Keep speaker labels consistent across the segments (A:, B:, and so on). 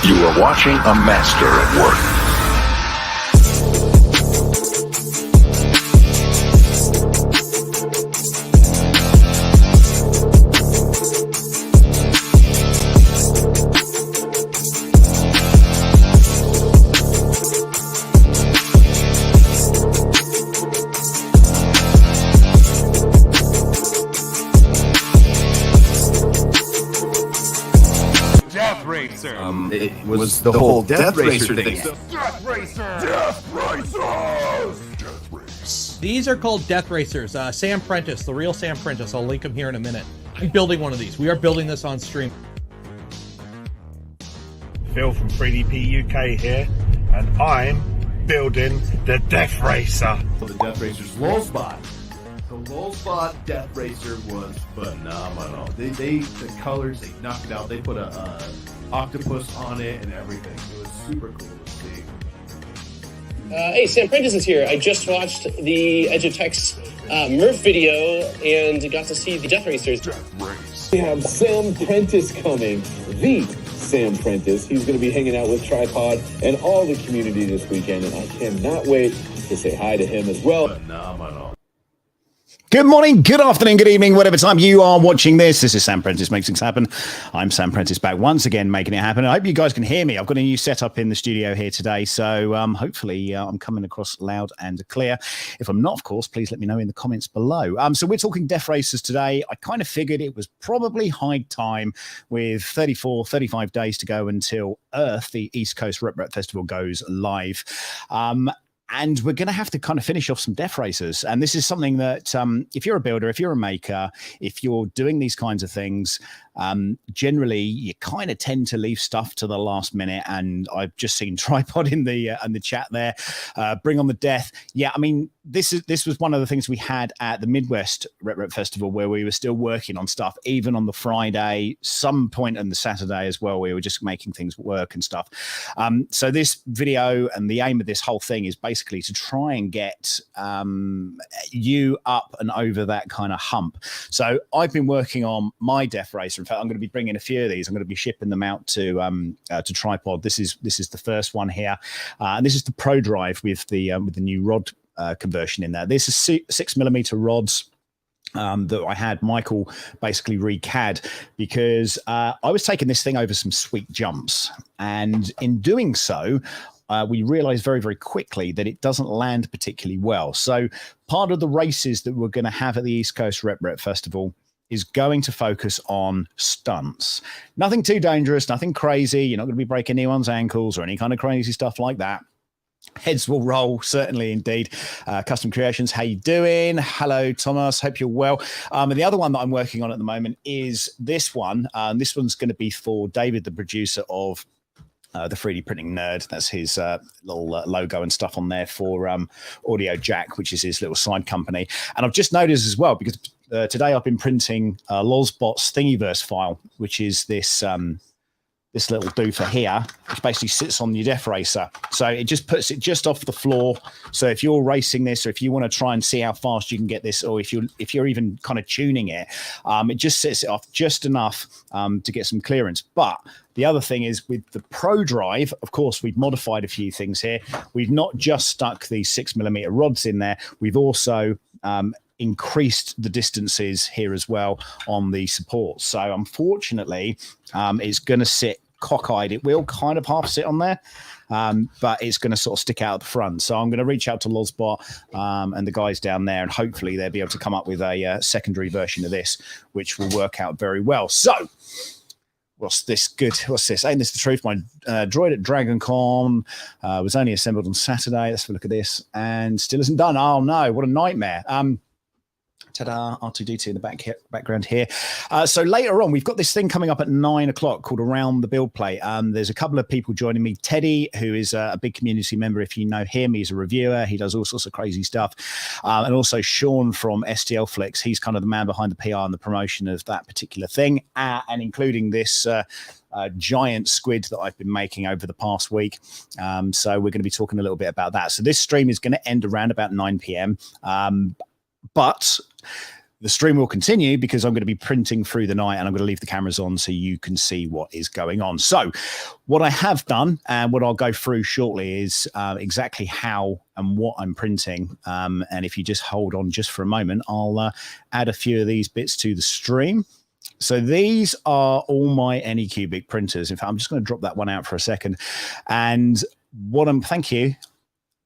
A: You are watching a master at work.
B: DeathRacer. It was the whole DeathRacer thing.
A: DeathRacer! DeathRacer! DeathRace.
C: These are called DeathRacers. Sam Prentice, the real Sam Prentice. I'll link him here in a minute. I'm building one of these. We are building this on stream.
D: Phil from 3DP UK here, and I'm building the DeathRacer.
B: The DeathRacer's LOL spot. The LOL spot DeathRacer was phenomenal. The colors, they knocked it out. They put a octopus on it and everything. It was super cool to see.
E: Hey, Sam Prentice is here. I just watched the Edge of Tech's Murph video and got to see the DeathRacers.
A: DeathRace.
F: We have Sam Prentice coming. The Sam Prentice. He's going to be hanging out with Tripod and all the community this weekend, and I cannot wait to say hi to him as well.
B: Phenomenal.
G: Good morning, good afternoon, good evening, whatever time you are watching this. This is Sam Prentice Makes Things Happen. I'm Sam Prentice back once again making it happen. I hope you guys can hear me. I've got a new setup in the studio here today, so hopefully I'm coming across loud and clear. If I'm not, of course, please let me know in the comments below. So we're talking DeathRacers today. I kind of figured it was probably high time with 35 days to go until Earth, the East Coast Rep Festival, goes live. And we're going to have to kind of finish off some DeathRacers. And this is something that if you're a builder, if you're a maker, if you're doing these kinds of things, generally you kind of tend to leave stuff to the last minute. And I've just seen Tripod in the chat there. Bring on the death. Yeah, I mean, this was one of the things we had at the Midwest Rep Festival, where we were still working on stuff, even on the Friday, some point on the Saturday as well. We were just making things work and stuff. So this video and the aim of this whole thing is basically to try and get you up and over that kind of hump. So I've been working on my DeathRacer. In fact, I'm going to be bringing a few of these. I'm going to be shipping them out to Tripod. This is the first one here, and this is the Pro Drive with the new rod conversion in there. This is 6mm rods. That I had Michael basically recad because I was taking this thing over some sweet jumps, and in doing so, we realized very, very quickly that it doesn't land particularly well. So part of the races that we're going to have at the East Coast Rep Festival is going to focus on stunts. Nothing too dangerous, nothing crazy. You're not going to be breaking anyone's ankles or any kind of crazy stuff like that. Heads will roll, certainly indeed. Custom Creations, how you doing? Hello, Thomas. Hope you're well. And the other one that I'm working on at the moment is this one. This one's going to be for David, the producer of the 3D Printing Nerd. That's his little logo and stuff on there for Audio Jack, which is his little side company. And I've just noticed as well, because today I've been printing Lozbot's Thingiverse file, which is this this little doofer here, which basically sits on your DeathRacer. So it just puts it just off the floor. So if you're racing this, or if you want to try and see how fast you can get this, or if you're even kind of tuning it, it just sets it off just enough to get some clearance. But the other thing is with the Pro Drive, of course, we've modified a few things here. We've not just stuck these 6mm rods in there. We've also increased the distances here as well on the supports. So unfortunately, it's going to sit cockeyed. It will kind of half sit on there, but it's going to sort of stick out at the front. So I'm going to reach out to Lozbot and the guys down there, and hopefully they'll be able to come up with a secondary version of this, which will work out very well. So what's this good? What's this? Ain't this the truth? My droid at DragonCon was only assembled on Saturday. Let's have a look at this, and still isn't done. Oh no, what a nightmare. Ta-da, R2D2 in the background here. So later on, we've got this thing coming up at 9 o'clock called Around the Build Plate. There's a couple of people joining me. Teddy, who is a big community member, if you know him, he's a reviewer. He does all sorts of crazy stuff. And also Sean from STL Flicks. He's kind of the man behind the PR and the promotion of that particular thing, and including this giant squid that I've been making over the past week. So we're going to be talking a little bit about that. So this stream is going to end around about 9 p.m. But the stream will continue because I'm going to be printing through the night and I'm going to leave the cameras on so you can see what is going on. So what I have done and what I'll go through shortly is exactly how and what I'm printing. And if you just hold on just for a moment, I'll add a few of these bits to the stream. So these are all my Anycubic printers. In fact, I'm just going to drop that one out for a second. And thank you.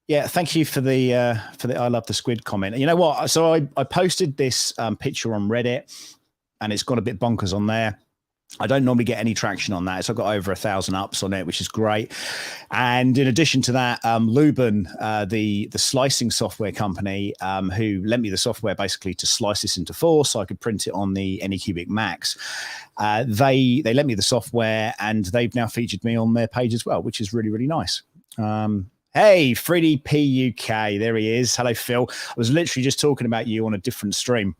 G: Yeah, thank you for the I love the squid comment. You know what? So I posted this picture on Reddit, and it's got a bit bonkers on there. I don't normally get any traction on that. So I've got over 1,000 ups on it, which is great. And in addition to that, Luben, the slicing software company, who lent me the software basically to slice this into 4 so I could print it on the Anycubic Max. They lent me the software, and they've now featured me on their page as well, which is really, really nice. Hey, Freddie P UK, there he is. Hello, Phil. I was literally just talking about you on a different stream.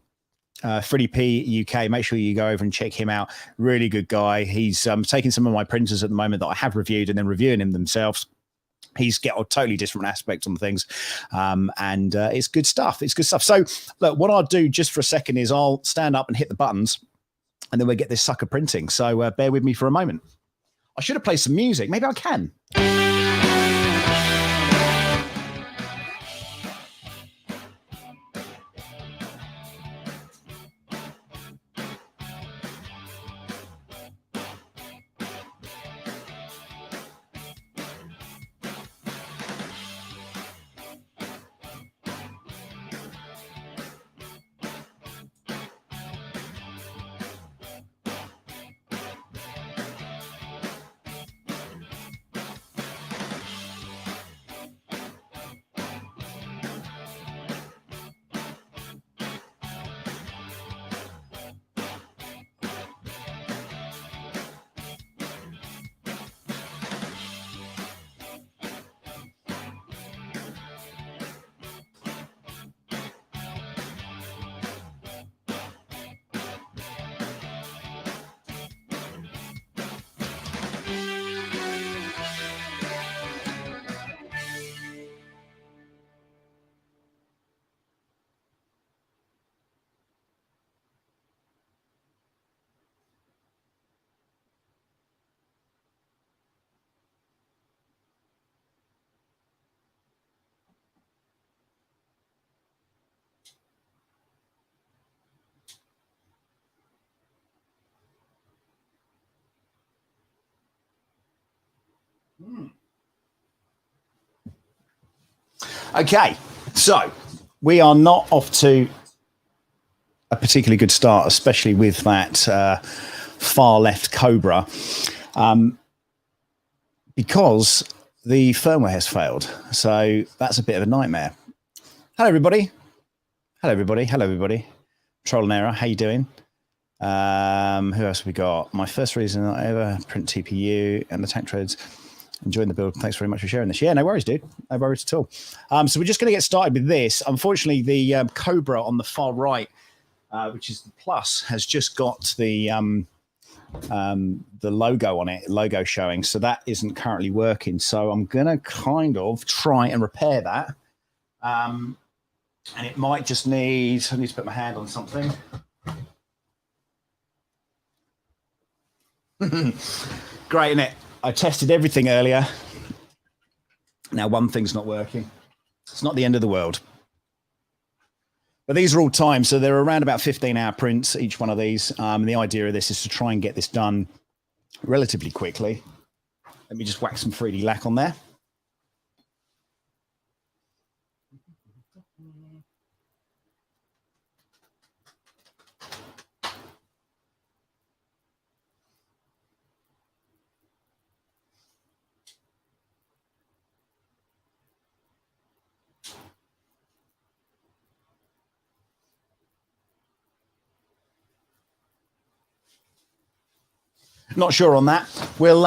G: Freddie P UK, make sure you go over and check him out. Really good guy. He's taking some of my printers at the moment that I have reviewed and then reviewing them themselves. He's got a totally different aspect on things, and it's good stuff. It's good stuff. So, look, what I'll do just for a second is I'll stand up and hit the buttons, and then we'll get this sucker printing. So bear with me for a moment. I should have played some music. Maybe I can. Okay, so we are not off to a particularly good start, especially with that far left Cobra, because the firmware has failed. So that's a bit of a nightmare. Hello, everybody. Hello, everybody. Hello, everybody. Troll and Error, how you doing? Who else have we got? My first reason I ever print TPU and the tank treads. Enjoying the build. Thanks very much for sharing this. Yeah, no worries, dude. No worries at all. So we're just going to get started with this. Unfortunately, the Cobra on the far right, which is the Plus, has just got the logo on it, logo showing. So that isn't currently working. So I'm going to kind of try and repair that. And it might just need, I need to put my hand on something. Great, isn't it? I tested everything earlier. Now one thing's not working. It's not the end of the world. But these are all timed, so they're around about 15-hour prints, each one of these. The idea of this is to try and get this done relatively quickly. Let me just whack some 3D lac on there. Not sure on that. We'll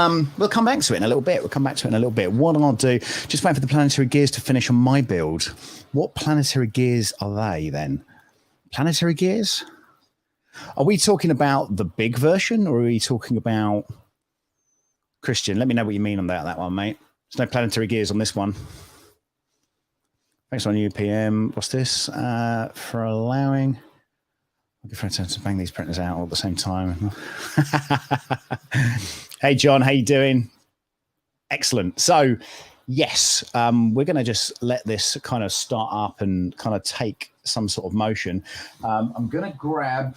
G: come back to it in a little bit. What I'll do, just wait for the planetary gears to finish on my build. What planetary gears are they then? Planetary gears? Are we talking about the big version, or are we talking about Christian? Let me know what you mean on that one, mate. There's no planetary gears on this one. Thanks on UPM. What's this? For allowing I'll get friends to bang these printers out all at the same time. Hey, John, how you doing? Excellent. So, yes, we're going to just let this kind of start up and kind of take some sort of motion. I'm going to grab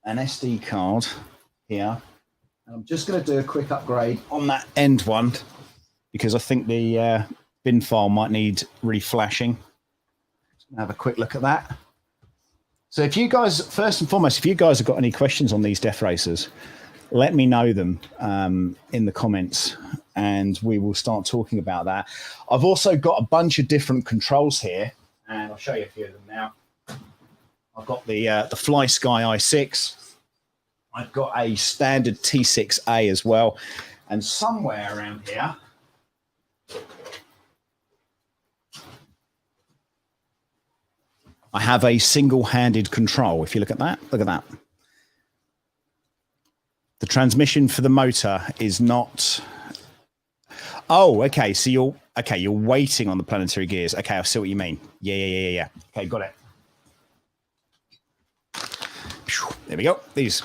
G: an SD card here. And I'm just going to do a quick upgrade on that end one because I think the bin file might need reflashing. Have a quick look at that. So if you guys, first and foremost, if you guys have got any questions on these DeathRacers, let me know them in the comments and we will start talking about that. I've also got a bunch of different controls here and I'll show you a few of them now. I've got the Fly Sky i6. I've got a standard T6A as well. And somewhere around here, I have a single-handed control. If you look at that, look at that. The transmission for the motor is not. Oh, okay. So you're waiting on the planetary gears. Okay, I see what you mean. Yeah. Okay, got it. There we go. These.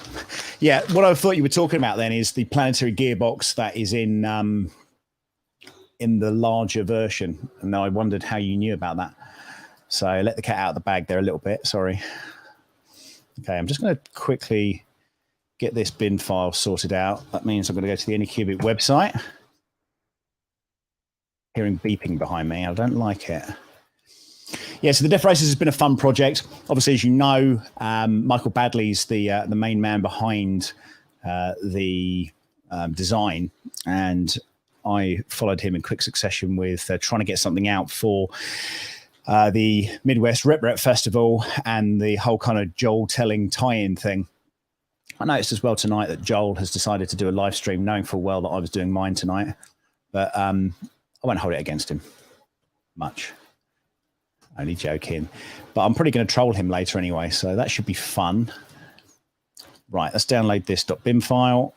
G: Yeah, what I thought you were talking about then is the planetary gearbox that is in the larger version, and I wondered how you knew about that. So I let the cat out of the bag there a little bit. Sorry. Okay, I'm just going to quickly get this bin file sorted out. That means I'm going to go to the Anycubic website. Hearing beeping behind me. I don't like it. Yeah, so the DeathRacer has been a fun project. Obviously, as you know, Michael Badley's the main man behind the design, and I followed him in quick succession with trying to get something out for the Midwest Rip Festival and the whole kind of Joel telling tie-in thing. I noticed as well tonight that Joel has decided to do a live stream, knowing full well that I was doing mine tonight. But I won't hold it against him much. Only joking. But I'm probably going to troll him later anyway, so that should be fun. Right, let's download this .bin file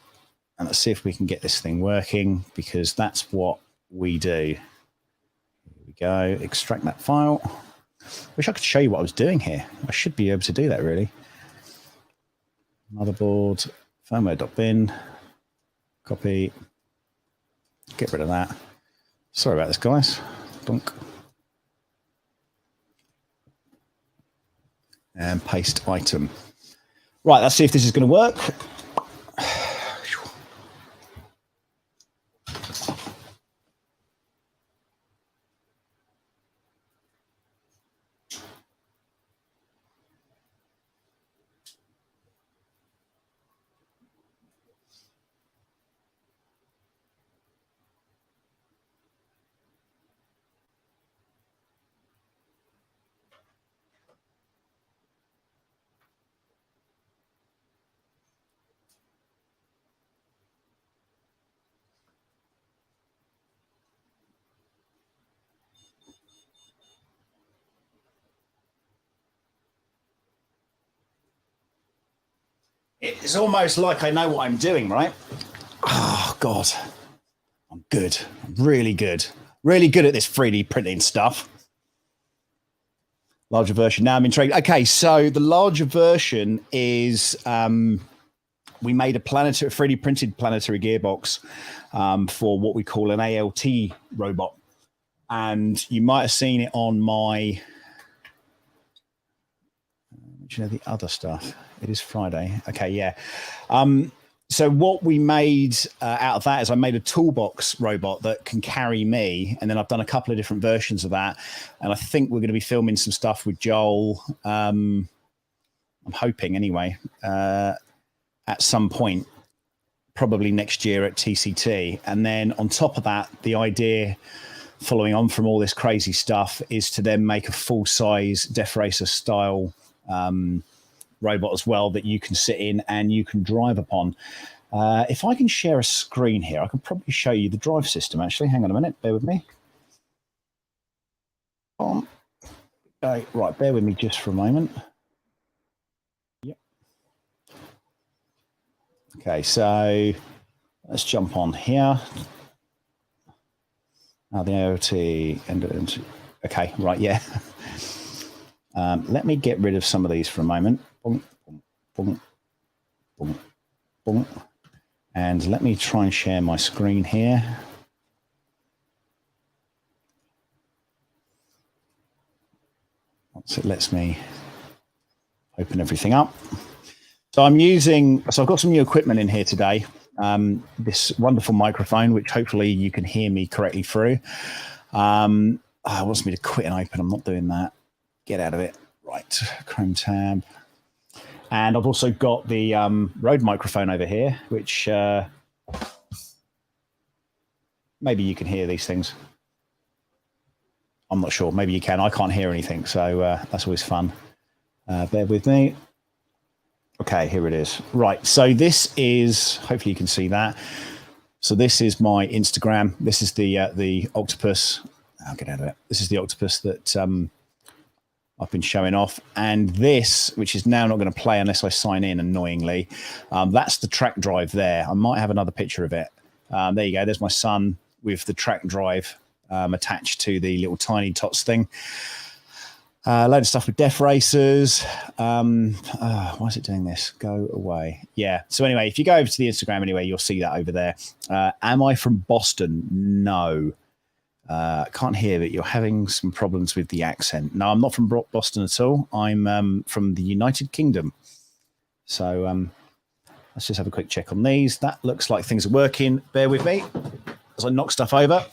G: and let's see if we can get this thing working, because that's what we do. Go extract that file. Wish I could show you what I was doing here. I should be able to do that really. Motherboard, firmware.bin, copy, get rid of that. Sorry about this, guys. Dunk. And paste item. Right, let's see if this is going to work. It's almost like I know what I'm doing, right? Oh, God. I'm good. I'm really good. Really good at this 3D printing stuff. Larger version. Now I'm intrigued. Okay, so the larger version is we made a 3D printed planetary gearbox for what we call an ALT robot. And you might have seen it on my... you know, the other stuff. It is Friday. Okay, yeah. So what we made out of that is I made a toolbox robot that can carry me, and then I've done a couple of different versions of that. And I think we're going to be filming some stuff with Joel. I'm hoping anyway, at some point, probably next year at TCT. And then on top of that, the idea following on from all this crazy stuff is to then make a full-size DeathRacer style robot as well that you can sit in and you can drive upon. If I can share a screen here, I can probably show you the drive system, actually. Hang on a minute. Bear with me. Right, bear with me just for a moment. Yep. Okay, so let's jump on here. Now the AOT and okay, right, yeah. Let me get rid of some of these for a moment. Boom, boom, boom, boom, boom. And let me try and share my screen here. Once it lets me open everything up. So I've got some new equipment in here today. This wonderful microphone, which hopefully you can hear me correctly through. It wants me to quit and open. I'm not doing that. Get out of it. Right, Chrome tab. And I've also got the Rode microphone over here, which maybe you can hear these things. I'm not sure. Maybe you can. I can't hear anything, so that's always fun. Bear with me. Okay, here it is. Right, so this is, hopefully you can see that. So this is my Instagram. This is the octopus. I'll get out of it. This is the octopus that I've been showing off. And this, which is now not going to play unless I sign in, annoyingly, that's the track drive there. I might have another picture of it. There you go. There's my son with the track drive attached to the little tiny tots thing. Load of stuff with DeathRacers. Why is it doing this? Go away. Yeah. So anyway, if you go over to the Instagram anyway, you'll see that over there. Am I from Boston? No. Can't hear that you're having some problems with the accent. No, I'm not from Boston at all. I'm from the United Kingdom. So let's just have a quick check on these. That looks like things are working. Bear with me as I knock stuff over.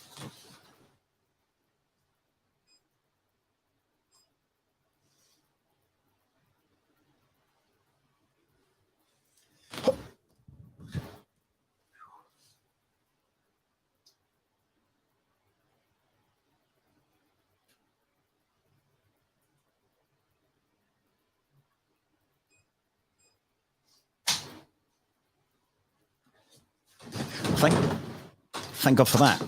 G: Thank God for that.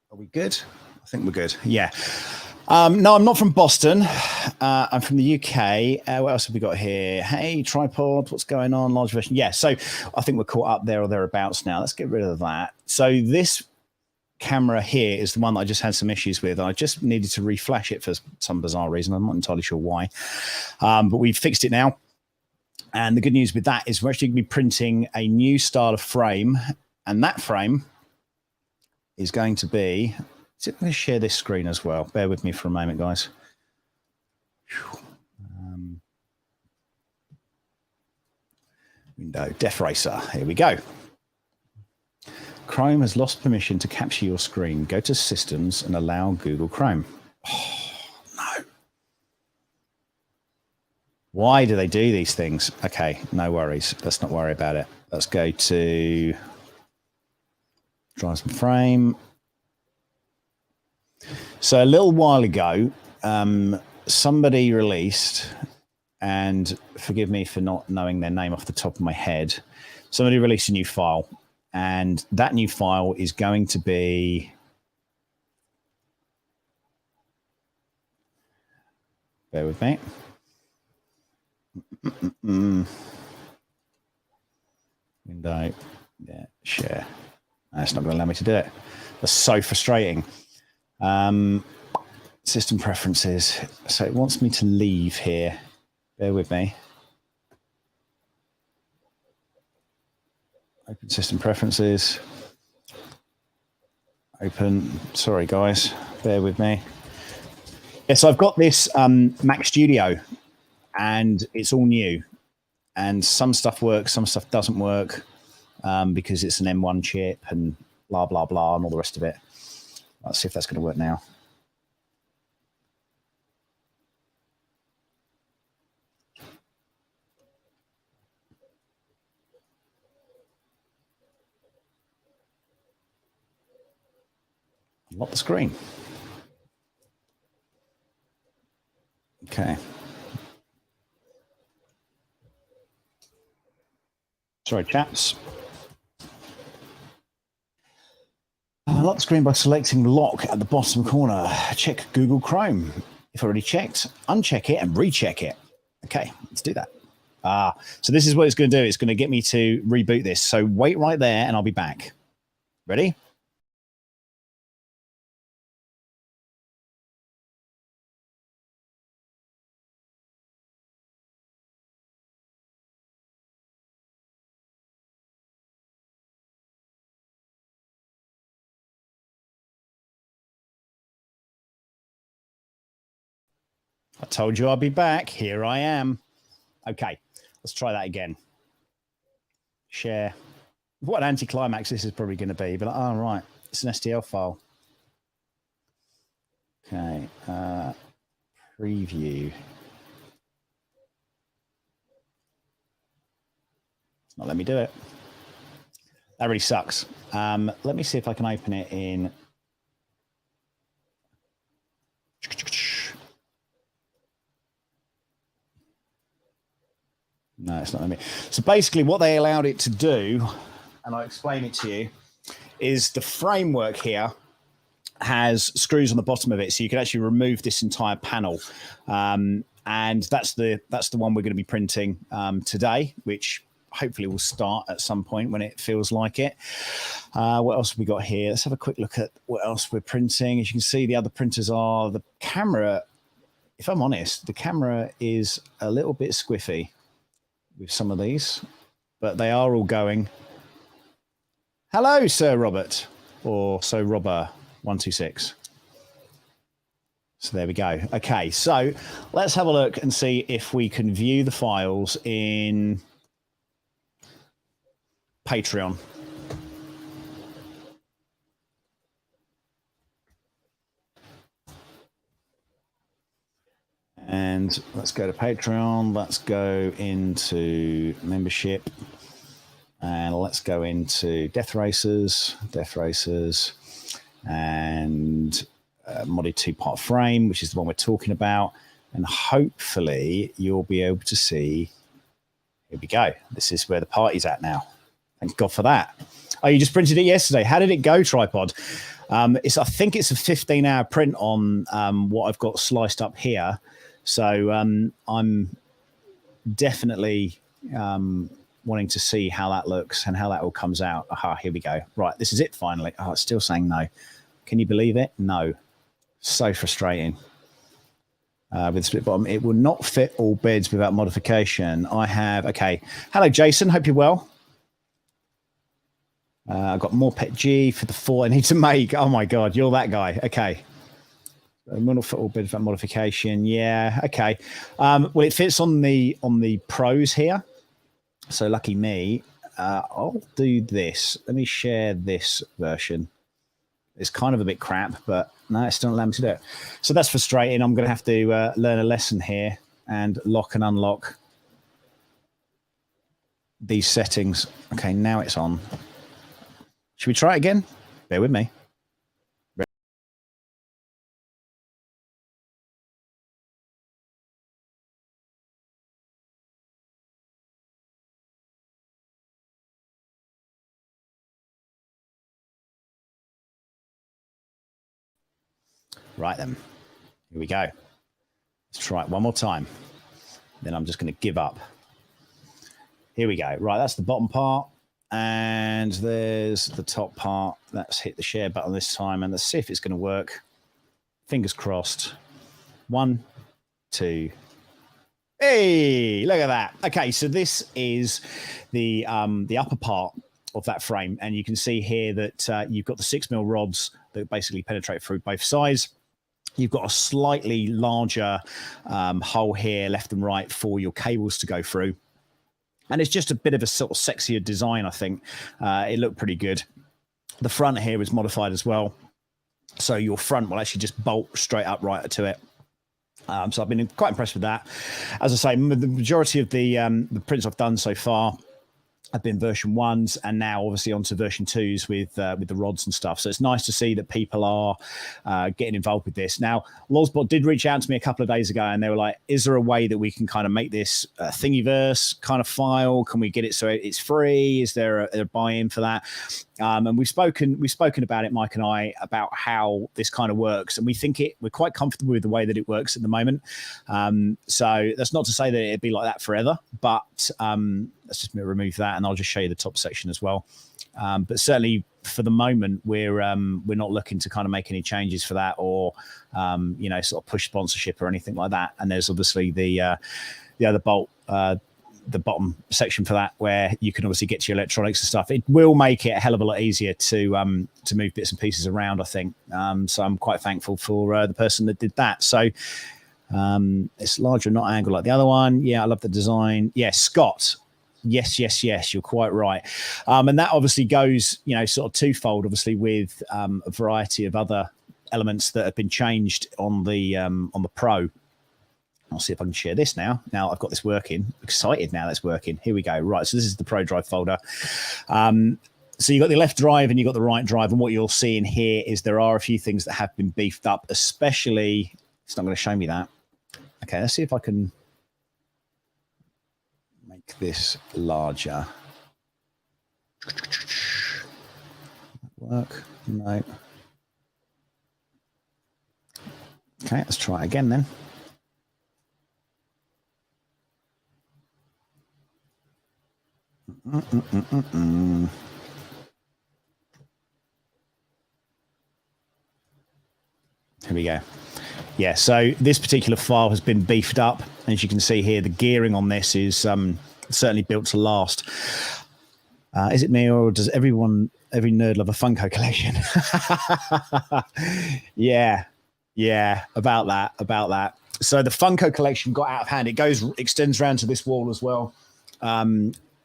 G: Are we good? I think we're good. Yeah. No, I'm not from Boston. I'm from the UK. What else have we got here? Hey, tripod. What's going on? Large version. Yeah. So I think we're caught up there or thereabouts now. Let's get rid of that. So this camera here is the one that I just had some issues with. I just needed to reflash it for some bizarre reason. I'm not entirely sure why. But we've fixed it now. And the good news with that is we're actually going to be printing a new style of frame. And that frame is going to be... Is it going to share this screen as well? Bear with me for a moment, guys. Window, DeathRacer. Here we go. Chrome has lost permission to capture your screen. Go to Systems and allow Google Chrome. Oh, no. Why do they do these things? Okay, no worries. Let's not worry about it. Let's go to Drive and Frame. So a little while ago, somebody released, and forgive me for not knowing their name off the top of my head, somebody released a new file, and that new file is going to be... Bear with me. Window, yeah, share. That's not going to allow me to do it. That's so frustrating. System preferences. So it wants me to leave here. Bear with me. Open system preferences. Open. Sorry, guys. Bear with me. Yeah, so I've got this Mac Studio, and it's all new. And some stuff works, some stuff doesn't work because it's an M1 chip and blah, blah, blah, and all the rest of it. Let's see if that's going to work now. Unlock the screen. Okay. Sorry, chaps. Unlock the screen by selecting lock at the bottom corner. Check Google Chrome. If already checked, uncheck it and recheck it. Okay, let's do that. So this is what it's going to do. It's going to get me to reboot this. So wait right there and I'll be back. Ready? I told you I'll be back. Here I am. Okay, let's try that again. Share. What an anticlimax this is probably going to be. But oh, right, it's an STL file. Okay, preview. It's not letting me do it. That really sucks. Let me see if I can open it in. No, it's not letting me. So basically what they allowed it to do, and I'll explain it to you, is the framework here has screws on the bottom of it, so you can actually remove this entire panel. And that's the one we're going to be printing today, which hopefully will start at some point when it feels like it. What else have we got here? Let's have a quick look at what else we're printing. As you can see, the other printers are the camera. If I'm honest, the camera is a little bit squiffy with some of these, but they are all going. Hello, Sir Robert, or Sir Robber 126. So there we go. Okay, so let's have a look and see if we can view the files in Patreon. And let's go to Patreon. Let's go into membership. And let's go into DeathRacers, and modded two-part frame, which is the one we're talking about. And hopefully you'll be able to see, here we go. This is where the party's at now. Thank God for that. Oh, you just printed it yesterday. How did it go, Tripod? I think it's a 15-hour print on what I've got sliced up here. So I'm definitely wanting to see how that looks and how that all comes out. Aha, here we go. Right, this is it finally. Oh, it's still saying no. Can you believe it? No. So frustrating. With split bottom, it will not fit all beds without modification. I have, okay. Hello, Jason. Hope you're well. I've got more Pet G for the 4 I need to make. Oh my God, you're that guy. Okay. Will not fit all beds without modification. Yeah. Okay. Well, it fits on the pros here. So lucky me. I'll do this. Let me share this version. It's kind of a bit crap, but no, it's still not allowing me to do it. So that's frustrating. I'm going to have to learn a lesson here and lock and unlock these settings. Okay, now it's on. Should we try it again? Bear with me. Right then, here we go. Let's try it one more time. Then I'm just going to give up. Here we go. Right, that's the bottom part. And there's the top part. Let's hit the share button this time and let's see if it's going to work. Fingers crossed. 1, 2. Hey, look at that. Okay, so this is the upper part of that frame. And you can see here that you've got the 6mm rods that basically penetrate through both sides. You've got a slightly larger hole here, left and right, for your cables to go through. And it's just a bit of a sort of sexier design, I think. It looked pretty good. The front here is modified as well. So your front will actually just bolt straight up right to it. So I've been quite impressed with that. As I say, the majority of the prints I've done so far have been version 1s, and now obviously onto version 2s with the rods and stuff. So it's nice to see that people are getting involved with this. Now, Lozbot did reach out to me a couple of days ago, and they were like, "Is there a way that we can kind of make this a Thingiverse kind of file? Can we get it so it's free? Is there a buy-in for that?" And we've spoken about it, Mike and I, about how this kind of works, and we're quite comfortable with the way that it works at the moment. So that's not to say that it'd be like that forever, but let's just remove that, and I'll just show you the top section as well. But certainly for the moment, we're not looking to kind of make any changes for that, or sort of push sponsorship or anything like that. And there's obviously the other bolt. The bottom section for that, where you can obviously get to your electronics and stuff. It will make it a hell of a lot easier to move bits and pieces around, I think. So I'm quite thankful for the person that did that. So It's larger, not angled like the other one. Yeah, I love the design. Yeah, Scott. Yes. You're quite right. And that obviously goes, sort of twofold, obviously, with a variety of other elements that have been changed on the Pro. I'll see if I can share this now. Now I've got this working. Excited now that's working. Here we go. Right, so this is the Pro Drive folder. So you've got the left drive and you've got the right drive. And what you'll see in here is there are a few things that have been beefed up, especially, it's not going to show me that. Okay, let's see if I can make this larger. Work? No. Okay, let's try it again then. Here we go. Yeah, so this particular file has been beefed up. As you can see here, the gearing on this is certainly built to last. Is it me, or does every nerd love a Funko collection? Yeah, about that. So the Funko collection got out of hand. It extends around to this wall as well.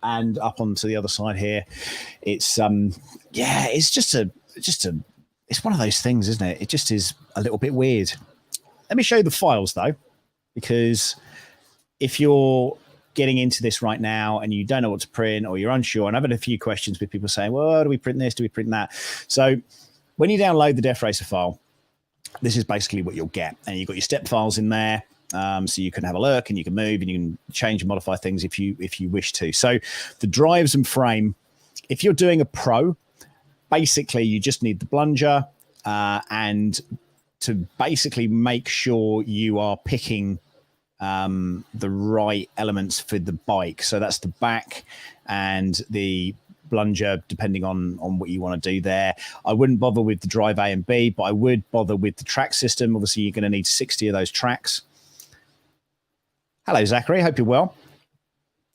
G: And up onto the other side here. It's it's one of those things, isn't it? It just is a little bit weird. Let me show you the files though, because if you're getting into this right now and you don't know what to print or you're unsure, and I've had a few questions with people saying, well, do we print this? Do we print that? So when you download the DeathRacer file, this is basically what you'll get. And you've got your step files in there. So you can have a look and you can move and you can change and modify things if you wish to. So the drives and frame, if you're doing a Pro, basically you just need the plunger and to basically make sure you are picking the right elements for the bike. So that's the back and the plunger, depending on what you want to do there. I wouldn't bother with the drive A and B, but I would bother with the track system. Obviously, you're going to need 60 of those tracks. Hello, Zachary. Hope you're well.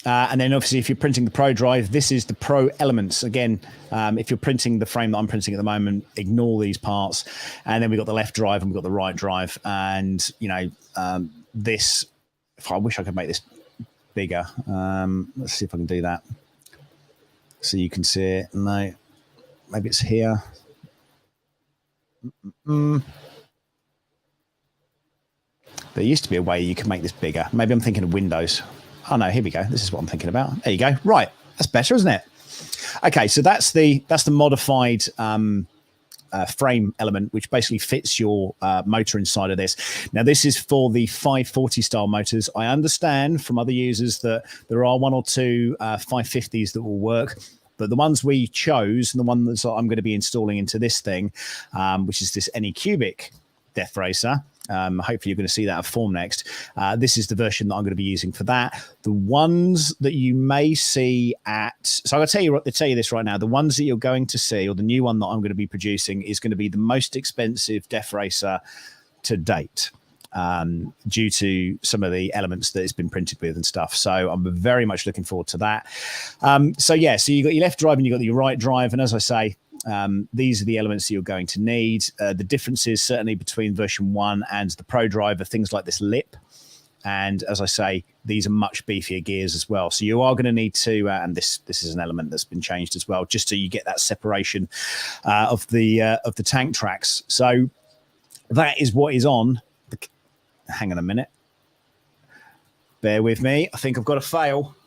G: And then obviously, if you're printing the Pro drive, this is the Pro elements. Again, if you're printing the frame that I'm printing at the moment, ignore these parts. And then we've got the left drive and we've got the right drive. And, this, if I wish I could make this bigger. Let's see if I can do that. So you can see it. No, maybe it's here. There used to be a way you could make this bigger. Maybe I'm thinking of Windows. Oh no, here we go. This is what I'm thinking about. There you go. Right, that's better, isn't it? Okay, so that's the modified frame element, which basically fits your motor inside of this. Now, this is for the 540 style motors. I understand from other users that there are one or two 550s that will work. But the ones we chose, and the one that I'm going to be installing into this thing, which is this Anycubic DeathRacer. Hopefully you're going to see that at form next. This is the version that I'm going to be using for that. The ones that you may see so I'll tell you this right now. The ones that you're going to see, or the new one that I'm going to be producing, is going to be the most expensive DeathRacer to date, due to some of the elements that it's been printed with and stuff. So I'm very much looking forward to that. So you've got your left drive and you've got your right drive. And as I say, these are the elements that you're going to need. The differences certainly between version 1 and the Pro drive are things like this lip. And as I say, these are much beefier gears as well. So you are going to need to, and this is an element that's been changed as well, just so you get that separation of the tank tracks. So that is what is on. Hang on a minute. Bear with me. I think I've got a fail.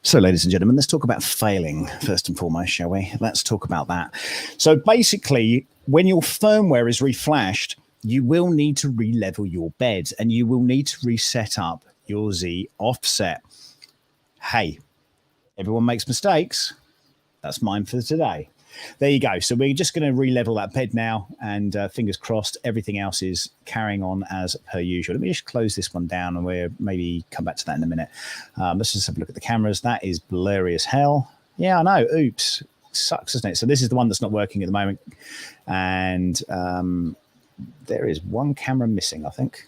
G: So, ladies and gentlemen, let's talk about failing first and foremost, shall we? Let's talk about that. So basically, when your firmware is reflashed, you will need to re-level your bed and you will need to reset up your Z offset. Hey, everyone makes mistakes. That's mine for today. there you go. So we're just going to re-level that bed now, and fingers crossed, everything else is carrying on as per usual. Let me just close this one down, and we'll maybe come back to that in a minute. Let's just have a look at the cameras. That is blurry as hell. Yeah, I know. Oops. Sucks, doesn't it? So this is the one that's not working at the moment, and there is one camera missing, I think.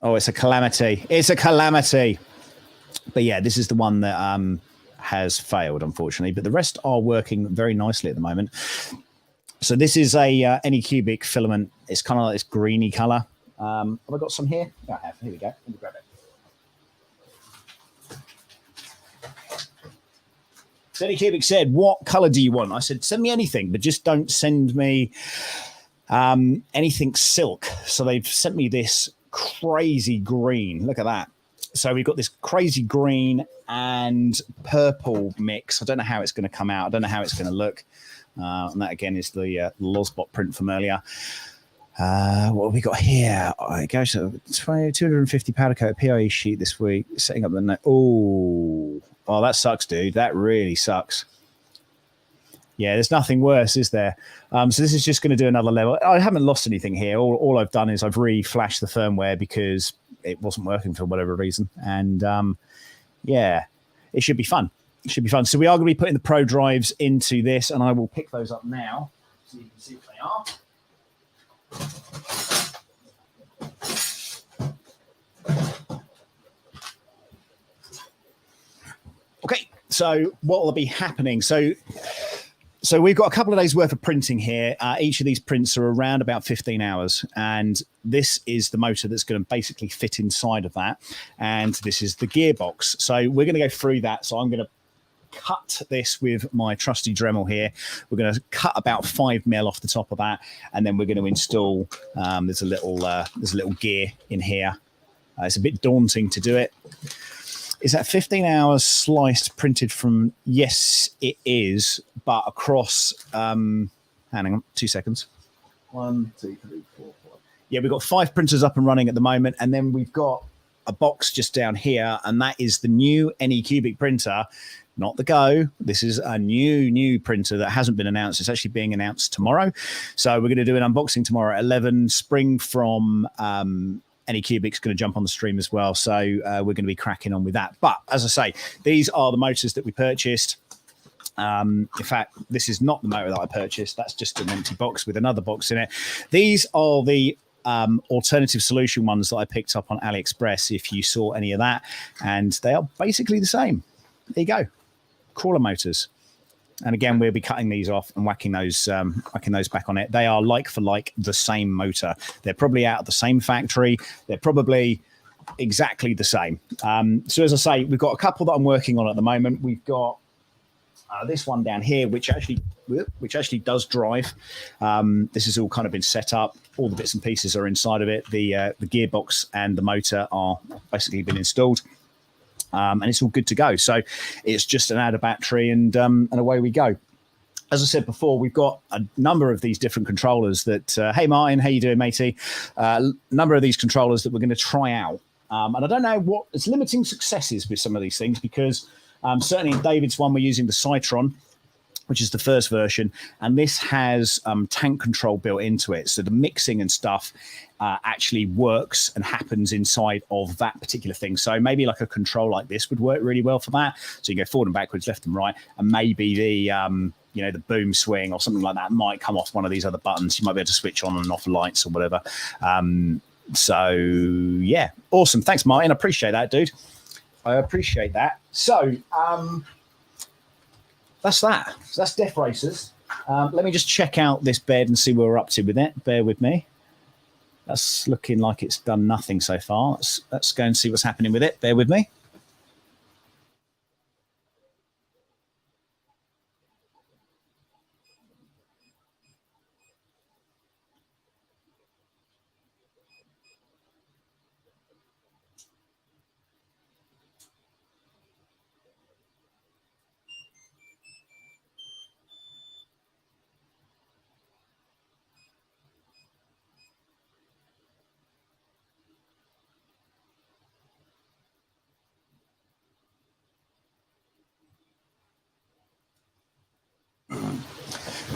G: Oh, it's a calamity. It's a calamity. But yeah, this is the one that has failed, unfortunately. But the rest are working very nicely at the moment. So this is a Anycubic filament. It's kind of like this greeny color. Have I got some here? Yeah, I have. Here we go. Let me grab it. Anycubic said, "What color do you want?" I said, "Send me anything, but just don't send me anything silk." So they've sent me this crazy green. Look at that. So we've got this crazy green and purple mix. I don't know how it's going to come out. I don't know how it's going to look. And that again is the Lozbot print from earlier. What have we got here? It goes to 250 powder coat PIE sheet this week. Setting up the oh, that sucks, dude. That really sucks. Yeah, there's nothing worse, is there? So this is just going to do another level. I haven't lost anything here. All I've done is I've re-flashed the firmware because it wasn't working for whatever reason. And yeah, it should be fun. It should be fun. So we are going to be putting the Pro drives into this, and I will pick those up now so you can see what they are. Okay, so what will be happening? So we've got a couple of days worth of printing here. Each of these prints are around about 15 hours. And this is the motor that's going to basically fit inside of that. And this is the gearbox. So we're going to go through that. So I'm going to cut this with my trusty Dremel here. We're going to cut about 5mm off the top of that. And then we're going to install, there's a little gear in here. It's a bit daunting to do it. Is that 15 hours sliced printed from? Yes, it is, but across, hang on 2 seconds. 1, 2, 3, 4, 5. Yeah, we've got 5 printers up and running at the moment, and then we've got a box just down here, and that is the new Anycubic printer, not the Go. This is a new printer that hasn't been announced. It's actually being announced tomorrow. So we're going to do an unboxing tomorrow at 11. Spring from Anycubic's going to jump on the stream as well. So we're going to be cracking on with that. But as I say, these are the motors that we purchased. In fact, this is not the motor that I purchased. That's just an empty box with another box in it. These are the alternative solution ones that I picked up on AliExpress, if you saw any of that. And they are basically the same. There you go. Crawler motors. And again, we'll be cutting these off and whacking those back on it. They are like for like the same motor. They're probably out of the same factory. They're probably exactly the same. So as I say, we've got a couple that I'm working on at the moment. We've got this one down here, which actually does drive. This has all kind of been set up. All the bits and pieces are inside of it. The gearbox and the motor are basically been installed. And it's all good to go. So it's just an add a battery and away we go. As I said before, we've got a number of these different controllers that, hey, Martin, how you doing, matey? Number of these controllers that we're going to try out. And I don't know what it's limiting successes with some of these things because certainly in David's one, we're using the Citron, which is the first version. And this has tank control built into it. So the mixing and stuff actually works and happens inside of that particular thing. So maybe like a control like this would work really well for that. So you go forward and backwards, left and right. And maybe the, the boom swing or something like that might come off one of these other buttons. You might be able to switch on and off lights or whatever. So, yeah, awesome. Thanks, Martin. I appreciate that, dude. I appreciate that. So, that's that. So that's DeathRacers. Let me just check out this bed and see where we're up to with it. Bear with me. That's looking like it's done nothing so far. Let's go and see what's happening with it. Bear with me.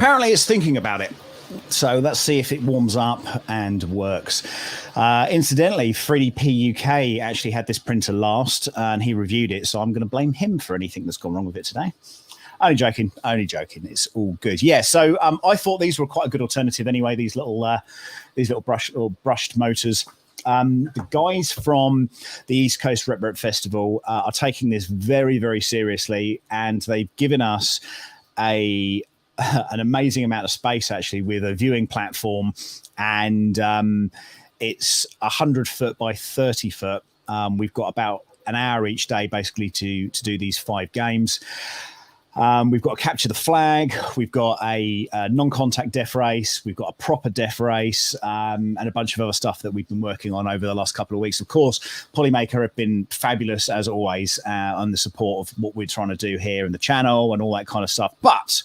G: apparently it's thinking about it. So let's see if it warms up and works. Incidentally, 3DP UK actually had this printer last and he reviewed it. So I'm going to blame him for anything that's gone wrong with it today. Only joking. Only joking. It's all good. Yeah. So I thought these were quite a good alternative anyway. These little brushed motors. The guys from the East Coast Rep Festival are taking this very, very seriously, and they've given us an amazing amount of space actually with a viewing platform, and it's 100 foot by 30 foot. We've got about an hour each day basically to do these 5 games. We've got to capture the flag. We've got a non-contact death race. We've got a proper death race, and a bunch of other stuff that we've been working on over the last couple of weeks. Of course, Polymaker have been fabulous as always on the support of what we're trying to do here in the channel and all that kind of stuff. But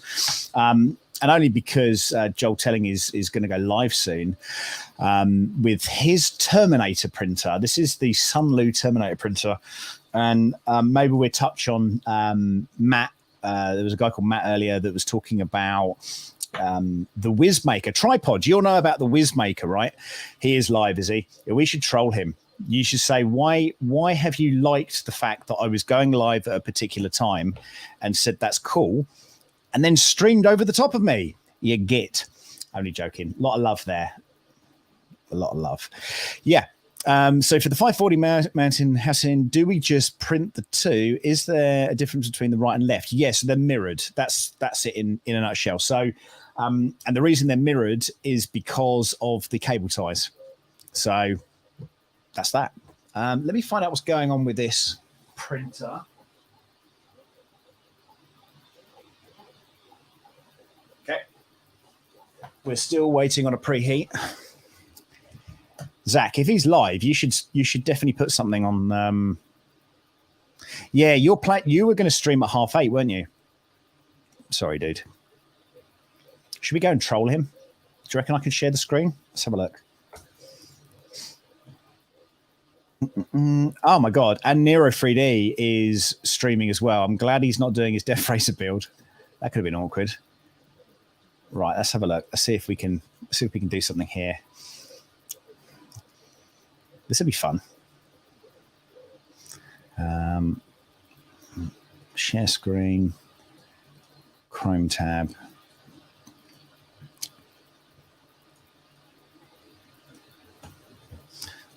G: and only because Joel Telling is going to go live soon with his Terminator printer. This is the Sunlu Terminator printer, and maybe we'll touch on Matt. There was a guy called Matt earlier that was talking about the Whizmaker tripod. You all know about the Whizmaker, right? He is live, is he? We should troll him. You should say, why have you liked the fact that I was going live at a particular time and said that's cool, and then streamed over the top of me? You git. Only joking. A lot of love there. A lot of love. Yeah. So for the 540 mountain, Hassan, do we just print the 2? Is there a difference between the right and left? Yes, they're mirrored. That's it in a nutshell. So, and the reason they're mirrored is because of the cable ties. So that's that. Let me find out what's going on with this printer. Okay. We're still waiting on a preheat. Zach, if he's live, you should definitely put something on. Yeah, you were going to stream at 8:30, weren't you? Sorry, dude. Should we go and troll him? Do you reckon I can share the screen? Let's have a look. Oh my god! And Nero 3D is streaming as well. I'm glad he's not doing his DeathRacer build. That could have been awkward. Right, let's have a look. Let's see if we can do something here. This will be fun. Share screen, Chrome tab.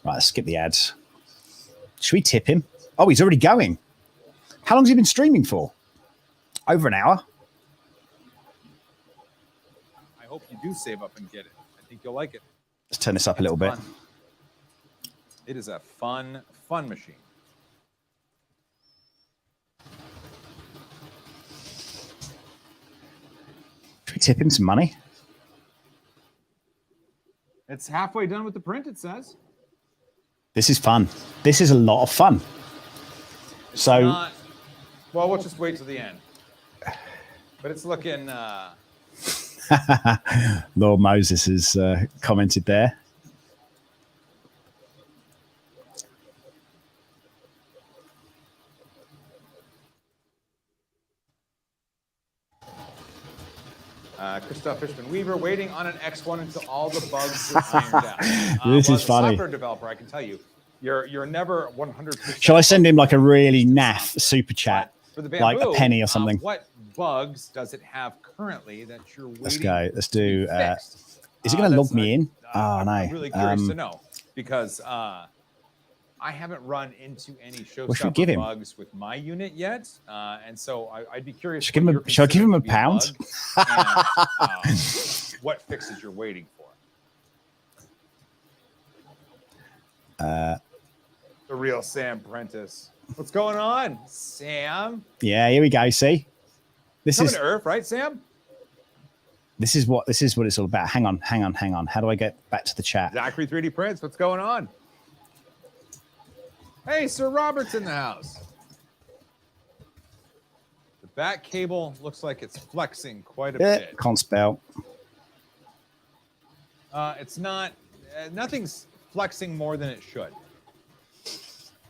G: Right, let's skip the ads. Should we tip him? Oh, he's already going. How long has he been streaming for? Over an hour.
H: I hope you do save up and get it. I think you'll like it.
G: Let's turn this up a little bit.
H: It is a fun machine.
G: Should we tip him some money?
H: It's halfway done with the print, it says.
G: This is fun. This is a lot of fun.
H: Well, we'll just wait till the end. But it's looking...
G: Lord Moses has commented there.
H: Christoph Fishman Weaver waiting on an X1 until all the bugs are ironed out.
G: This is funny.
H: As a software developer, I can tell you, you're never 100%.
G: Shall I send him like a really naff super chat,
H: for the Bamboo,
G: like a penny or something?
H: What bugs does it have currently that you're waiting?
G: Let's go. Let's do.
H: Fixed?
G: Is it going to log me in? Oh no.
H: I'm really curious to know because I haven't run into any showstopper bugs with my unit yet, and so I'd be curious.
G: Shall I give him a pound?
H: And, what fixes you're waiting for? The real Sam Prentice. What's going on, Sam?
G: Yeah, here we go. See, this is
H: to Earth, right, Sam?
G: This is what it's all about. Hang on. How do I get back to the chat?
H: Zachary 3D Prints. What's going on? Hey, Sir Robert's in the house. The back cable looks like it's flexing quite a bit.
G: Can't spell.
H: It's not. Nothing's flexing more than it should.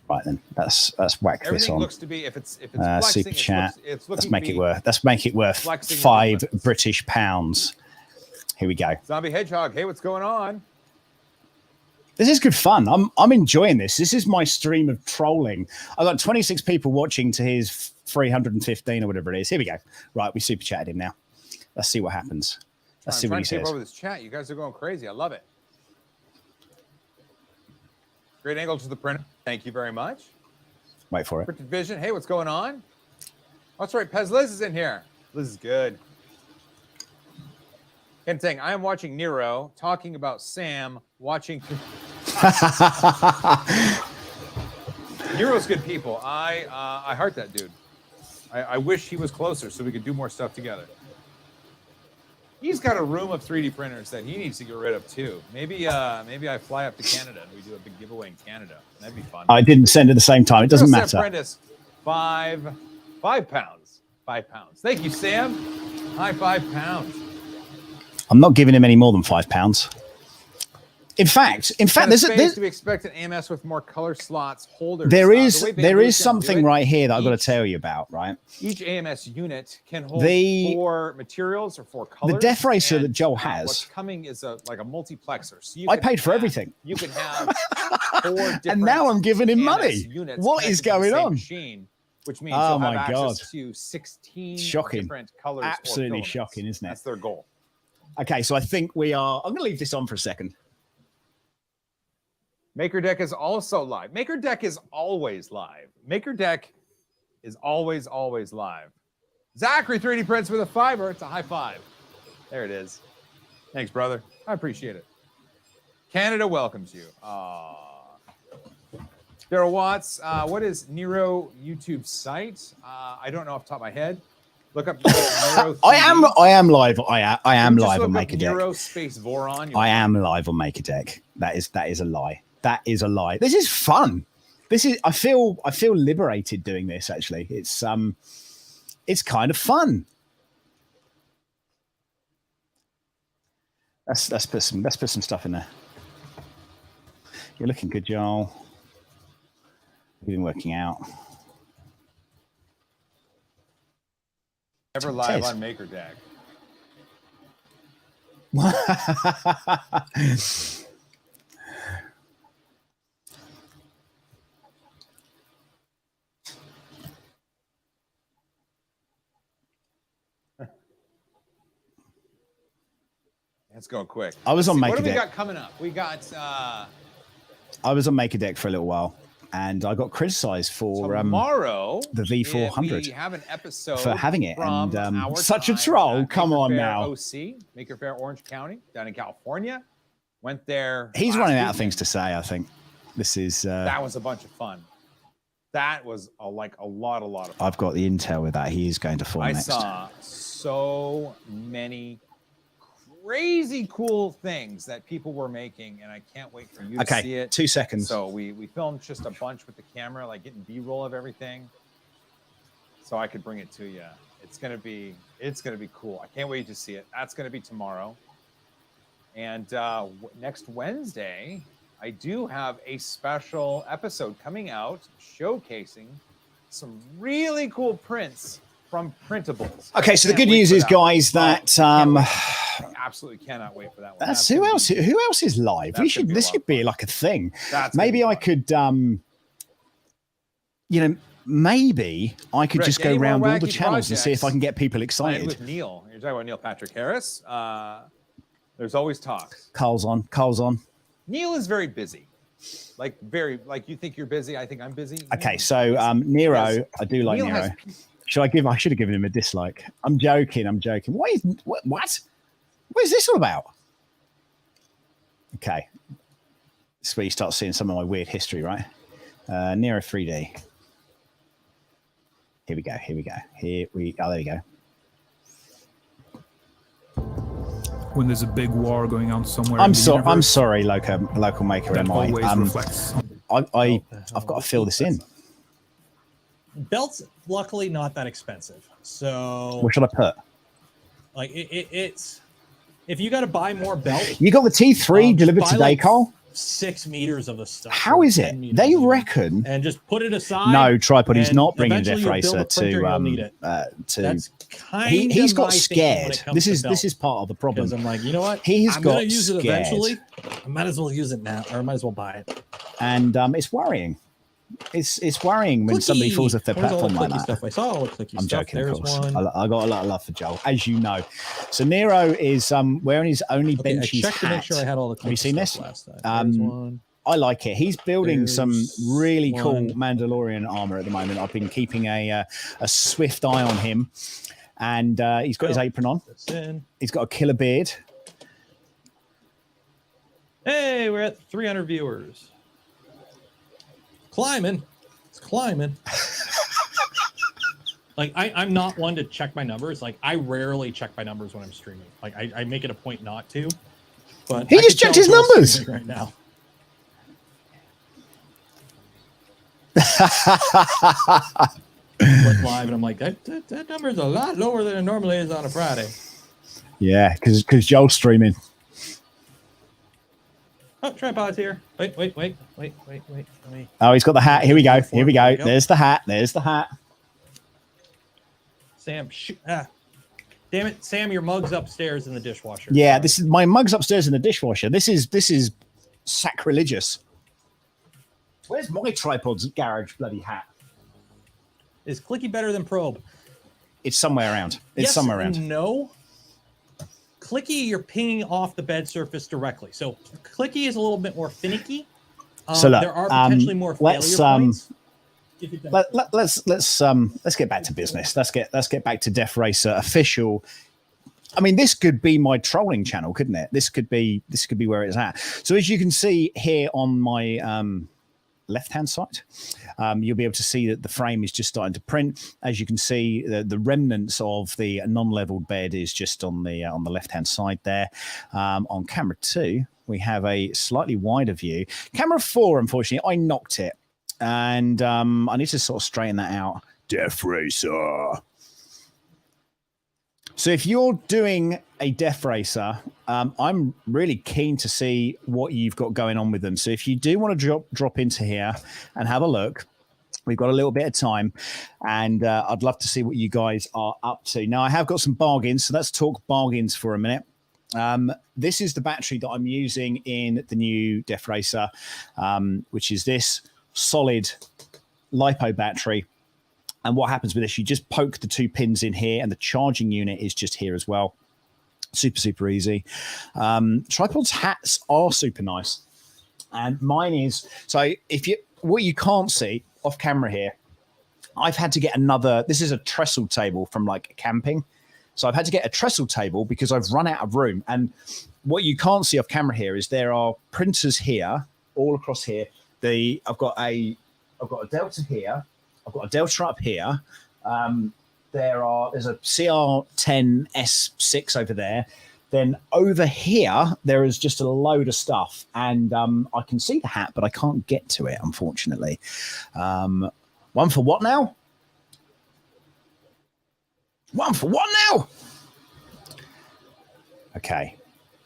G: Right then, let's whack this
H: Everything
G: on.
H: looks to be if it's flexing,
G: Super chat.
H: it's
G: Let's
H: looking
G: make
H: to
G: it
H: be
G: worth. Let's make it worth
H: flexing
G: £5 British pounds. Here we go.
H: Zombie Hedgehog. Hey, what's going on?
G: This is good fun. I'm enjoying this. This is my stream of trolling. I got 26 people watching to his 315 or whatever it is. Here we go. Right, we super chatted him now. Let's see what happens. Let's see what he says.
H: Over this chat. You guys are going crazy. I love it. Great angle to the printer. Thank you very much.
G: Wait for it.
H: Printed Vision. Hey, what's going on? That's right. Pez Liz is in here. Liz is good. Ken saying, I am watching Nero talking about Sam watching. Nero's good people. I heart that dude. I wish he was closer so we could do more stuff together. He's got a room of 3D printers that he needs to get rid of too. Maybe I fly up to Canada and we do a big giveaway in Canada. That'd be fun.
G: I didn't send at the same time. It doesn't matter.
H: Apprentice, £5. £5. Thank you, Sam. Hi, £5.
G: I'm not giving him any more than £5. In fact, there's
H: to expect an AMS with more color slots holders.
G: There is something right here that I've got to tell you about. Right,
H: each AMS unit can hold 4 materials or 4 colors.
G: The DeathRacer that Joel has.
H: What's coming is like a multiplexer. So
G: I paid for everything.
H: You can have 4 different.
G: And now I'm giving him money. What is going on?
H: Machine, which means you'll have access to 16 different colors.
G: Absolutely shocking, isn't it?
H: That's their goal.
G: Okay, so I think we are. I'm going to leave this on for a second.
H: Maker Deck is also live. Maker Deck is always live. Maker Deck is always live. Zachary 3D Prints with a $5. It's a high five. There it is. Thanks, brother. I appreciate it. Canada welcomes you. Daryl Watts, what is Nero YouTube site? I don't know off the top of my head. Look up Nero. I am
G: live. I am live on Maker Deck.
H: Nero space Voron.
G: I am live on Maker Deck. That is a lie. That is a lie. This is fun. I feel liberated doing this. Actually, it's kind of fun. Let's put some stuff in there. You're looking good, Joel. You've been working out.
H: Never live on Maker Deck. Let's go quick.
G: I was on Maker Deck.
H: What do we got coming up? We got.
G: I was on Maker Deck for a little while, and I got criticised for
H: tomorrow
G: the V400.
H: We have an episode
G: for having it, and such a troll. Come on now.
H: OC Maker Faire, Orange County, down in California. Went there.
G: He's running out of things to say. I think this is.
H: That was a bunch of fun. That was a lot of fun.
G: I've got the intel with that. He is going to fall next.
H: I saw so many crazy cool things that people were making, and I can't wait for you to see it.
G: 2 seconds.
H: So we filmed just a bunch with the camera, like getting B-roll of everything, so I could bring it to you. It's gonna be cool. I can't wait to see it. That's gonna be tomorrow, and next Wednesday, I do have a special episode coming out showcasing some really cool prints from printables.
G: Okay, so the good news is, guys, that
H: I absolutely cannot wait for that one.
G: That's who else is live. This should be like a thing. Maybe I could maybe I could just go around all the channels and see if I can get people excited.
H: With Neil. You're talking about Neil Patrick Harris. There's always talks.
G: Carl's on.
H: Neil is very busy. Like you think you're busy, I think I'm busy.
G: Okay, so Nero, I do like Nero. I should have given him a dislike. I'm joking. What is this all about? Okay. This is where you start seeing some of my weird history, right? Nero 3D. Here we go. There you go.
I: When there's a big war going on somewhere.
G: I'm sorry, local maker.
I: That always reflects.
G: I've got to fill this in.
C: Belt's luckily not that expensive, so
G: what should I put?
C: Like it's if you got to buy more belt,
G: you got the T3 delivered today, Carl.
C: 6 meters of the stuff.
G: How
C: or
G: is
C: 10
G: it?
C: meters
G: They
C: even,
G: reckon.
C: and just put it aside.
G: No, Tripod. He's
C: and
G: not bringing
C: eventually you'll build a
G: DeathRacer
C: printer, you'll need
G: to
C: it.
G: to.
C: That's kind
G: He's
C: of
G: got
C: my thinking when
G: scared.
C: it comes
G: This
C: to
G: is
C: belts.
G: part of the problem.
C: Because I'm like, you know what?
G: He's
C: I'm
G: got
C: gonna use it
G: scared.
C: eventually. I might as well use it now, or I might as well buy it.
G: And it's worrying. It's worrying when somebody falls off their
C: Where's all the
G: platform like
C: clicky
G: that.
C: stuff? I saw all the clicky
G: I'm
C: stuff.
G: joking, of
C: There's
G: course.
C: one.
G: I got a lot of love for Joel, as you know. So Nero is wearing his only
C: Okay, I
G: Benchy's
C: checked to make
G: hat.
C: sure I had all the clicky
G: Have you seen
C: stuff
G: this?
C: last time. There's one.
G: I like it. He's building some
C: There's
G: really cool
C: one.
G: Mandalorian armor at the moment. I've been keeping a swift eye on him, and he's got his apron on. He's got a killer beard.
C: Hey, we're at 300 viewers. Climbing. It's climbing. Like, I'm not one to check my numbers. Like, I rarely check my numbers when I'm streaming. Like, I make it a point not to. But
G: He
C: I
G: just
C: can
G: checked
C: tell
G: his
C: Joel's
G: numbers.
C: streaming right now. Went live, and I'm like, that number's a lot lower than it normally is on a Friday.
G: Yeah, because Joel's streaming.
C: Oh, tripod's here. Wait. Let me.
G: Oh, he's got the hat. Here we go. Here we
C: There
G: go.
C: we go.
G: There's the hat. There's the hat.
C: Sam, shoot. Damn it, Sam, your mug's upstairs in the dishwasher.
G: Yeah, this is my mug's upstairs in the dishwasher. This is sacrilegious. Where's my tripod's garage bloody hat?
C: Is Clicky better than Probe?
G: It's somewhere around. It's
C: Yes
G: somewhere around.
C: and no. Clicky, you're pinging off the bed surface directly. So Clicky is a little bit more finicky.
G: So look,
C: there are potentially more failure points.
G: Let's get back to business. Let's get back to DeathRacer official. I mean, this could be my trolling channel, couldn't it? This could be where it's at. So as you can see here on my left-hand side, you'll be able to see that the frame is just starting to print. As you can see, the remnants of the non-leveled bed is just on the left-hand side there. On camera 2, we have a slightly wider view. Camera 4, unfortunately, I knocked it, and I need to sort of straighten that out. DeathRacer. So if you're doing a DeathRacer, I'm really keen to see what you've got going on with them. So if you do want to drop into here and have a look, we've got a little bit of time, and I'd love to see what you guys are up to. Now, I have got some bargains, so let's talk bargains for a minute. This is the battery that I'm using in the new DeathRacer, which is this solid LiPo battery. And what happens with this, you just poke the 2 pins in here, and the charging unit is just here as well. Super easy. Tripod's hats are super nice. And mine is, so what you can't see off camera here, I've had to get another, this is a trestle table from like camping. So I've had to get a trestle table because I've run out of room. And what you can't see off camera here is there are printers here, all across here. I've got a Delta here. I've got a Delta up here. There's a CR10S6 over there. Then over here, there is just a load of stuff. And I can see the hat, but I can't get to it, unfortunately. One for what now? One for what now? Okay.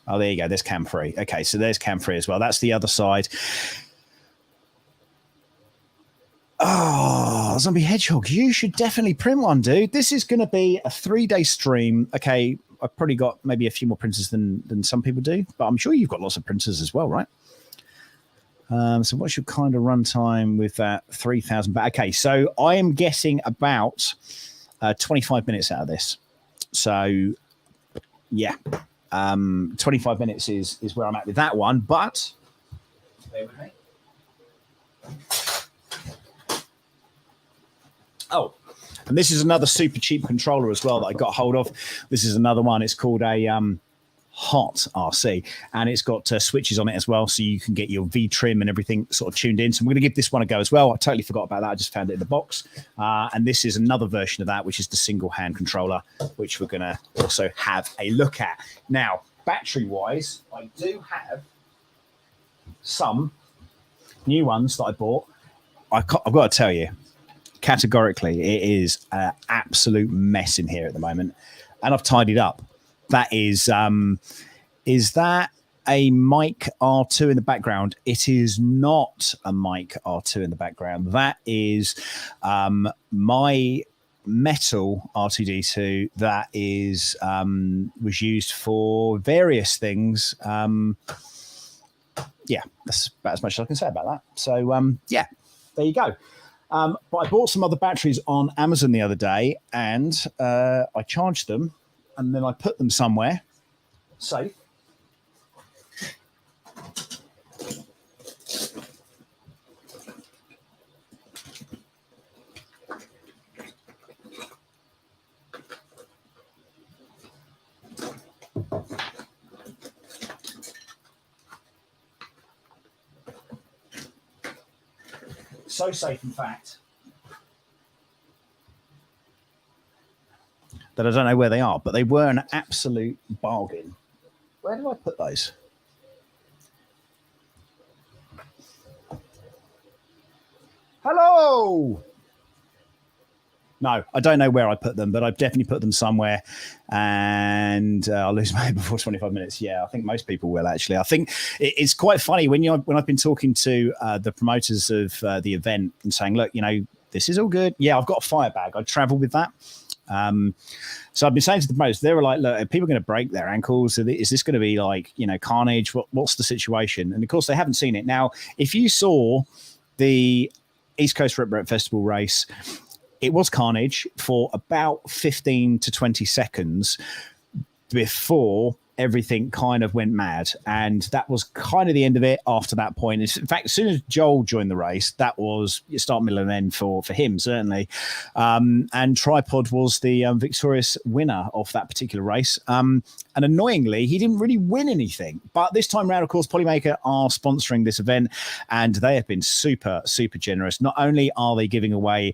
G: Oh, there you go. There's cam 3. Okay, so there's cam 3 as well. That's the other side. Oh, Zombie Hedgehog, you should definitely print one, dude. This is going to be a 3-day stream. Okay, I've probably got maybe a few more printers than some people do, but I'm sure you've got lots of printers as well, right? So what's your kind of runtime with that 3,000? Okay, so I am getting about 25 minutes out of this. So, yeah, 25 minutes is where I'm at with that one, but bear with me. Oh, and this is another super cheap controller as well that I got hold of. This is another one. It's called a Hot RC, and it's got switches on it as well, so you can get your V trim and everything sort of tuned in. So I'm going to give this one a go as well. I totally forgot about that. I just found it in the box. And this is another version of that, which is the single hand controller, which we're going to also have a look at. Now, battery-wise, I do have some new ones that I bought. I've got to tell you, categorically, it is an absolute mess in here at the moment, and I've tidied up. That is that a mic R2 in the background. It is not a mic R2 in the background. That is my metal R2D2 that is was used for various things. Yeah, that's about as much as I can say about that. So yeah, there you go. But I bought some other batteries on Amazon the other day, and I charged them, and then I put them somewhere safe. So safe, in fact, that I don't know where they are, but they were an absolute bargain. Where did I put those? Hello! No, I don't know where I put them, but I've definitely put them somewhere, and I'll lose my head before 25 minutes. Yeah, I think most people will, actually. I think it's quite funny when I've been talking to the promoters of the event and saying, look, this is all good. Yeah, I've got a fire bag. I travel with that. So I've been saying to the promoters, they were like, look, are people going to break their ankles? Is this going to be like, carnage? What's the situation? And of course, they haven't seen it. Now, if you saw the East Coast Rip Rep Festival race, it was carnage for about 15 to 20 seconds before everything kind of went mad. And that was kind of the end of it after that point. In fact, as soon as Joel joined the race, that was start, middle, and end for him, certainly. And Tripod was the victorious winner of that particular race. And annoyingly, he didn't really win anything. But this time around, of course, Polymaker are sponsoring this event, and they have been super, super generous. Not only are they giving away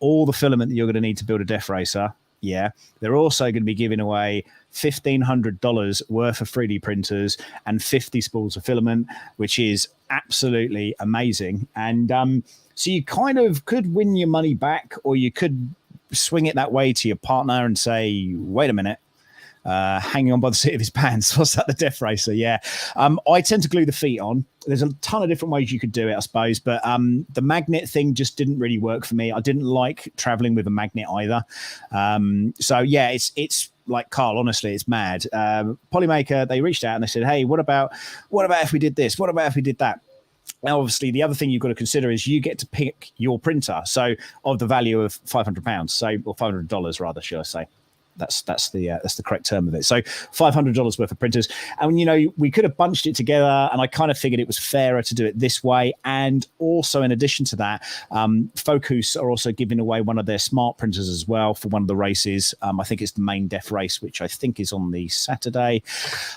G: all the filament that you're going to need to build a DeathRacer, yeah, they're also going to be giving away $1,500 worth of 3D printers and 50 spools of filament, which is absolutely amazing. And so you kind of could win your money back, or you could swing it that way to your partner and say, wait a minute, hanging on by the seat of his pants. What's that? The DeathRacer. Yeah. I tend to glue the feet on. There's a ton of different ways you could do it, I suppose, but the magnet thing just didn't really work for me. I didn't like traveling with a magnet either. So yeah, it's like, Carl, honestly, it's mad. Polymaker, they reached out and they said, hey, what about if we did this? What about if we did that? Now, obviously, the other thing you've got to consider is you get to pick your printer. So of the value of £500, or $500 rather, should I say. That's the correct term of it. So $500 worth of printers. And, we could have bunched it together, and I kind of figured it was fairer to do it this way. And also, in addition to that, Focus are also giving away one of their smart printers as well for one of the races. I think it's the main Death race, which I think is on the Saturday.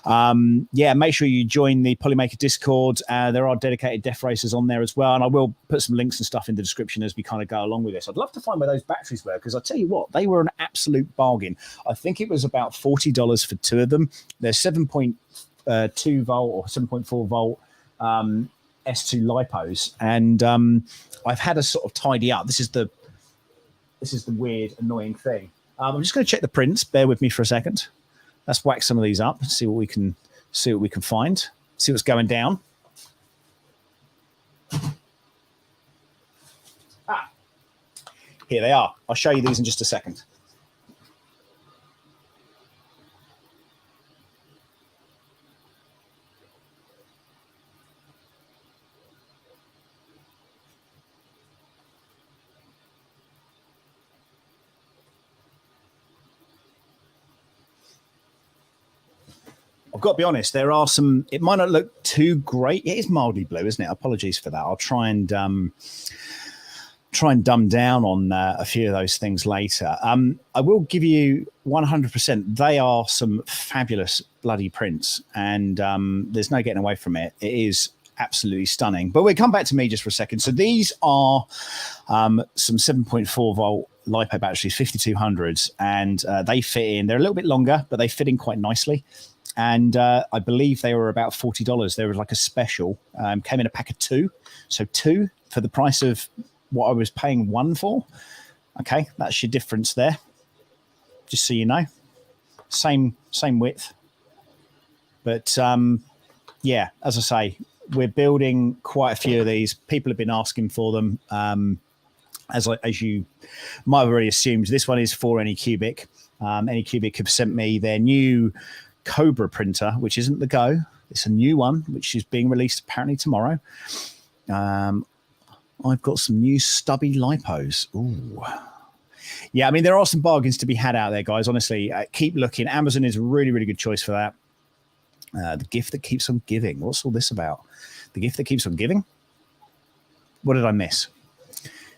G: Make sure you join the Polymaker Discord. There are dedicated Death racers on there as well. And I will put some links and stuff in the description as we kind of go along with this. I'd love to find where those batteries were, because I tell you what, they were an absolute bargain. I think it was about $40 for two of them. They're 7.2 volt or 7.4 volt S2 lipos, and I've had to sort of tidy up. This is the weird, annoying thing. I'm just going to check the prints. Bear with me for a second. Let's whack some of these up. See what we can find. See what's going down. Here they are. I'll show you these in just a second. I've got to be honest, there are some, it might not look too great. It is mildly blue, isn't it? Apologies for that. I'll try and dumb down on a few of those things later. I will give you 100%. They are some fabulous bloody prints, and there's no getting away from it. It is absolutely stunning. But we'll come back to me just for a second. So these are some 7.4 volt LiPo batteries, 5200s, and they fit in. They're a little bit longer, but they fit in quite nicely. And I believe they were about $40. There was like a special, came in a pack of two. So two for the price of what I was paying one for. Okay, that's your difference there. Just so you know. Same width. But yeah, as I say, we're building quite a few of these. People have been asking for them. As you might have already assumed, this one is for Anycubic. Anycubic have sent me their new Cobra printer, which isn't the Go. It's a new one, which is being released apparently tomorrow. I've got some new stubby lipos. Ooh. Yeah, I mean, there are some bargains to be had out there, guys. Honestly, keep looking. Amazon is a really, really good choice for that. The gift that keeps on giving. What's all this about? The gift that keeps on giving? What did I miss?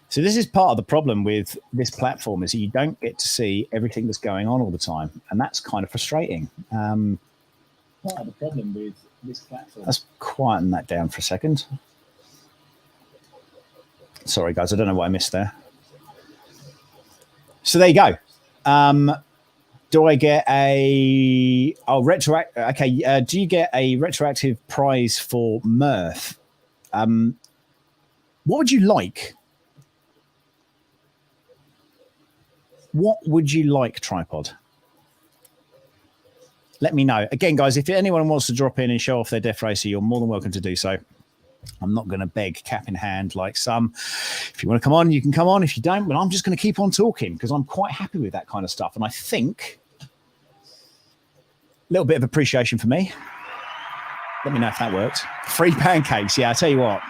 G: So this is part of the problem with this platform is that you don't get to see everything that's going on all the time. And that's kind of frustrating. Part of the problem with this platform. Let's quieten that down for a second. Sorry, guys. I don't know what I missed there. So there you go. Do I get a retroactive? Okay. Do you get a retroactive prize for Mirth? What would you like? What would you like, Tripod? Let me know. Again, guys, if anyone wants to drop in and show off their DeathRacer, you're more than welcome to do so. I'm not going to beg cap in hand like some. If you want to come on, you can come on. If you don't, but I'm just going to keep on talking because I'm quite happy with that kind of stuff. And I think a little bit of appreciation for me. Let me know if that worked. Free pancakes. Yeah, I tell you what.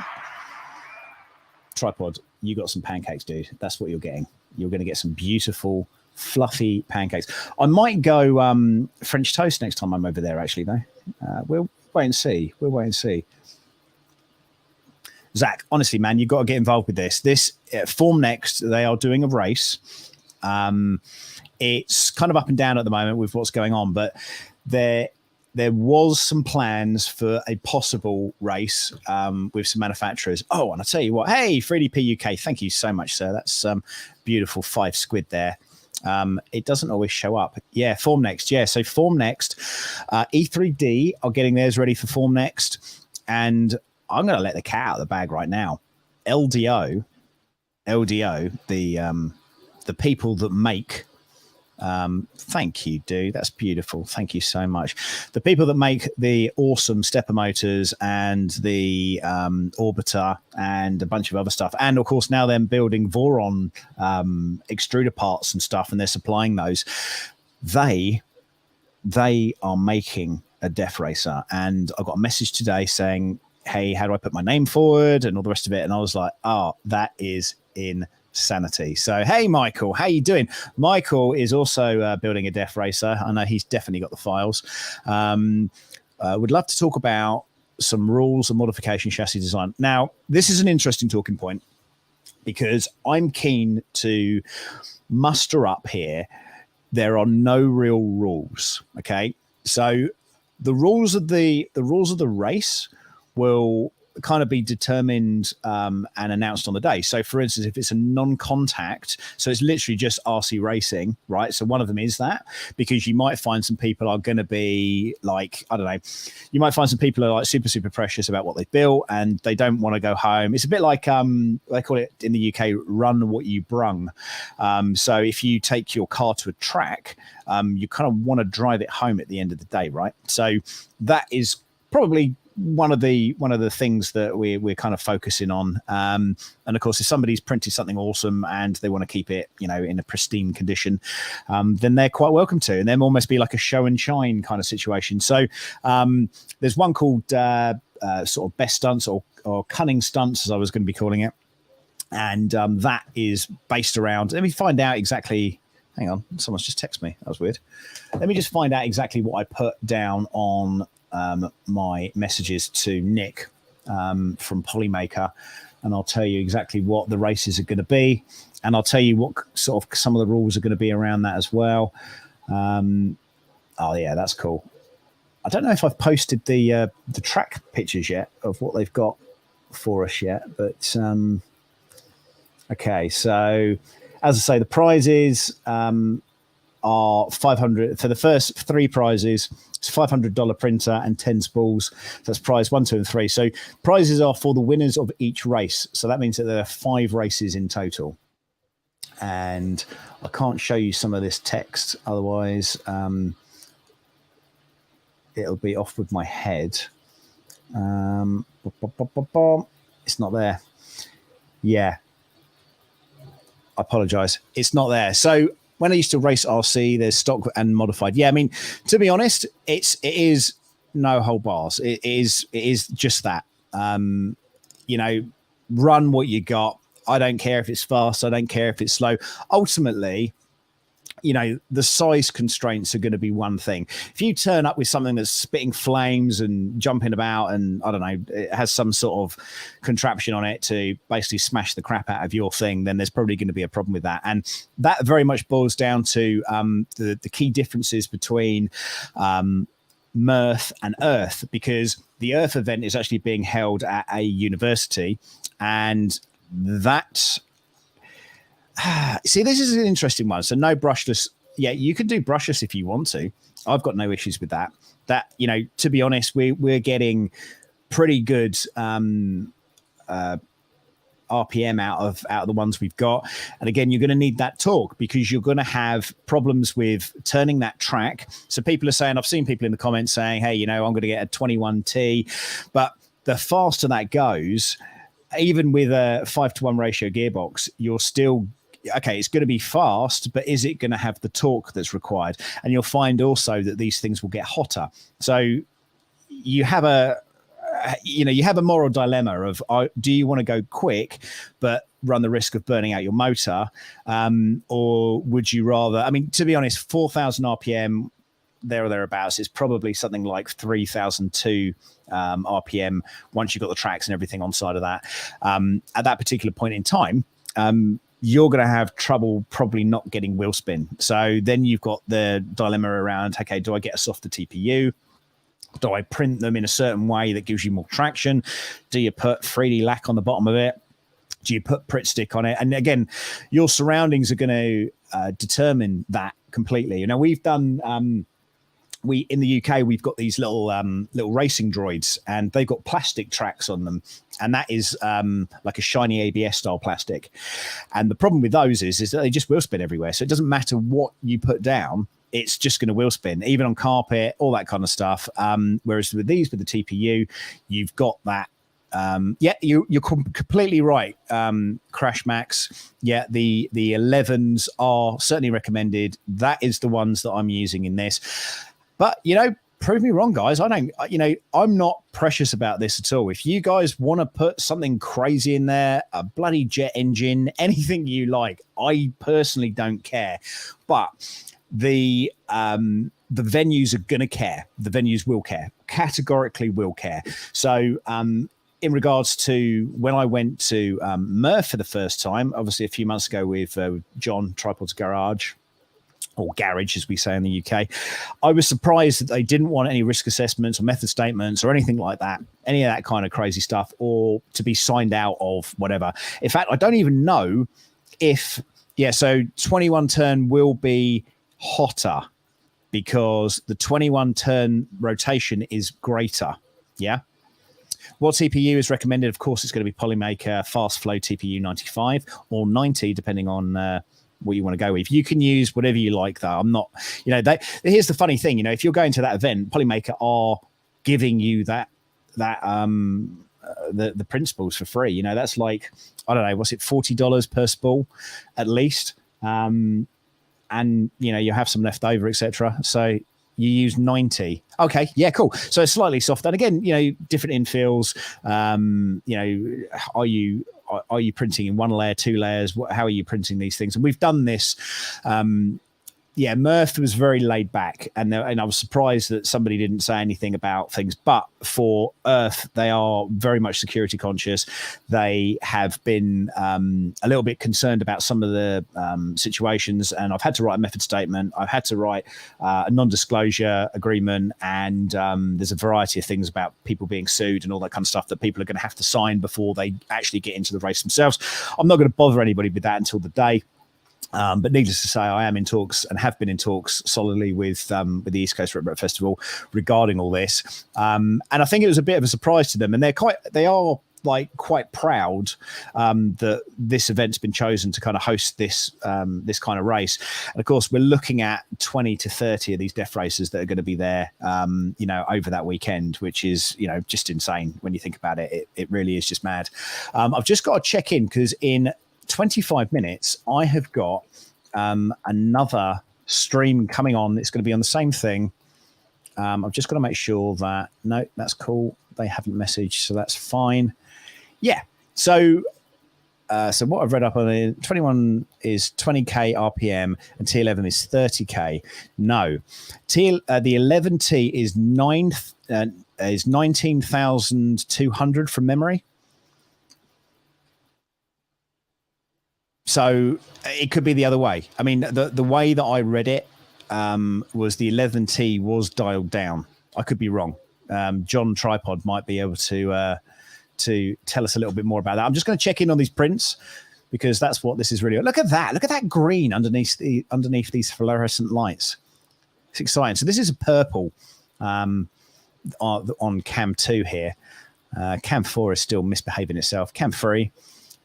G: Tripod, you got some pancakes, dude. That's what you're getting. You're going to get some beautiful, fluffy pancakes. I might go French toast next time I'm over there, actually, though. We'll wait and see. We'll wait and see. Zach, honestly, man, you've got to get involved with this. This Form Next, they are doing a race. It's kind of up and down at the moment with what's going on, but there was some plans for a possible race with some manufacturers. Oh, and I tell you what, hey, 3DP UK, thank you so much, sir. That's beautiful 5 squid there. It doesn't always show up. Yeah, Form Next. Yeah, so Form Next, E3D are getting theirs ready for Form Next, and I'm going to let the cat out of the bag right now. LDO, the people that make. Thank you, dude. That's beautiful. Thank you so much. The people that make the awesome stepper motors and the orbiter and a bunch of other stuff, and of course now they're building Voron extruder parts and stuff, and they're supplying those. They are making a DeathRacer, and I got a message today saying, hey, how do I put my name forward and all the rest of it? And I was like, oh, that is insanity. So, hey, Michael, how you doing? Michael is also building a DeathRacer. I know he's definitely got the files. Would love to talk about some rules and modification chassis design. Now, this is an interesting talking point because I'm keen to muster up here. There are no real rules. Okay, so the rules of the race will kind of be determined and announced on the day. So for instance, if it's a non-contact, so it's literally just RC racing, right? So one of them is that, because you might find some people are going to be like, I don't know, you might find some people are like super, super precious about what they've built and they don't want to go home. It's a bit like, they call it in the UK, run what you brung. So if you take your car to a track, you kind of want to drive it home at the end of the day, right? So that is probably one of the things that we're kind of focusing on, and of course, if somebody's printed something awesome and they want to keep it, in a pristine condition, then they're quite welcome to, and then almost be like a show and shine kind of situation. So there's one called sort of best stunts or cunning stunts, as I was going to be calling it, and that is based around. Let me find out exactly. Hang on, someone's just texted me. That was weird. Let me just find out exactly what I put down on my messages to Nick from Polymaker, and I'll tell you exactly what the races are going to be, and I'll tell you what sort of some of the rules are going to be around that as well. Oh yeah, that's cool. I don't know if I've posted the track pictures yet of what they've got for us yet, but okay. So as I say, the prizes are 500 for the first 3 prizes. It's $500 printer and 10 spools. That's prize 1, 2, and 3. So prizes are for the winners of each race. So that means that there are 5 races in total. And I can't show you some of this text, otherwise it'll be off with my head. It's not there. Yeah. I apologize. It's not there. So when I used to race RC, there's stock and modified. Yeah, I mean, to be honest, it is no whole bars. It is just that. You know, run what you got. I don't care if it's fast. I don't care if it's slow. Ultimately, you know, the size constraints are going to be one thing. If you turn up with something that's spitting flames and jumping about and, I don't know, it has some sort of contraption on it to basically smash the crap out of your thing, then there's probably going to be a problem with that. And that very much boils down to the key differences between Mirth and Earth, because the Earth event is actually being held at a university, and that... See, this is an interesting one. So no brushless. Yeah, you can do brushless if you want to. I've got no issues with that. That, you know, to be honest, we're getting pretty good RPM out of the ones we've got. And again, you're going to need that torque because you're going to have problems with turning that track. So people are saying, I've seen people in the comments saying, hey, you know, I'm going to get a 21T, but the faster that goes, even with a 5-to-1 ratio gearbox, you're still okay. It's going to be fast, but is it going to have the torque that's required? And you'll find also that these things will get hotter. So you have a moral dilemma of do you want to go quick but run the risk of burning out your motor, or would you rather? I mean, to be honest, 4,000 RPM there or thereabouts is probably something like 3,002 RPM once you've got the tracks and everything on side of that. At that particular point in time, you're going to have trouble probably not getting wheel spin. So then you've got the dilemma around, okay, do I get a softer TPU? Do I print them in a certain way that gives you more traction? Do you put 3D lack on the bottom of it? Do you put Pritt stick on it? And again, your surroundings are going to determine that completely. You know, we've done... in the UK, we've got these little racing droids, and they've got plastic tracks on them, and that is like a shiny ABS style plastic. And the problem with those is that they just wheel spin everywhere. So it doesn't matter what you put down, it's just going to wheel spin, even on carpet, all that kind of stuff. Whereas with these, with the TPU, you've got that. You're completely right. Crash Max. Yeah, the 11s are certainly recommended. That is the ones that I'm using in this. But, you know, prove me wrong, guys. I'm not precious about this at all. If you guys want to put something crazy in there, a bloody jet engine, anything you like, I personally don't care. But the venues are going to care. The venues will care. Categorically will care. So, in regards to when I went to Mirth for the first time, obviously a few months ago with John, Tripod's Garage, or garage, as we say in the UK, I was surprised that they didn't want any risk assessments or method statements or anything like that, any of that kind of crazy stuff, or to be signed out of whatever. In fact, I don't even know if, so 21 turn will be hotter because the 21 turn rotation is greater. Yeah. What TPU is recommended? Of course, it's going to be Polymaker Fast Flow TPU 95 or 90, depending on what you want to go with. You can use whatever you like, though. I'm not, here's the funny thing, if you're going to that event, Polymaker are giving you the principles for free. That's like, I don't know, what's it, $40 per spool at least. And you have some left over, etc. So you use 90. Okay, yeah, cool. So it's slightly softer. And again, different infills. Are you printing in one layer, two layers? How are you printing these things? And we've done this. Mirth was very laid back, and I was surprised that somebody didn't say anything about things. But for Earth, they are very much security conscious. They have been a little bit concerned about some of the situations, and I've had to write a method statement. I've had to write a non-disclosure agreement, and there's a variety of things about people being sued and all that kind of stuff that people are going to have to sign before they actually get into the race themselves. I'm not going to bother anybody with that until the day. But needless to say, I am in talks and have been in talks solidly with the East Coast Rep Festival regarding all this. And I think it was a bit of a surprise to them. And they're like quite proud that this event's been chosen to kind of host this this kind of race. And of course, we're looking at 20 to 30 of these death racers that are going to be there, you know, over that weekend, which is, you know, just insane when you think about it. It really is just mad. I've just got to check in because in 25 minutes, I have got another stream coming on. It's going to be on the same thing. I've just got to make sure that, no, that's cool. They haven't messaged, so that's fine. Yeah. So what I've read up on it, 21 is 20K RPM and T11 is 30K. No. The 11T is 19,200 from memory. So it could be the other way. I mean, the way that I read it was the 11T was dialed down. I could be wrong. John Tripod might be able to tell us a little bit more about that. I'm just going to check in on these prints because that's what this is really. Look at that. Look at that green underneath these fluorescent lights. It's exciting. So this is a purple on cam 2 here. Cam 4 is still misbehaving itself. Cam 3.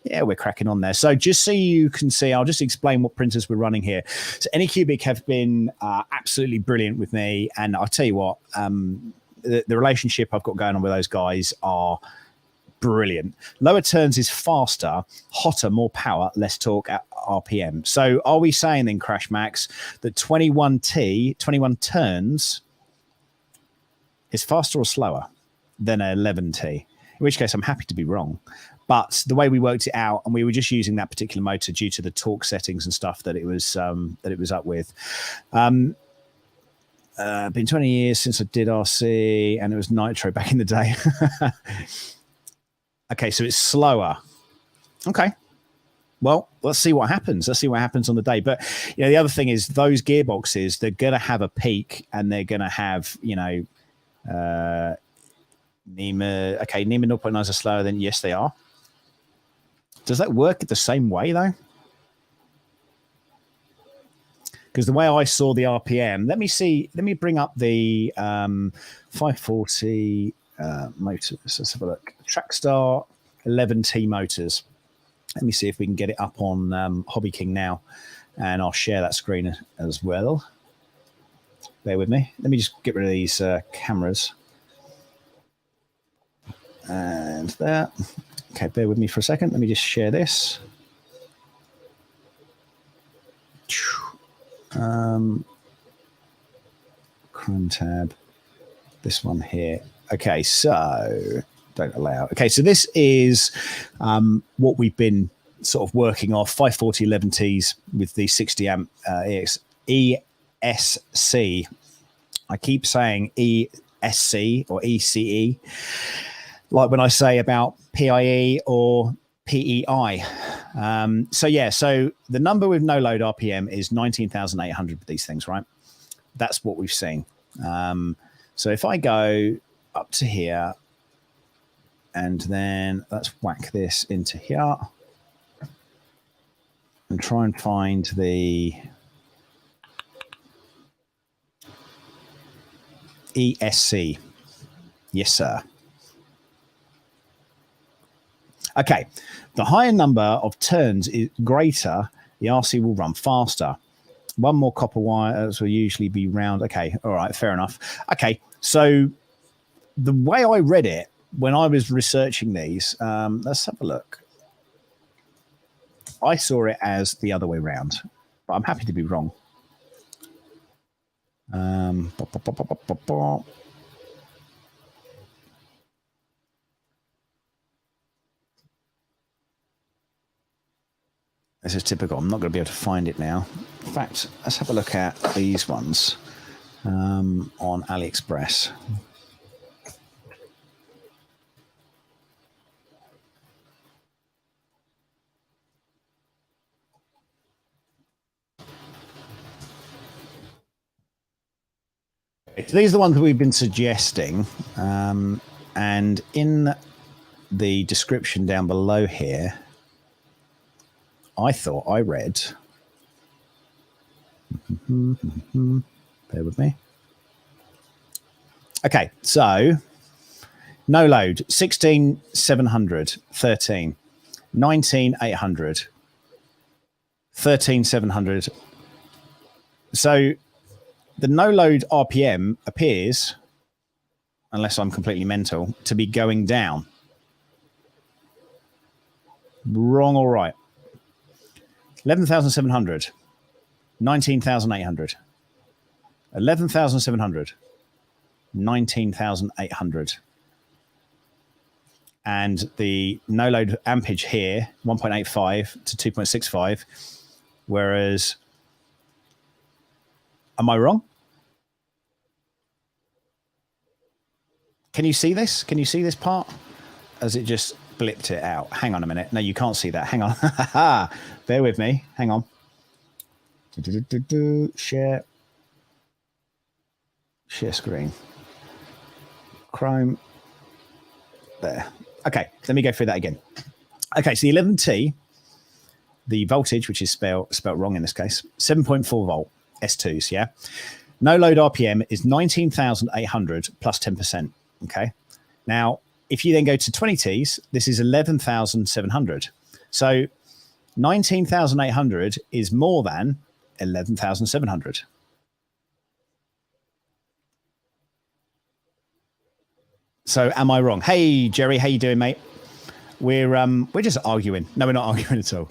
G: Yeah, we're cracking on there. So just so you can see, I'll just explain what printers we're running here. So Anycubic have been absolutely brilliant with me. And I'll tell you what, the relationship I've got going on with those guys are brilliant. Lower turns is faster, hotter, more power, less torque at RPM. So are we saying then, Crash Max, that 21 turns is faster or slower than an 11T? In which case, I'm happy to be wrong. But the way we worked it out, and we were just using that particular motor due to the torque settings and stuff that it was up with. Been 20 years since I did RC, and it was nitro back in the day. Okay, so it's slower. Okay. Well, let's see what happens. Let's see what happens on the day. But you know, the other thing is those gearboxes, they're going to have a peak, and they're going to have, you know, NEMA 0.9s are slower than, yes, they are. Does that work the same way, though? Because the way I saw the RPM, let me bring up the 540 motors. Let's have a look. Trackstar 11T motors. Let me see if we can get it up on Hobby King now, and I'll share that screen as well. Bear with me. Let me just get rid of these cameras. And that. Okay, bear with me for a second. Let me just share this. Chrome tab. This one here. Okay, so don't allow. Okay, so this is what we've been sort of working off. 540 11Ts with the 60 amp ESC. I keep saying ESC or ECE. Like when I say about PIE or PEI. So yeah, so the number with no load RPM is 19,800 with these things, right? That's what we've seen. So if I go up to here and then let's whack this into here and try and find the ESC. Yes, sir. Okay, the higher number of turns is greater, the RC will run faster. One more copper wires will usually be round. Okay, all right, fair enough. Okay, so the way I read it when I was researching these, let's have a look. I saw it as the other way around, but I'm happy to be wrong. This is typical. I'm not going to be able to find it now. In fact, let's have a look at these ones on AliExpress. So these are the ones that we've been suggesting. And in the description down below here, I thought I read, bear with me. Okay, so No load, 16,700, 13, 19,800, 13,700. So the no load RPM appears, unless I'm completely mental, to be going down. Wrong or right? 11,700, 19,800, 11,700, 19,800. And the no load ampage here, 1.85 to 2.65. Whereas, am I wrong? Can you see this? Can you see this part? As it just blipped it out. Hang on a minute. No, you can't see that. Hang on. Bear with me. Hang on. Share. Share screen. Chrome. There. Okay, let me go through that again. Okay, so the 11T, the voltage, which is spelt wrong in this case, 7.4 volt S2s, yeah? No load RPM is 19,800 plus 10%, okay? Now, if you then go to 20Ts, this is 11,700. So 19,800 is more than 11,700. So am I wrong? Hey, Jerry, how you doing, mate? We're just arguing. No, we're not arguing at all.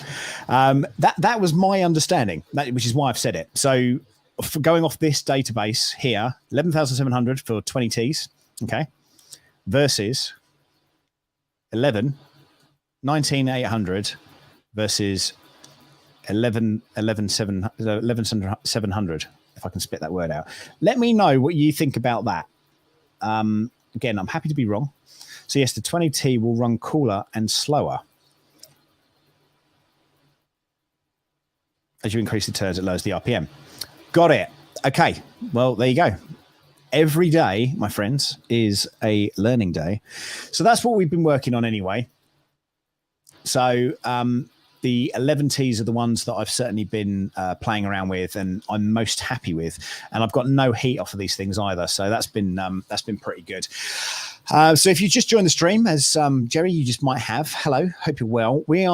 G: That was my understanding, which is why I've said it. So for going off this database here, 11,700 for 20 Ts, okay, versus 19,800 versus 11,700, if I can spit that word out. Let me know what you think about that. Again, I'm happy to be wrong. So yes, the 20T will run cooler and slower. As you increase the turns, it lowers the RPM. Got it. Okay. Well, there you go. Every day, my friends, is a learning day. So that's what we've been working on anyway. So the 11Ts are the ones that I've certainly been playing around with and I'm most happy with. And I've got no heat off of these things either. So that's been pretty good. So if you just joined the stream, as Jerry, you just might have. Hello, hope you're well. We're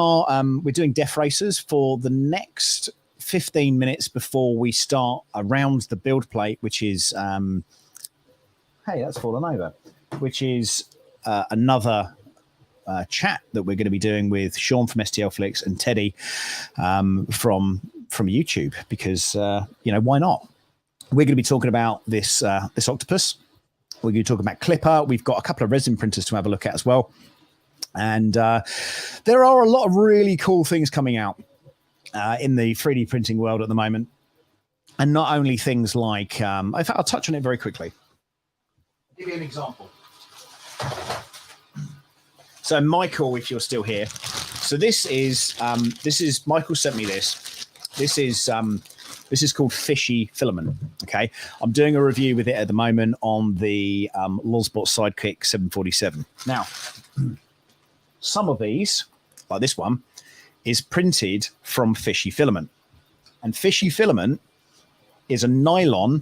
G: doing DeathRacers for the next 15 minutes before we start around the build plate, which is hey, that's fallen over, which is another chat that we're going to be doing with Sean from STL Flicks and Teddy from YouTube, because why not? We're going to be talking about this octopus. We're going to talk about Clipper. We've got a couple of resin printers to have a look at as well, and there are a lot of really cool things coming out in the 3D printing world at the moment, and not only things like in fact, I'll touch on it very quickly. I'll give you an example. So Michael, if you're still here, so this is Michael sent me this. This is called Fishy Filament. Okay, I'm doing a review with it at the moment on the Lulzbot Sidekick 747. Now, some of these, like this one, is printed from Fishy Filament, and Fishy Filament is a nylon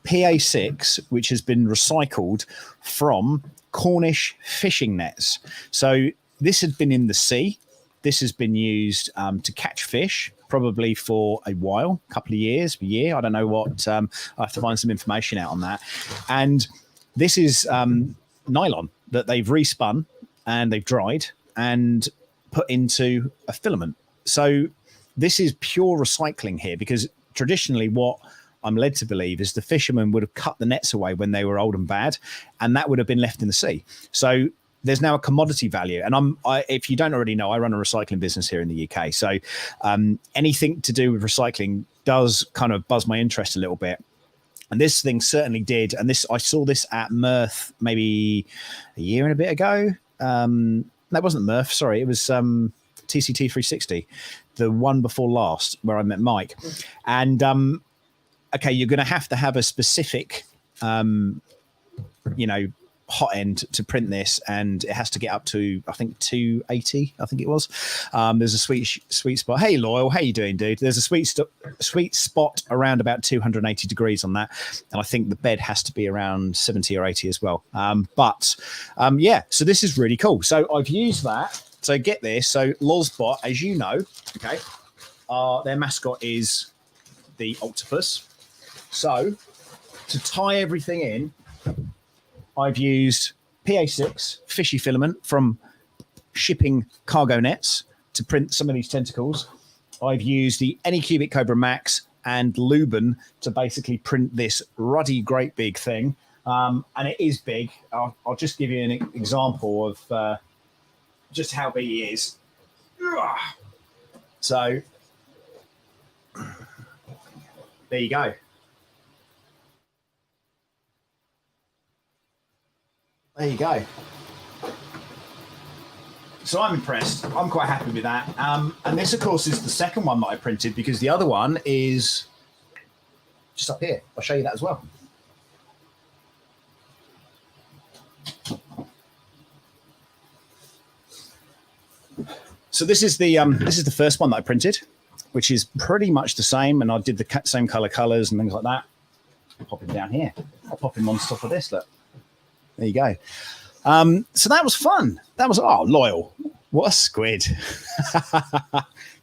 G: PA6 which has been recycled from Cornish fishing nets. So this had been in the sea. This has been used to catch fish, probably for a while, a couple of years, a year. I don't know what. I have to find some information out on that. And this is nylon that they've respun and they've dried and put into a filament. So this is pure recycling here, because traditionally what I'm led to believe is the fishermen would have cut the nets away when they were old and bad, and that would have been left in the sea. So there's now a commodity value. And if you don't already know, I run a recycling business here in the UK. So anything to do with recycling does kind of buzz my interest a little bit. And this thing certainly did. And I saw this at Mirth maybe a year and a bit ago. That wasn't Mirth, sorry. It was TCT 360, the one before last, where I met Mike. And okay, you're going to have a specific, hot end to print this, and it has to get up to, I think, 280. I think it was. There's a sweet spot. Hey, Loyal, how you doing, dude? There's a sweet spot around about 280 degrees on that, and I think the bed has to be around 70 or 80 as well. Yeah, so this is really cool. So I've used that. So get this. So Lozbot, as you know, okay, their mascot is the octopus. So to tie everything in, I've used PA6 fishy filament from shipping cargo nets to print some of these tentacles. I've used the Anycubic Cobra Max and Luben to basically print this ruddy, great big thing. And it is big. I'll just give you an example of just how big he is. So there you go. There you go. So I'm impressed. I'm quite happy with that. And this, of course, is the second one that I printed, because the other one is just up here. I'll show you that as well. So this is the first one that I printed, which is pretty much the same, and I did the same colors and things like that. I'll pop him down here. I'll pop him on top of this. Look, there you go. So that was fun. That was Loyal. What a squid!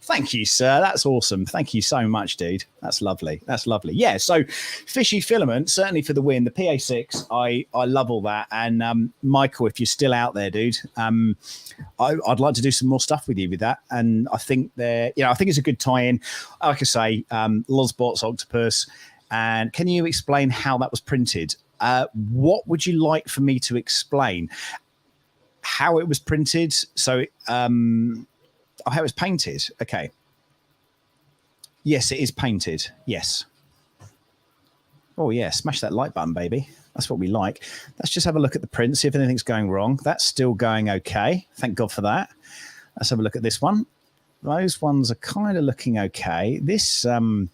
G: Thank you, sir. That's awesome. Thank you so much, dude. That's lovely. That's lovely. Yeah. So fishy filament, certainly for the win. The PA6, I love all that. And Michael, if you're still out there, dude, I'd like to do some more stuff with you with that. And I think I think it's a good tie-in. Like I say, Lozbot's octopus. And can you explain how that was printed? What would you like for me to explain? How it was printed? So, how it was painted? Okay. Yes, it is painted. Yes. Oh, yeah. Smash that like button, baby. That's what we like. Let's just have a look at the print, see if anything's going wrong. That's still going okay. Thank God for that. Let's have a look at this one. Those ones are kind of looking okay. This, it's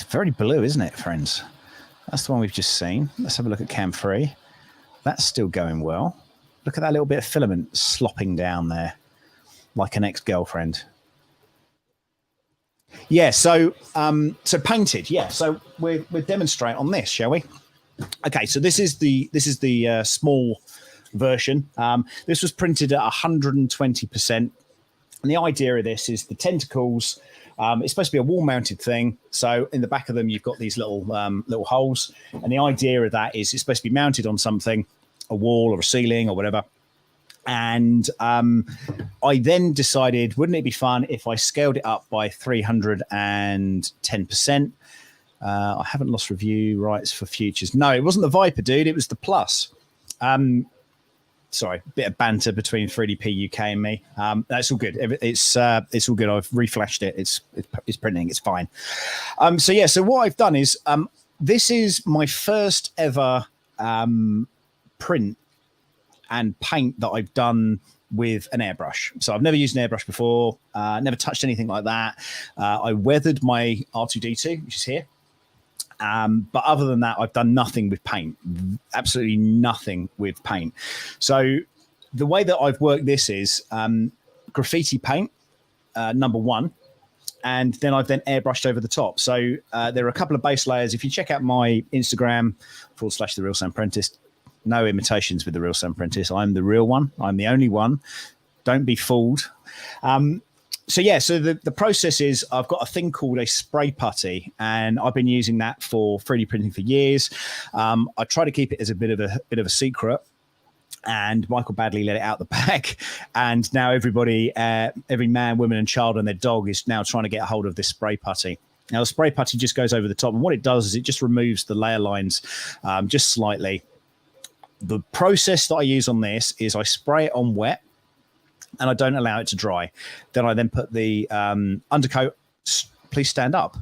G: very blue, isn't it, friends? That's the one we've just seen. Let's have a look at cam 3. That's still going well. Look at that little bit of filament slopping down there like an ex-girlfriend. Yeah, so painted. Yeah, so we'll demonstrate on this, shall we? Okay, so this is the small version. This was printed at 120%. And the idea of this is the tentacles. It's supposed to be a wall-mounted thing. So in the back of them, you've got these little holes. And the idea of that is it's supposed to be mounted on something, a wall or a ceiling or whatever. And I then decided, wouldn't it be fun if I scaled it up by 310%? I haven't lost review rights for futures. No, it wasn't the Viper, dude. It was the Plus. Sorry, bit of banter between 3DP UK and me. That's all good. It's all good. I've reflashed it. It's printing. It's fine. So what I've done is this is my first ever print and paint that I've done with an airbrush. So I've never used an airbrush before. Never touched anything like that. I weathered my R2D2, which is here. But other than that, I've done nothing with paint, absolutely nothing with paint. So the way that I've worked this is graffiti paint, number one, and then I've then airbrushed over the top. So there are a couple of base layers. If you check out my Instagram, /The Real Sam Prentice, no imitations with The Real Sam Prentice. I'm the real one. I'm the only one. Don't be fooled. So the process is I've got a thing called a spray putty, and I've been using that for 3D printing for years. I try to keep it as a bit of a secret, and Michael Badley let it out the bag, and now everybody, every man, woman, and child and their dog is now trying to get a hold of this spray putty. Now the spray putty just goes over the top, and what it does is it just removes the layer lines just slightly. The process that I use on this is I spray it on wet, and I don't allow it to dry. Then I put the undercoat. Please stand up.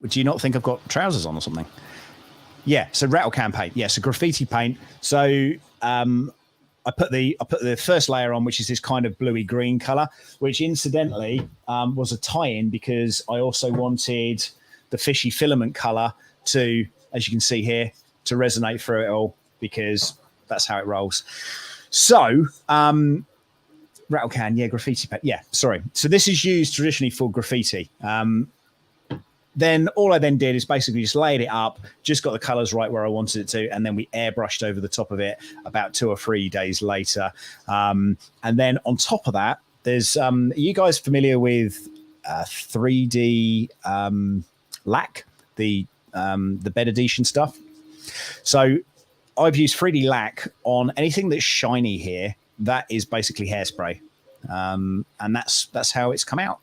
G: Do you not think I've got trousers on or something? Yeah, so rattle can paint. Yeah, so graffiti paint. So I put the first layer on, which is this kind of bluey green color, which incidentally was a tie-in because I also wanted the fishy filament color to, as you can see here, to resonate through it all, because that's how it rolls. So, rattle can, yeah, graffiti paint, yeah, sorry. So this is used traditionally for graffiti. Then all I then did is basically just laid it up, just got the colors right where I wanted it to, and then we airbrushed over the top of it about 2 or 3 days later. And then on top of that, there's, are you guys familiar with 3D lac, the bed edition stuff? So I've used 3D lac on anything that's shiny here. That is basically hairspray. And that's how it's come out.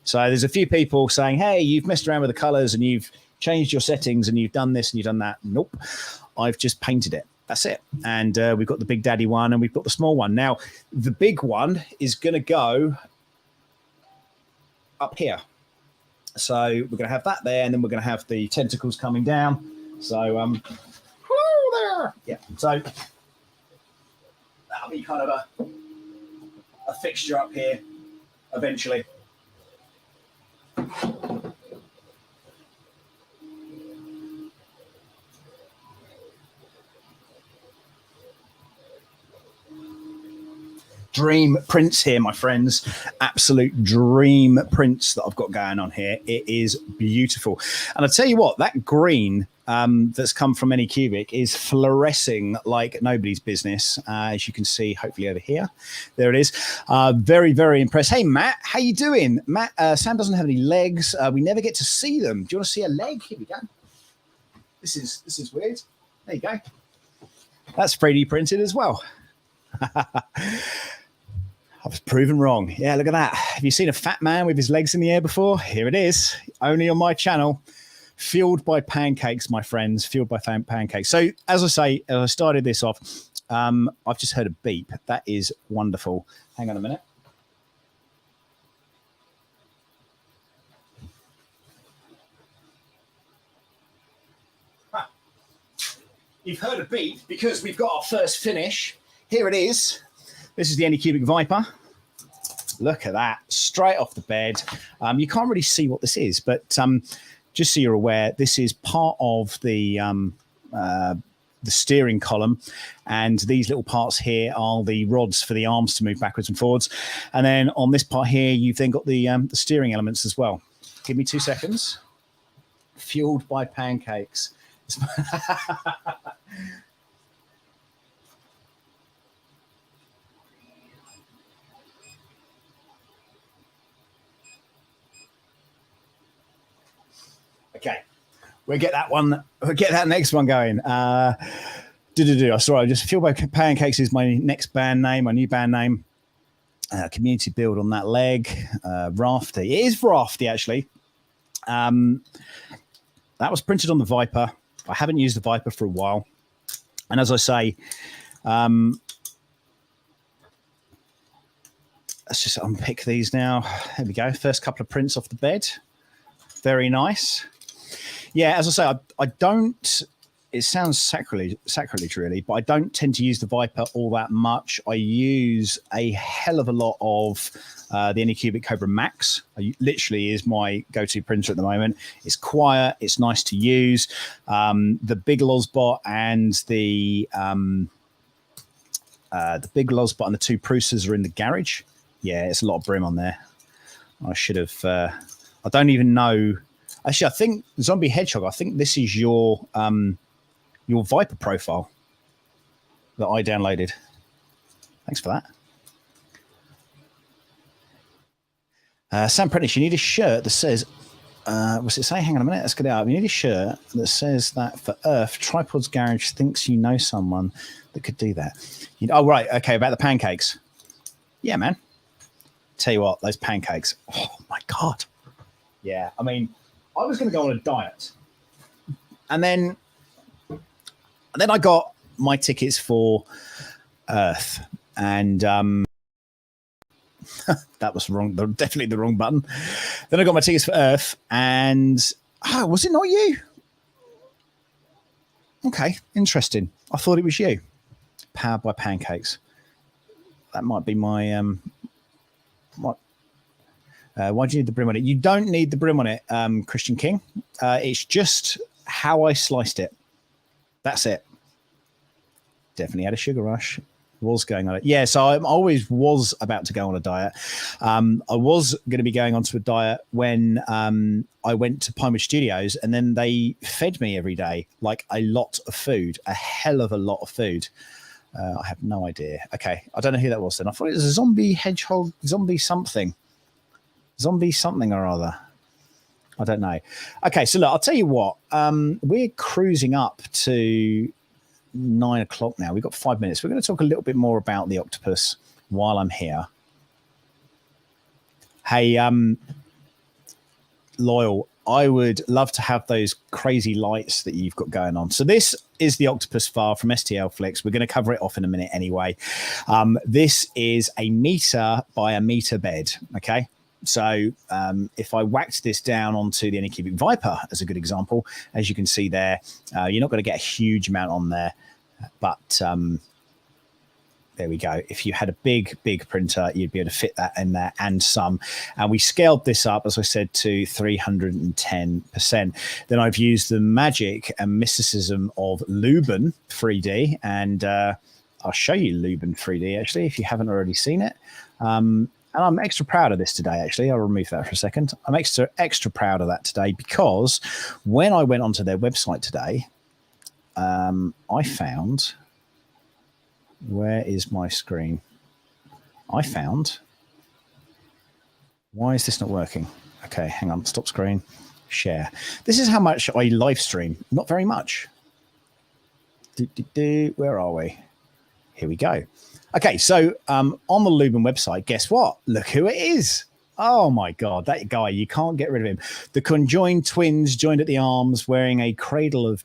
G: So there's a few people saying, hey, you've messed around with the colors and you've changed your settings and you've done this and you've done that. Nope. I've just painted it. That's it. And we've got the big daddy one and we've got the small one. Now, the big one is going to go up here. So we're going to have that there, and then we're going to have the tentacles coming down. So, there. Yeah. So that'll be kind of a fixture up here eventually. Dream prints here, my friends. Absolute dream prints that I've got going on here. It is beautiful. And I'll tell you what, that green that's come from Anycubic is fluorescing like nobody's business. As you can see, hopefully over here. There it is. Very, very impressed. Hey, Matt, how you doing? Matt, Sam doesn't have any legs. We never get to see them. Do you want to see a leg? Here we go. This is weird. There you go. That's 3D printed as well. I was proven wrong. Yeah, look at that. Have you seen a fat man with his legs in the air before? Here it is. Only on my channel. Fueled by pancakes, my friends. Fueled by pancakes. So, as I say, as I started this off, I've just heard a beep. That is wonderful. Hang on a minute. You've heard a beep because we've got our first finish. Here it is. This is the Anycubic Viper. Look at that, straight off the bed. You can't really see what this is, but just so you're aware, this is part of the steering column, and these little parts here are the rods for the arms to move backwards and forwards. And then on this part here, you've then got the steering elements as well. Give me 2 seconds. Fueled by pancakes. Okay, we'll get that one. We'll get that next one going. Sorry, just Fueled by Pancakes is my next band name, my new band name. Community build on that leg. Rafty. It is Rafty, actually. That was printed on the Viper. I haven't used the Viper for a while. And as I say, let's just unpick these now. There we go. First couple of prints off the bed. Very nice. Yeah, as I say, I don't, it sounds sacrilege really, but I don't tend to use the Viper all that much. I use a hell of a lot of the Anycubic Cobra Max. Literally is my go-to printer at the moment. It's quiet, it's nice to use. The big Lozbot and the big Lozbot and the 2 Prusas are in the garage. Yeah, it's a lot of brim on there. I should have, I don't even know. Actually, I think Zombie Hedgehog, I think this is your Viper profile that I downloaded. Thanks for that. Sam Prentice, you need a shirt that says, what's it say? Hang on a minute, let's get it up. You need a shirt that says that for Earth, Tripod's Garage thinks you know someone that could do that. Oh, right. Okay, about the pancakes. Yeah, man. Tell you what, those pancakes. Oh, my God. Yeah, I mean, I was going to go on a diet. And then I got my tickets for Earth. And that was wrong. Definitely the wrong button. Then I got my tickets for Earth. And, oh, was it not you? Okay, interesting. I thought it was you. Powered by pancakes. That might be my... why do you need the brim on it? You don't need the brim on it, Christian King. It's just how I sliced it. That's it. Definitely had a sugar rush. Was going on it. Yeah, so I always was about to go on a diet. I was going to be going onto a diet when I went to Pinewood Studios, and then they fed me every day, like a lot of food, a hell of a lot of food. I have no idea. Okay, I don't know who that was then. I thought it was a zombie hedgehog, zombie something or other. I don't know. Okay, so look, I'll tell you what. We're cruising up to 9 o'clock now. We've got 5 minutes. We're going to talk a little bit more about the octopus while I'm here. Hey, Loyal, I would love to have those crazy lights that you've got going on. So this is the octopus file from STL Flicks. We're going to cover it off in a minute anyway. This is a meter by a meter bed. Okay. So if I whacked this down onto the Anycubic Viper as a good example, as you can see there, you're not going to get a huge amount on there, but there we go. If you had a big printer, you'd be able to fit that in there and some. And we scaled this up, as I said, to 310%. Then I've used the magic and mysticism of Luben 3D, and I'll show you Luben 3D actually if you haven't already seen it. And I'm extra proud of this today, actually. I'll remove that for a second. I'm extra proud of that today because when I went onto their website today, I found... Where is my screen? I found... Why is this not working? Okay, hang on. Stop screen. Share. This is how much I live stream. Not very much. Where are we? Here we go. Okay, so on the Luben website, guess what? Look who it is. Oh my God, that guy, you can't get rid of him. The conjoined twins joined at the arms wearing a Cradle of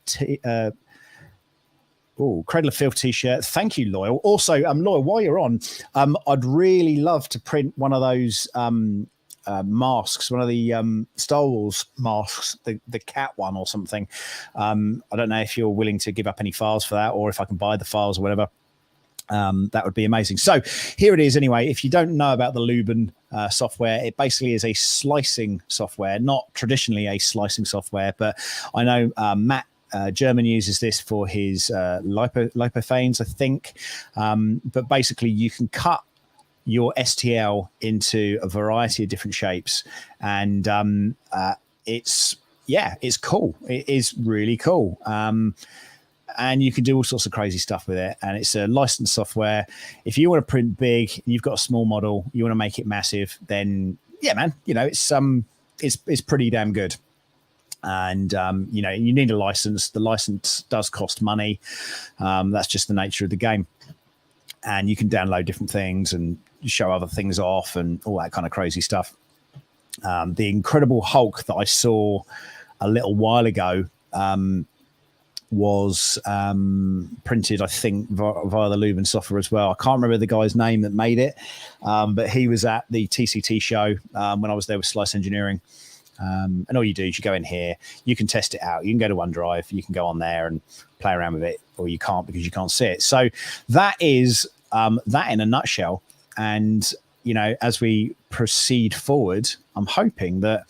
G: Filth t-shirt. Thank you, Loyal. Also, Loyal, while you're on, I'd really love to print one of those masks, one of the Star Wars masks, the cat one or something. I don't know if you're willing to give up any files for that or if I can buy the files or whatever. That would be amazing. So here it is anyway. If you don't know about the Luben software, it basically is a slicing software, not traditionally a slicing software, but I know Matt German uses this for his lipophanes, I think. But basically you can cut your STL into a variety of different shapes, and it's cool. It is really cool. And you can do all sorts of crazy stuff with it. And it's a licensed software. If you want to print big, you've got a small model, you want to make it massive, then yeah, man, it's pretty damn good. And you need a license. The license does cost money. That's just the nature of the game. And you can download different things and show other things off and all that kind of crazy stuff. The Incredible Hulk that I saw a little while ago was printed, I think, via the Luben software as well. I can't remember the guy's name that made it, but he was at the TCT show when I was there with Slice Engineering. And all you do is you go in here, you can test it out. You can go to OneDrive, you can go on there and play around with it, or you can't because you can't see it. So that is that in a nutshell. And, as we proceed forward, I'm hoping that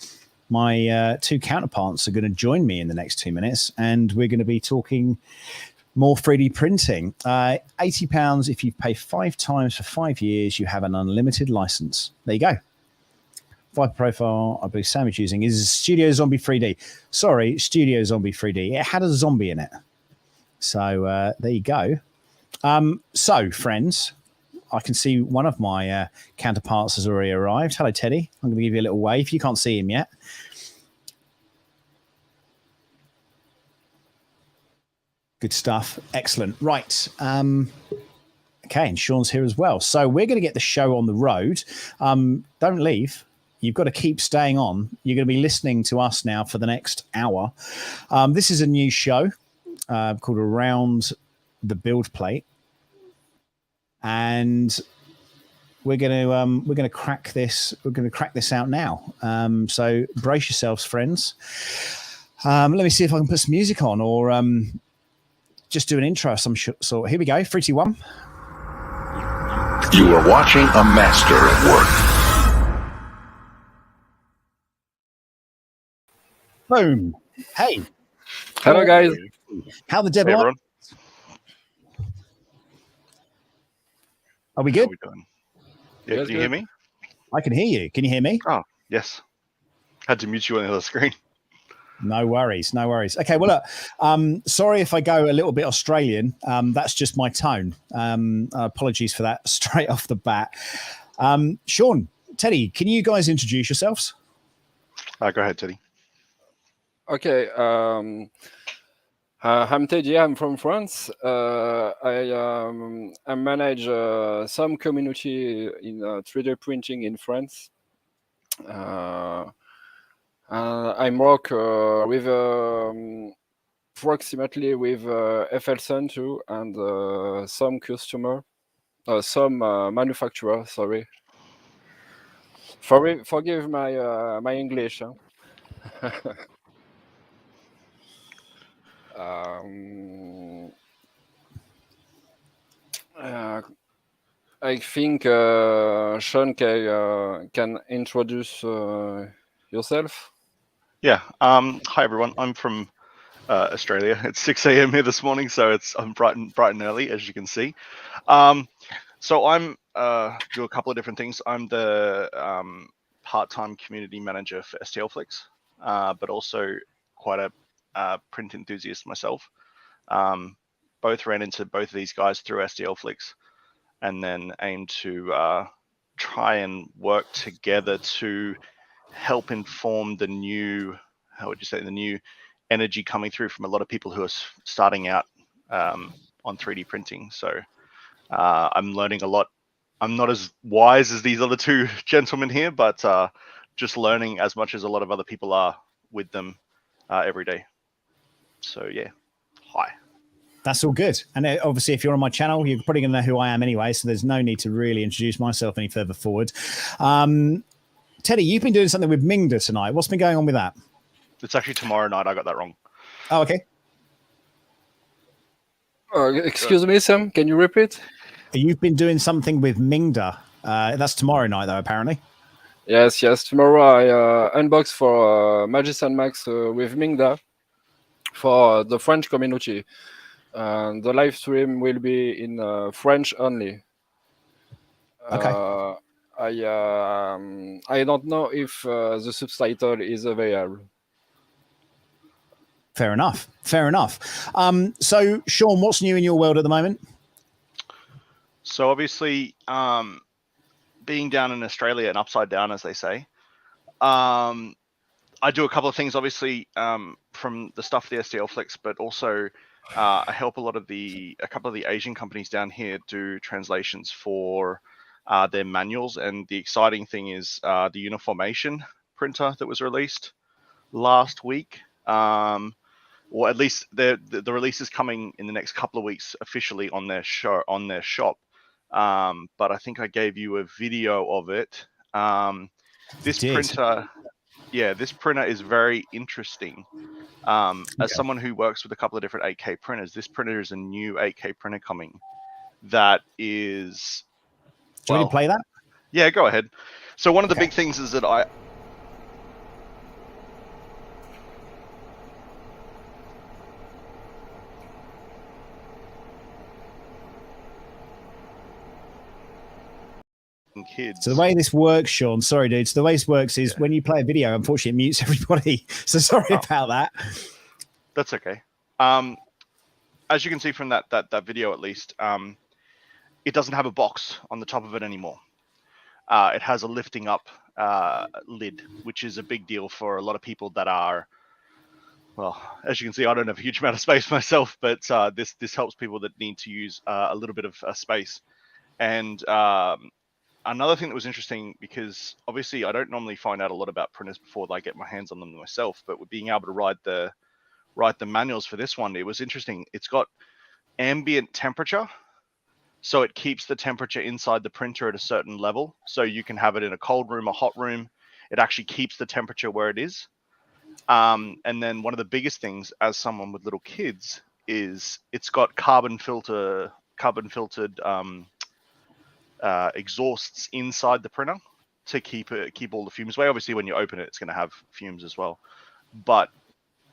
G: my two counterparts are going to join me in the next 2 minutes, and we're going to be talking more 3D printing. £80. If you pay 5 times for 5 years, you have an unlimited license. There you go. Viper profile, I believe Sam is using, is Studio Zombie 3D. Sorry, Studio Zombie 3D. It had a zombie in it. So there you go. So, friends, I can see one of my counterparts has already arrived. Hello, Teddy. I'm going to give you a little wave. You can't see him yet. Good stuff. Excellent. Right. Okay, and Sean's here as well. So we're going to get the show on the road. Don't leave. You've got to keep staying on. You're going to be listening to us now for the next hour. This is a new show called Around the Build Plate. And we're going to crack this. We're going to crack this out now. So brace yourselves, friends. Let me see if I can put some music on, or just do an intro of some sort. Here we go. 3, 2, 1.
A: You are watching a master at work.
G: Boom. Hey,
J: Hello, guys.
G: How the
A: Hey,
G: devil?
A: everyone.
G: Are we
A: How
G: good?
A: we doing? Yeah,
J: Yes,
A: can you hear
J: good.
A: me?
G: I can hear you. Can you hear me?
A: Oh, yes. Had to mute you on the other screen.
G: No worries, no worries. Okay, well, look, sorry if I go a little bit Australian. That's just my tone. Apologies for that straight off the bat. Sean, Teddy, can you guys introduce yourselves?
A: Go ahead, Teddy.
J: Okay. I'm Teddy. I'm from France. I manage some community in 3D printing in France. I work with approximately with FLSN too, and some customer, some manufacturer. Sorry, forgive my my English. Huh? Uh, I think Sean can introduce yourself.
A: Yeah. Hi, everyone. I'm from Australia. It's 6 a.m. here this morning, so I'm bright and early, as you can see. So I'm do a couple of different things. I'm the part-time community manager for STLFlix, but also quite a print enthusiast myself. Both ran into both of these guys through STLFlix, and then aim to try and work together to help inform the new, how would you say, the new energy coming through from a lot of people who are starting out on 3D printing. So I'm learning a lot. I'm not as wise as these other two gentlemen here, but just learning as much as a lot of other people are with them every day. So yeah, hi.
G: That's all good. And obviously, if you're on my channel, you're probably going to know who I am anyway. So there's no need to really introduce myself any further forward. Teddy, you've been doing something with Mingda tonight. What's been going on with that?
A: It's actually tomorrow night. I got that wrong.
G: Oh, okay.
J: Excuse me, Sam. Can you repeat?
G: You've been doing something with Mingda. That's tomorrow night, though, apparently.
J: Yes, yes. Tomorrow I unbox for Magician Max with Mingda for the French community. And the live stream will be in French only.
G: Okay.
J: I don't know if the subtitle is available.
G: Fair enough. Fair enough. So, Sean, what's new in your world at the moment?
A: So obviously, being down in Australia and upside down, as they say, I do a couple of things, obviously, from the stuff the STLFlix, but also I help a couple of the Asian companies down here do translations for their manuals. And the exciting thing is the uniformation printer that was released last week. Or at least the release is coming in the next couple of weeks officially on their shop. But I think I gave you a video of it. This printer is very interesting. As someone who works with a couple of different 8K printers, this printer is a new 8K printer coming that is...
G: Do you want me to play that?
A: Yeah, go ahead. So one of the big things is that kids.
G: So the way this works, Sean, sorry, dude. So the way this works is when you play a video, unfortunately, it mutes everybody. So sorry about that.
A: That's okay. As you can see from that video, at least, it doesn't have a box on the top of it anymore. It has a lifting up lid, which is a big deal for a lot of people that are, well, as you can see, I don't have a huge amount of space myself, but this helps people that need to use a little bit of space. And another thing that was interesting, because obviously I don't normally find out a lot about printers before I get my hands on them myself, but with being able to write the manuals for this one, it was interesting. It's got ambient temperature, so it keeps the temperature inside the printer at a certain level. So you can have it in a cold room, a hot room. It actually keeps the temperature where it is. And then one of the biggest things, as someone with little kids, is it's got carbon filtered exhausts inside the printer to keep all the fumes away. Obviously, when you open it, it's going to have fumes as well. But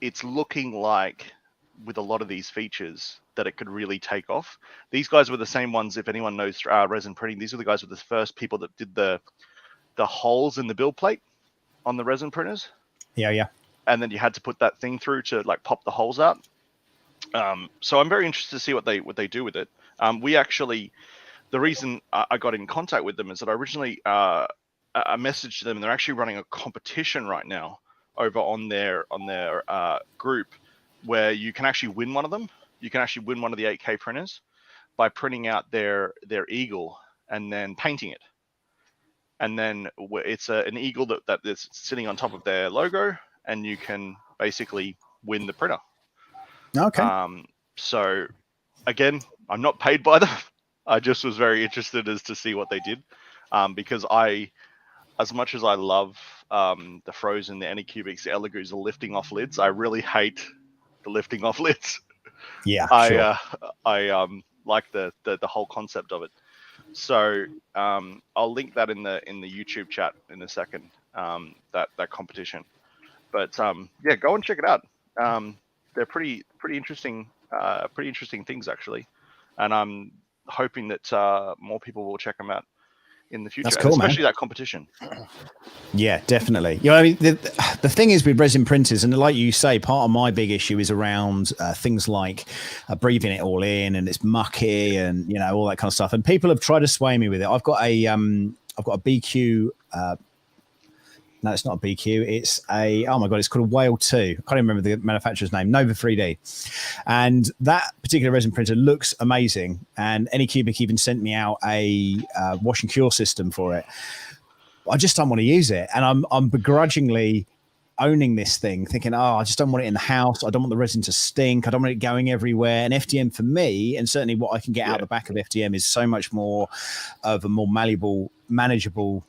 A: it's looking like with a lot of these features that it could really take off. These guys were the same ones, if anyone knows resin printing, these were the guys were the first people that did the holes in the build plate on the resin printers.
G: Yeah.
A: And then you had to put that thing through to like pop the holes out. So I'm very interested to see what they do with it. We actually, the reason I got in contact with them is that I originally I messaged them, and they're actually running a competition right now over on their group, where you can actually win one of them. You can actually win one of the 8K printers by printing out their eagle and then painting it. And then it's an eagle that is sitting on top of their logo, and you can basically win the printer.
G: Okay.
A: So again, I'm not paid by them. I just was very interested as to see what they did, because as much as I love the Frozen, the Anycubics, the Elegoo's, the lifting off lids, I really hate the lifting off lids.
G: Yeah,
A: I
G: sure.
A: like the whole concept of it. So I'll link that in the YouTube chat in a second. That competition, but yeah, go and check it out. They're pretty interesting things actually, and I'm hoping that more people will check them out in the future.
G: That's cool,
A: especially
G: man.
A: that competition.
G: Yeah, definitely. You know, I mean, the thing is with resin printers, and like you say, part of my big issue is around things like breathing it all in, and it's mucky, and you know, all that kind of stuff. And people have tried to sway me with it. I've got a BQ. No, it's not a BQ. It's oh my God, it's called a Whale 2. I can't even remember the manufacturer's name, Nova 3D. And that particular resin printer looks amazing. And Anycubic even sent me out a wash and cure system for it. I just don't want to use it. And I'm begrudgingly owning this thing, thinking, oh, I just don't want it in the house. I don't want the resin to stink. I don't want it going everywhere. And FDM for me, and certainly what I can get out the back of FDM, is so much more of a more malleable, manageable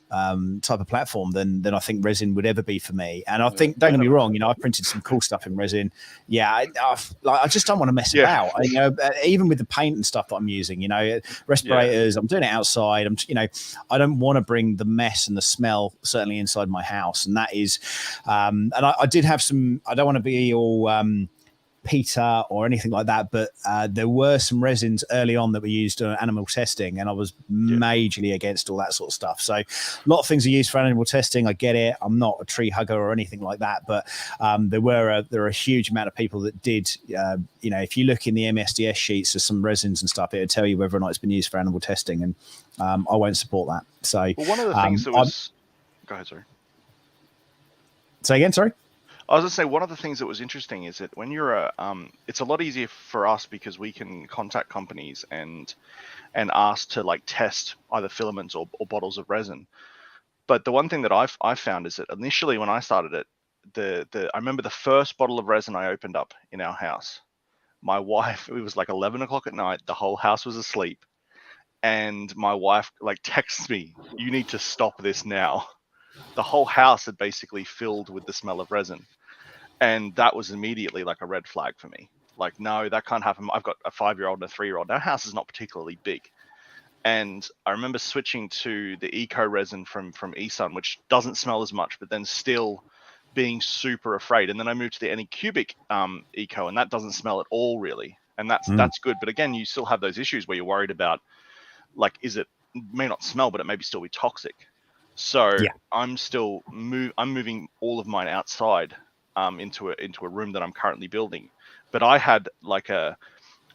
G: type of platform than I think resin would ever be for me. And I think, don't get me wrong, you know, I've printed some cool stuff in resin. Yeah, I just don't want to mess about. You know, even with the paint and stuff that I'm using, you know, respirators, I'm doing it outside. You know, I don't want to bring the mess and the smell certainly inside my house. And that is, and I did have some, I don't want to be all Peter or anything like that, but there were some resins early on that were used on animal testing, and I was majorly against all that sort of stuff. So a lot of things are used for animal testing. I get it. I'm not a tree hugger or anything like that, but there are a huge amount of people that did. You know, if you look in the MSDS sheets of some resins and stuff, it'll tell you whether or not it's been used for animal testing, and I won't support that. So
A: one of the things that was, go ahead, sorry.
G: Say again, sorry.
A: I was going to say, one of the things that was interesting is that when you're it's a lot easier for us because we can contact companies and ask to like test either filaments or bottles of resin. But the one thing that I've found is that initially when I started it, I remember the first bottle of resin I opened up in our house. My wife, it was like 11 o'clock at night. The whole house was asleep. And my wife like texts me, "You need to stop this now." The whole house had basically filled with the smell of resin. And that was immediately like a red flag for me. Like, no, that can't happen. I've got a 5-year-old and a 3-year-old. Our house is not particularly big. And I remember switching to the eco resin from eSun, which doesn't smell as much, but then still being super afraid. And then I moved to the Anycubic eco, and that doesn't smell at all really. And that's good. But again, you still have those issues where you're worried about, like, it may not smell, but it may still be toxic. So I'm still I'm moving all of mine outside into a room that I'm currently building. But I had like a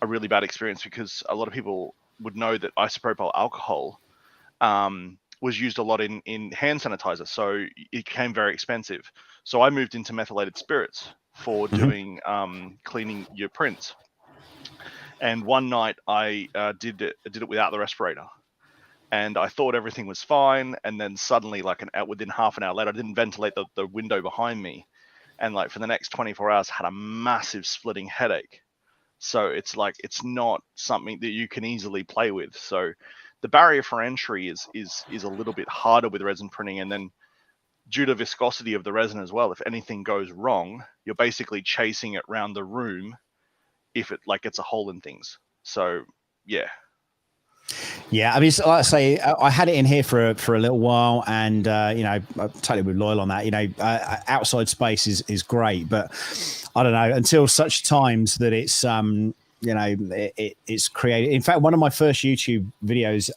A: really bad experience because a lot of people would know that isopropyl alcohol was used a lot in hand sanitizer, so it became very expensive. So I moved into methylated spirits for doing cleaning your prints. And one night I did it without the respirator. And I thought everything was fine, and then suddenly, like within half an hour later, I didn't ventilate the window behind me, and like for the next 24 hours, had a massive splitting headache. So it's like it's not something that you can easily play with. So the barrier for entry is a little bit harder with resin printing, and then due to viscosity of the resin as well, if anything goes wrong, you're basically chasing it around the room if it like gets a hole in things. So yeah.
G: Yeah, I mean, like I say, I had it in here for a little while, and you know, I'm totally loyal on that. You know, outside space is great, but I don't know, until such times that it's you know, it's created. In fact, one of my first YouTube videos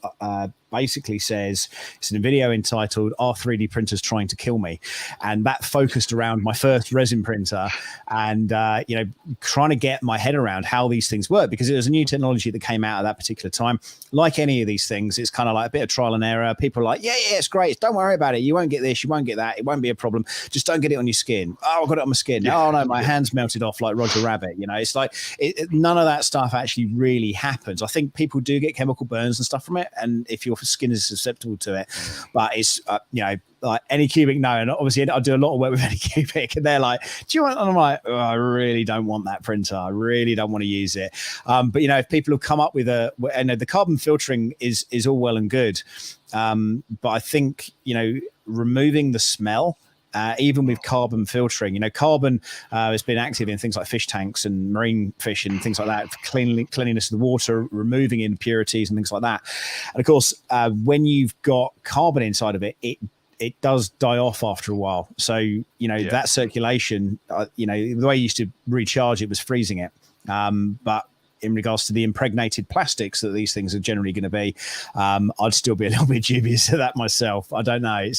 G: basically says it's a video entitled "Are 3D printers trying to kill me?" and that focused around my first resin printer and you know, trying to get my head around how these things work, because it was a new technology that came out at that particular time. Like any of these things, it's kind of like a bit of trial and error. People are like, yeah, it's great, don't worry about it, you won't get this, you won't get that, it won't be a problem, just don't get it on your skin. Oh, I've got it on my skin. Oh no, my hands melted off like Roger Rabbit. You know, it's like none of that stuff actually really happens. I think people do get chemical burns and stuff from it, and if your skin is susceptible to it, but it's you know, like Anycubic, no, and obviously I do a lot of work with Anycubic, and they're like, "Do you want?" And I'm like, oh, "I really don't want that printer. I really don't want to use it." But you know, if people have come up with and the carbon filtering is all well and good, but I think, you know, removing the smell. Even with carbon filtering, you know, carbon has been active in things like fish tanks and marine fish and things like that, for cleanliness of the water, removing impurities and things like that. And of course, when you've got carbon inside of it, it does die off after a while. So, you know, that circulation, you know, the way you used to recharge it was freezing it. But in regards to the impregnated plastics that these things are generally going to be, I'd still be a little bit dubious of that myself. I don't know.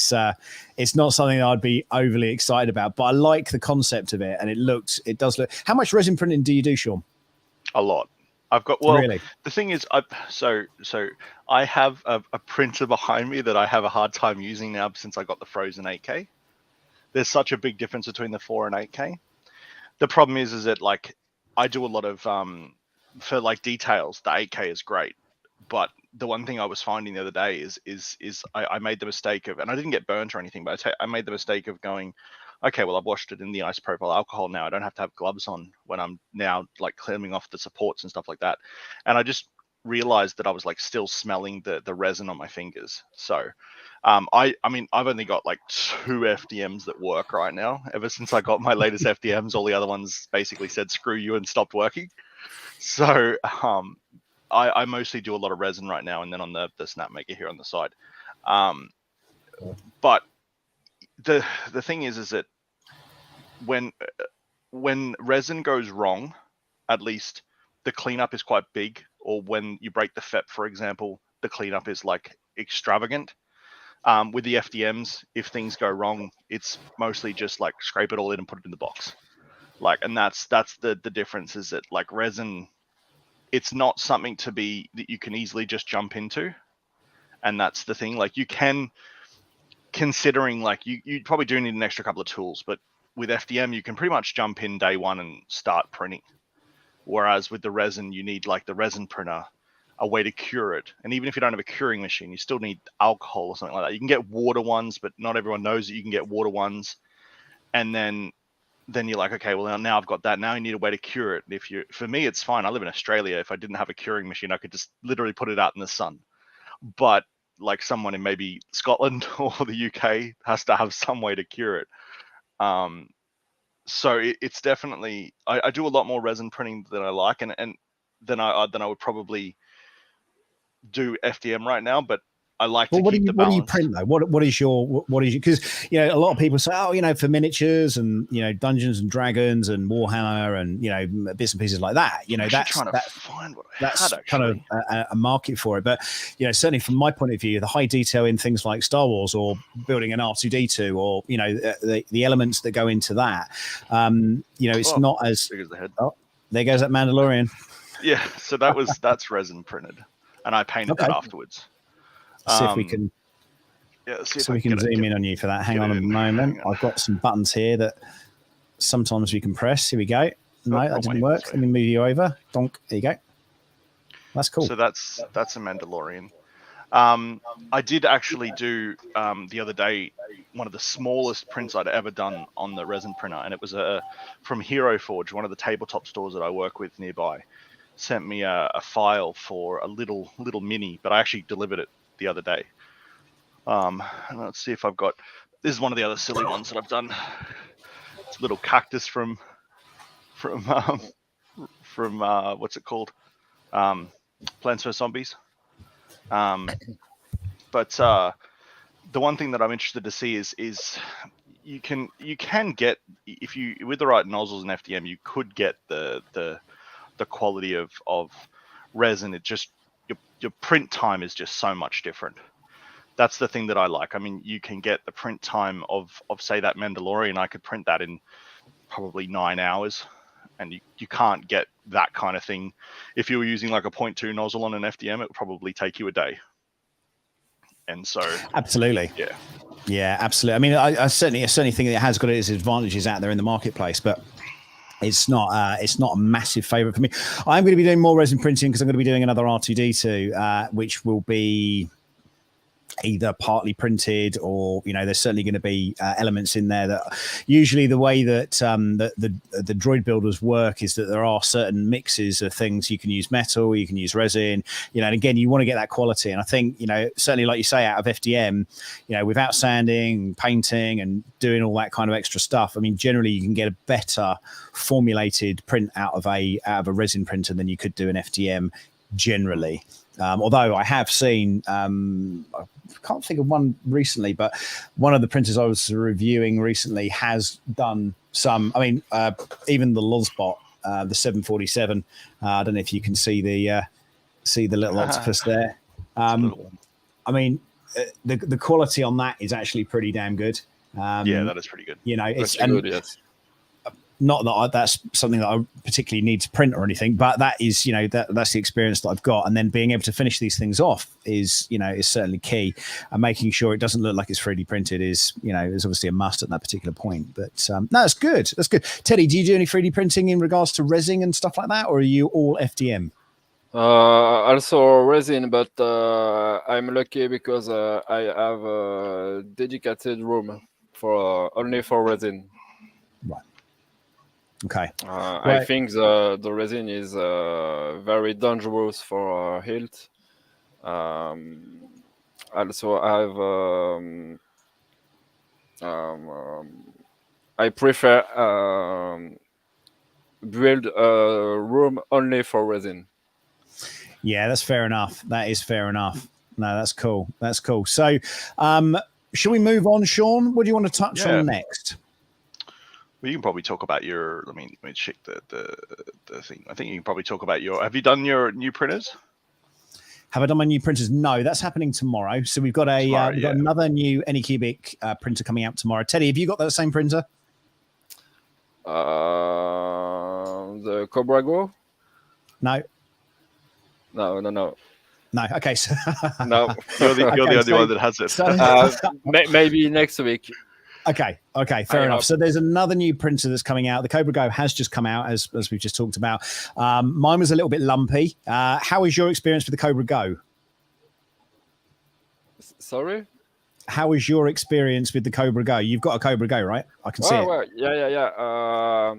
G: It's not something that I'd be overly excited about, but I like the concept of it, and it does look. How much resin printing do you do, Sean?
A: A lot. I've got, well, really? The thing is, so I have a printer behind me that I have a hard time using now since I got the frozen 8K. There's such a big difference between the 4 and 8K. The problem is that, like, I do a lot of for like details, the 8K is great, but the one thing I was finding the other day is I made the mistake of, and I didn't get burnt or anything, but I made the mistake of going, okay, well, I've washed it in the isopropyl alcohol now. I don't have to have gloves on when I'm now like cleaning off the supports and stuff like that. And I just realized that I was like still smelling the resin on my fingers. So I mean, I've only got like 2 FDMs that work right now. Ever since I got my latest FDMs, all the other ones basically said screw you and stopped working. So I mostly do a lot of resin right now, and then on the snap maker here on the side. But the thing is that when resin goes wrong, at least the cleanup is quite big. Or when you break the FEP, for example, the cleanup is like extravagant. With the FDMs, if things go wrong, it's mostly just like scrape it all in and put it in the box. Like, and that's the difference, is that like resin, it's not something that you can easily just jump into. And that's the thing, like you can, considering like you probably do need an extra couple of tools, but with FDM, you can pretty much jump in day one and start printing. Whereas with the resin, you need like the resin printer, a way to cure it. And even if you don't have a curing machine, you still need alcohol or something like that. You can get water ones, but not everyone knows that you can get water ones. And then you're like, okay, well now I've got that. Now you need a way to cure it. For me, it's fine. I live in Australia. If I didn't have a curing machine, I could just literally put it out in the sun. But like someone in maybe Scotland or the UK has to have some way to cure it. So it's definitely, I do a lot more resin printing than I like, and than I would probably do FDM right now, but I like to keep the balance.
G: What do you print though? What is your, because, you know, a lot of people say, oh, you know, for miniatures and, you know, Dungeons and Dragons and Warhammer and, you know, bits and pieces like that, you know, that's kind of a market for it. But, you know, certainly from my point of view, the high detail in things like Star Wars or building an R2D2 or, you know, the elements that go into that, you know, it's not as big as the head. Oh, there goes that Mandalorian.
A: Yeah, so that's resin printed, and I painted that afterwards.
G: See if we can. Yeah, see if we can zoom in on you for that. Hang on a moment. I've got some buttons here that sometimes we can press. Here we go. No, that didn't work. Let me move you over. Donk. There you go. That's cool.
A: So that's a Mandalorian. I did actually do the other day one of the smallest prints I'd ever done on the resin printer, and it was from Hero Forge, one of the tabletop stores that I work with nearby. Sent me a file for a little mini, but I actually delivered it the other day. Let's see if I've got, this is one of the other silly ones that I've done. It's a little cactus from what's it called? Plants vs Zombies. But the one thing that I'm interested to see is you can get, if you with the right nozzles and FDM, you could get the quality of resin. It just your print time is just so much different. That's the thing that I like. I mean, you can get the print time of say that Mandalorian. I could print that in probably 9 hours, and you can't get that kind of thing if you were using like a 0.2 nozzle on an FDM. It would probably take you a day. And so
G: absolutely, yeah, absolutely. I mean, I certainly think it has got its advantages out there in the marketplace, but it's not a massive favorite for me. I'm going to be doing more resin printing because I'm going to be doing another R2D2, which will be either partly printed or, you know, there's certainly going to be elements in there that usually the way that the droid builders work is that there are certain mixes of things. You can use metal, you can use resin, you know, and again, you want to get that quality. And I think, you know, certainly like you say, out of FDM, you know, without sanding, painting and doing all that kind of extra stuff, I mean, generally you can get a better formulated print out of a resin printer than you could do an FDM generally. Although I have seen, I can't think of one recently, but one of the printers I was reviewing recently has done some. I mean, even the Lozbot, the 747. I don't know if you can see the little octopus there. I mean, the quality on that is actually pretty damn good.
A: Yeah, that is pretty good.
G: You know, it's
J: good, yes.
G: Not that that's something that I particularly need to print or anything, but that is, you know, that's the experience that I've got. And then being able to finish these things off is, you know, is certainly key. And making sure it doesn't look like it's 3D printed is, you know, is obviously a must at that particular point. But no, that's good. That's good. Teddy, do you do any 3D printing in regards to resin and stuff like that, or are you all FDM?
J: Also resin, but I'm lucky because I have a dedicated room for only for resin.
G: Right. Okay.
J: Right. I think the resin is very dangerous for health. Also, I prefer build a room only for resin.
G: Yeah, that's fair enough. That is fair enough. No, that's cool. That's cool. So, shall we move on, Sean? What do you want to touch on next?
A: Well, you can probably talk about your. Let me check the thing. I think you can probably talk about your. Have you done your new printers?
G: Have I done my new printers? No, that's happening tomorrow. So we've got got another new Anycubic printer coming out tomorrow. Teddy, have you got that same printer?
J: The Cobra Go?
G: No.
J: No.
G: Okay. So
J: no,
A: you're the only one that has it.
G: So,
J: maybe next week.
G: Okay, fair enough. So there's another new printer that's coming out. The Cobra Go has just come out, as we've just talked about. Mine was a little bit lumpy. How is your experience with the Cobra Go?
J: Sorry?
G: How is your experience with the Cobra Go? You've got a Cobra Go, right? I can see it.
J: Well, yeah.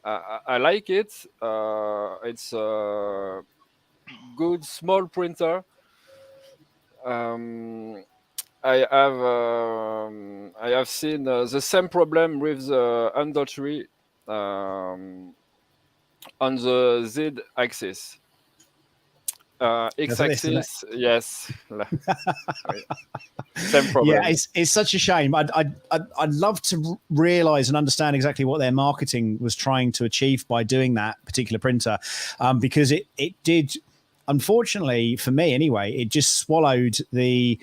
J: I like it. It's a good small printer. I have seen the same problem with the Under3 on the Z axis. X axis, yes. Same problem.
G: Yeah, it's such a shame. I'd love to realize and understand exactly what their marketing was trying to achieve by doing that particular printer, because it did, unfortunately for me anyway, it just swallowed the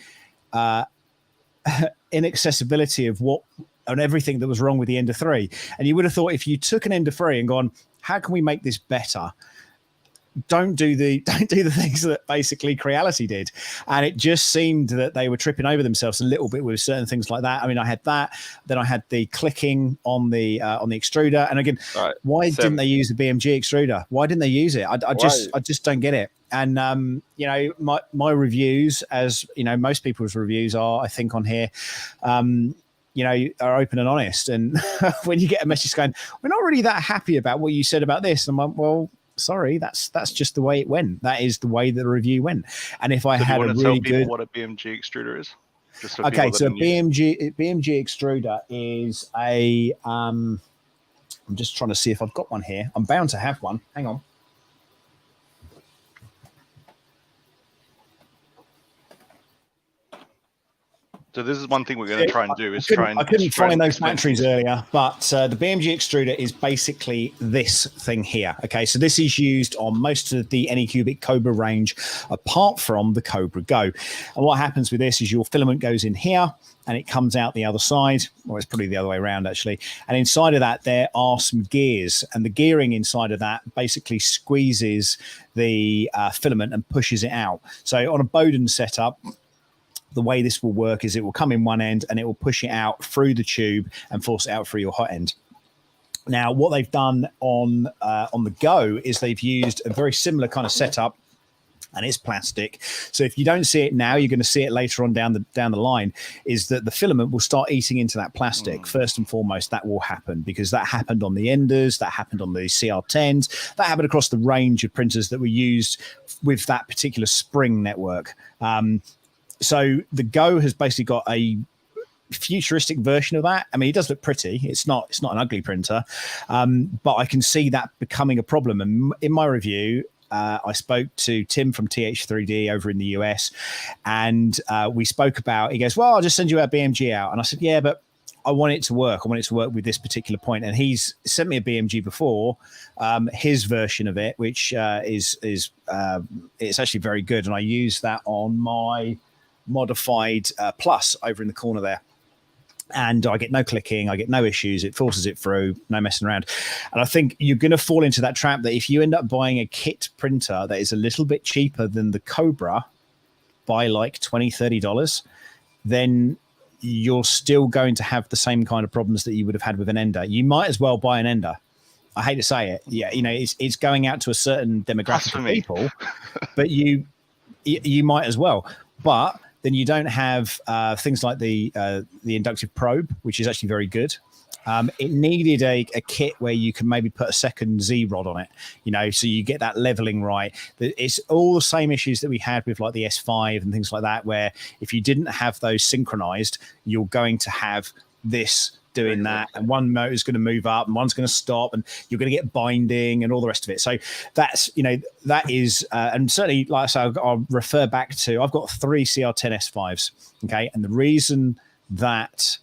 G: inaccessibility of what and everything that was wrong with the Ender 3. And you would have thought if you took an Ender 3 and gone, how can we make this better? Don't do the things that basically Creality did. And it just seemed that they were tripping over themselves a little bit with certain things like that. I mean, I had that, then I had the clicking on the extruder. And again, why didn't they use the BMG extruder? Why didn't they use it? I just don't get it. And you know, my reviews, as you know, most people's reviews are, I think, on here, you know, are open and honest. And when you get a message going, we're not really that happy about what you said about this, and I'm like, well, sorry, that's just the way it went. That is the way the review went. And if I had a really good,
A: what a BMG extruder is. Just
G: okay, so BMG extruder is a. I'm just trying to see if I've got one here. I'm bound to have one. Hang on.
A: So this is one thing we're going to try and do is
G: I couldn't find those batteries earlier, but the BMG extruder is basically this thing here. Okay, so this is used on most of the Anycubic Cobra range, apart from the Cobra Go. And what happens with this is your filament goes in here and it comes out the other side, or it's probably the other way around actually. And inside of that, there are some gears, and the gearing inside of that basically squeezes the filament and pushes it out. So on a Bowden setup, the way this will work is it will come in one end and it will push it out through the tube and force it out through your hot end. Now, what they've done on the Go is they've used a very similar kind of setup, and it's plastic. So if you don't see it now, you're going to see it later on down the line, is that the filament will start eating into that plastic. First and foremost, that will happen because that happened on the Enders, that happened on the CR10s, that happened across the range of printers that were used with that particular spring network. So the Go has basically got a futuristic version of that. I mean, it does look pretty. It's not an ugly printer, but I can see that becoming a problem. And in my review, I spoke to Tim from TH3D over in the US, and we spoke about, he goes, well, I'll just send you our BMG out. And I said, yeah, but I want it to work. I want it to work with this particular point. And he's sent me a BMG before, his version of it, which is it's actually very good. And I use that on my modified Plus over in the corner there, and I get no clicking, I get no issues, it forces it through, no messing around. And I think you're going to fall into that trap that if you end up buying a kit printer that is a little bit cheaper than the Cobra by like $20-30, then you're still going to have the same kind of problems that you would have had with an Ender. You might as well buy an Ender. I hate to say it, yeah, you know, it's going out to a certain demographic of people, but you might as well. But then you don't have things like the inductive probe, which is actually very good. It needed a kit where you can maybe put a second Z rod on it, you know, so you get that leveling right. It's all the same issues that we had with like the S5 and things like that, where if you didn't have those synchronized, you're going to have this doing that, and one motor is going to move up and one's going to stop, and you're going to get binding and all the rest of it. So that's, you know, that is and certainly, like I say, I'll refer back to, I've got 3 CR10 S5s, okay, and the reason that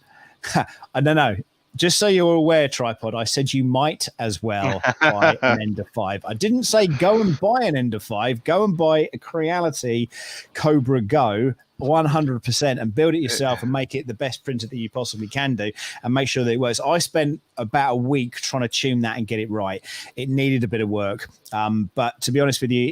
G: I don't know, just so you're aware, Tripod, I said you might as well buy an Ender 5. I didn't say go and buy an Ender 5. Go and buy a Creality Cobra Go 100% and build it yourself and make it the best printer that you possibly can do, and make sure that it works. I spent about a week trying to tune that and get it right. It needed a bit of work. But to be honest with you,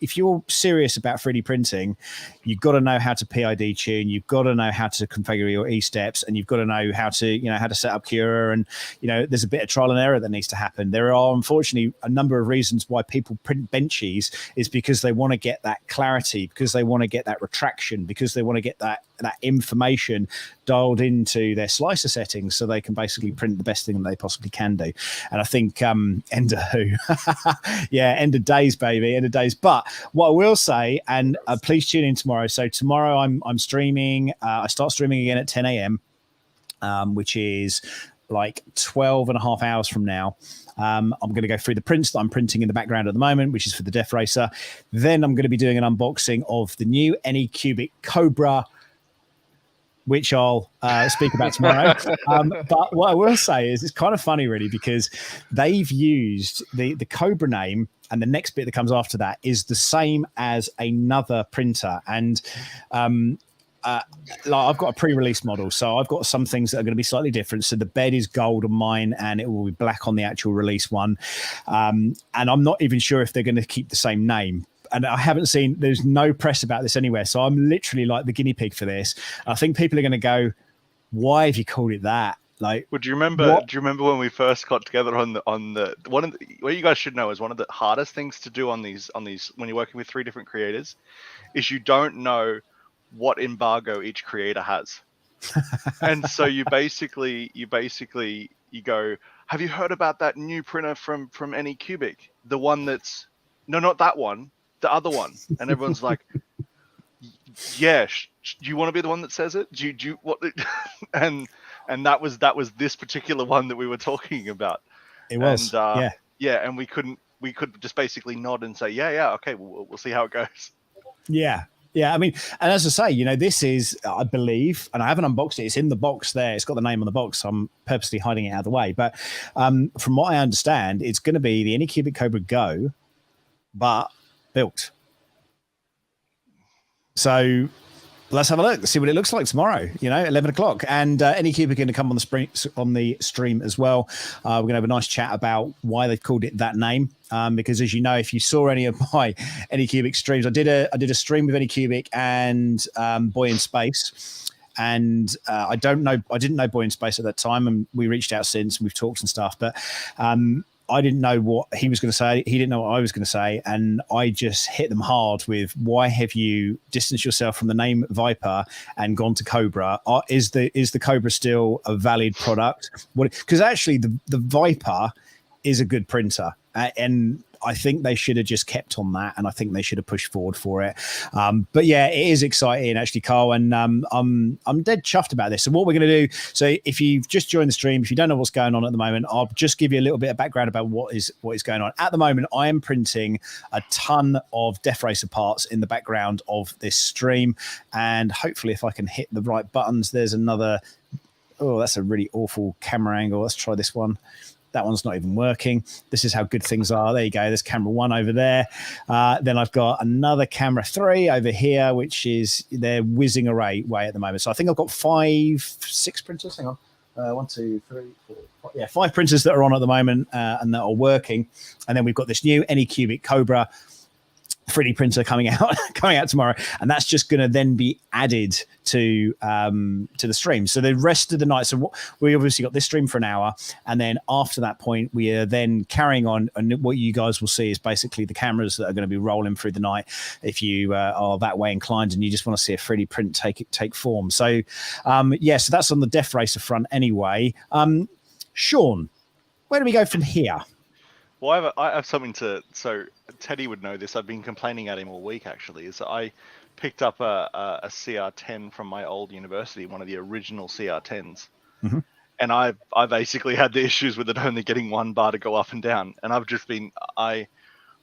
G: if you're serious about 3D printing, you've got to know how to PID tune, you've got to know how to configure your E-steps, and you've got to know how to set up Cura, and, you know, there's a bit of trial and error that needs to happen. There are, unfortunately, a number of reasons why people print benchies is because they want to get that clarity, because they want to get that retraction, because they want to get that information dialed into their slicer settings so they can basically print the best thing that they possibly can do. And I think Ender Ender days, baby, Ender days. But what I will say, and please tune in tomorrow. So tomorrow I'm streaming. I start streaming again at 10 a.m., which is like 12 and a half hours from now. I'm going to go through the prints that I'm printing in the background at the moment, which is for the DeathRacer. Then I'm going to be doing an unboxing of the new Anycubic Cobra, which I'll speak about tomorrow. But what I will say is it's kind of funny, really, because they've used the Cobra name, and the next bit that comes after that is the same as another printer. And like I've got a pre-release model, so I've got some things that are going to be slightly different. So the bed is gold on mine, and it will be black on the actual release one. And I'm not even sure if they're going to keep the same name. And I haven't seen, there's no press about this anywhere. So I'm literally like the guinea pig for this. I think people are going to go, why have you called it that? Like,
A: would you remember? What? Do you remember when we first got together on the one of the, what you guys should know is one of the hardest things to do on these when you're working with 3 different creators is you don't know what embargo each creator has. And so you basically go, have you heard about that new printer from Anycubic? The one that's, no, not that one, the other one. And everyone's like, yeah, do you want to be the one that says it? Do you what? And that was this particular one that we were talking about.
G: It was,
A: and, yeah. And we could just basically nod and say, yeah, okay, we'll see how it goes.
G: Yeah. Yeah, I mean, and as I say, you know, this is, I believe, and I haven't unboxed it. It's in the box there. It's got the name on the box. So I'm purposely hiding it out of the way. But from what I understand, it's going to be the Anycubic Cobra Go, but built. So let's have a look. See what it looks like tomorrow. 11 o'clock. And Anycubic are going to come on the stream as well. We're going to have a nice chat about why they've called it that name. Because as you know, if you saw any of my Anycubic streams, I did a stream with Anycubic and Boy in Space. And I didn't know Boy in Space at that time, and we reached out since, and we've talked and stuff. But I didn't know what he was going to say. He didn't know what I was going to say. And I just hit them hard with, why have you distanced yourself from the name Viper and gone to Cobra? Is the Cobra still a valid product? Because actually the Viper is a good printer. And I think they should have just kept on that, and I think they should have pushed forward for it. But yeah, it is exciting, actually, Carl, and I'm dead chuffed about this. So what we're going to do, so if you've just joined the stream, if you don't know what's going on at the moment, I'll just give you a little bit of background about what is going on. At the moment, I am printing a ton of DeathRacer parts in the background of this stream, and hopefully if I can hit the right buttons, there's another, oh, that's a really awful camera angle. Let's try this one. That one's not even working. This is how good things are. There you go. There's camera 1 over there. Then I've got another camera 3 over here, which is, they're whizzing away at the moment. So I think I've got 6 printers. Hang on. 1, 2, 3, 4, 5. Yeah, 5 printers that are on at the moment and that are working. And then we've got this new Anycubic Cobra 3D printer coming out tomorrow, and that's just going to then be added to the stream. So the rest of the night, so we obviously got this stream for an hour, and then after that point we are then carrying on, and what you guys will see is basically the cameras that are going to be rolling through the night if you are that way inclined and you just want to see a 3D print take form. So so that's on the DeathRacer front anyway. Sean, where do we go from here?
A: Well, I have something to. So Teddy would know this. I've been complaining at him all week. Actually, is I picked up a CR10 from my old university, one of the original CR10s, and I basically had the issues with it only getting one bar to go up and down. And I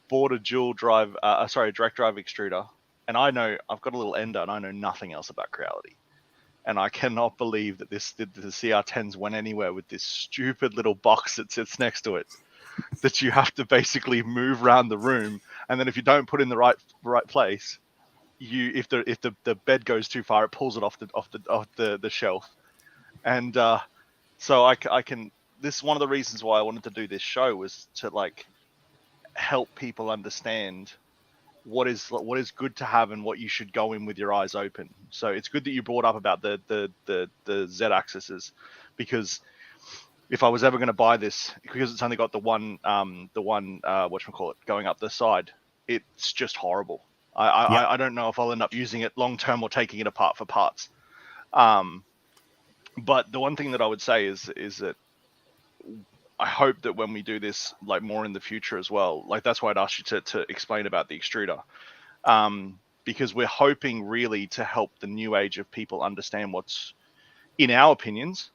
A: bought a direct drive extruder, and I've got a little ender, and I know nothing else about Creality. And I cannot believe that the CR10s went anywhere with this stupid little box that sits next to it, that you have to basically move around the room, and then if you don't put in the right place, if the bed goes too far, it pulls it off the shelf. And so I can. This is one of the reasons why I wanted to do this show, was to help people understand what is good to have and what you should go in with your eyes open. So it's good that you brought up about the Z-axes, because if I was ever going to buy this, because it's only got the one whatchamacallit going up the side, it's just horrible. I don't know if I'll end up using it long term or taking it apart for parts. But the one thing that I would say is that I hope that when we do this more in the future as well, that's why I'd asked you to explain about the extruder, because we're hoping really to help the new age of people understand what's, in our opinions,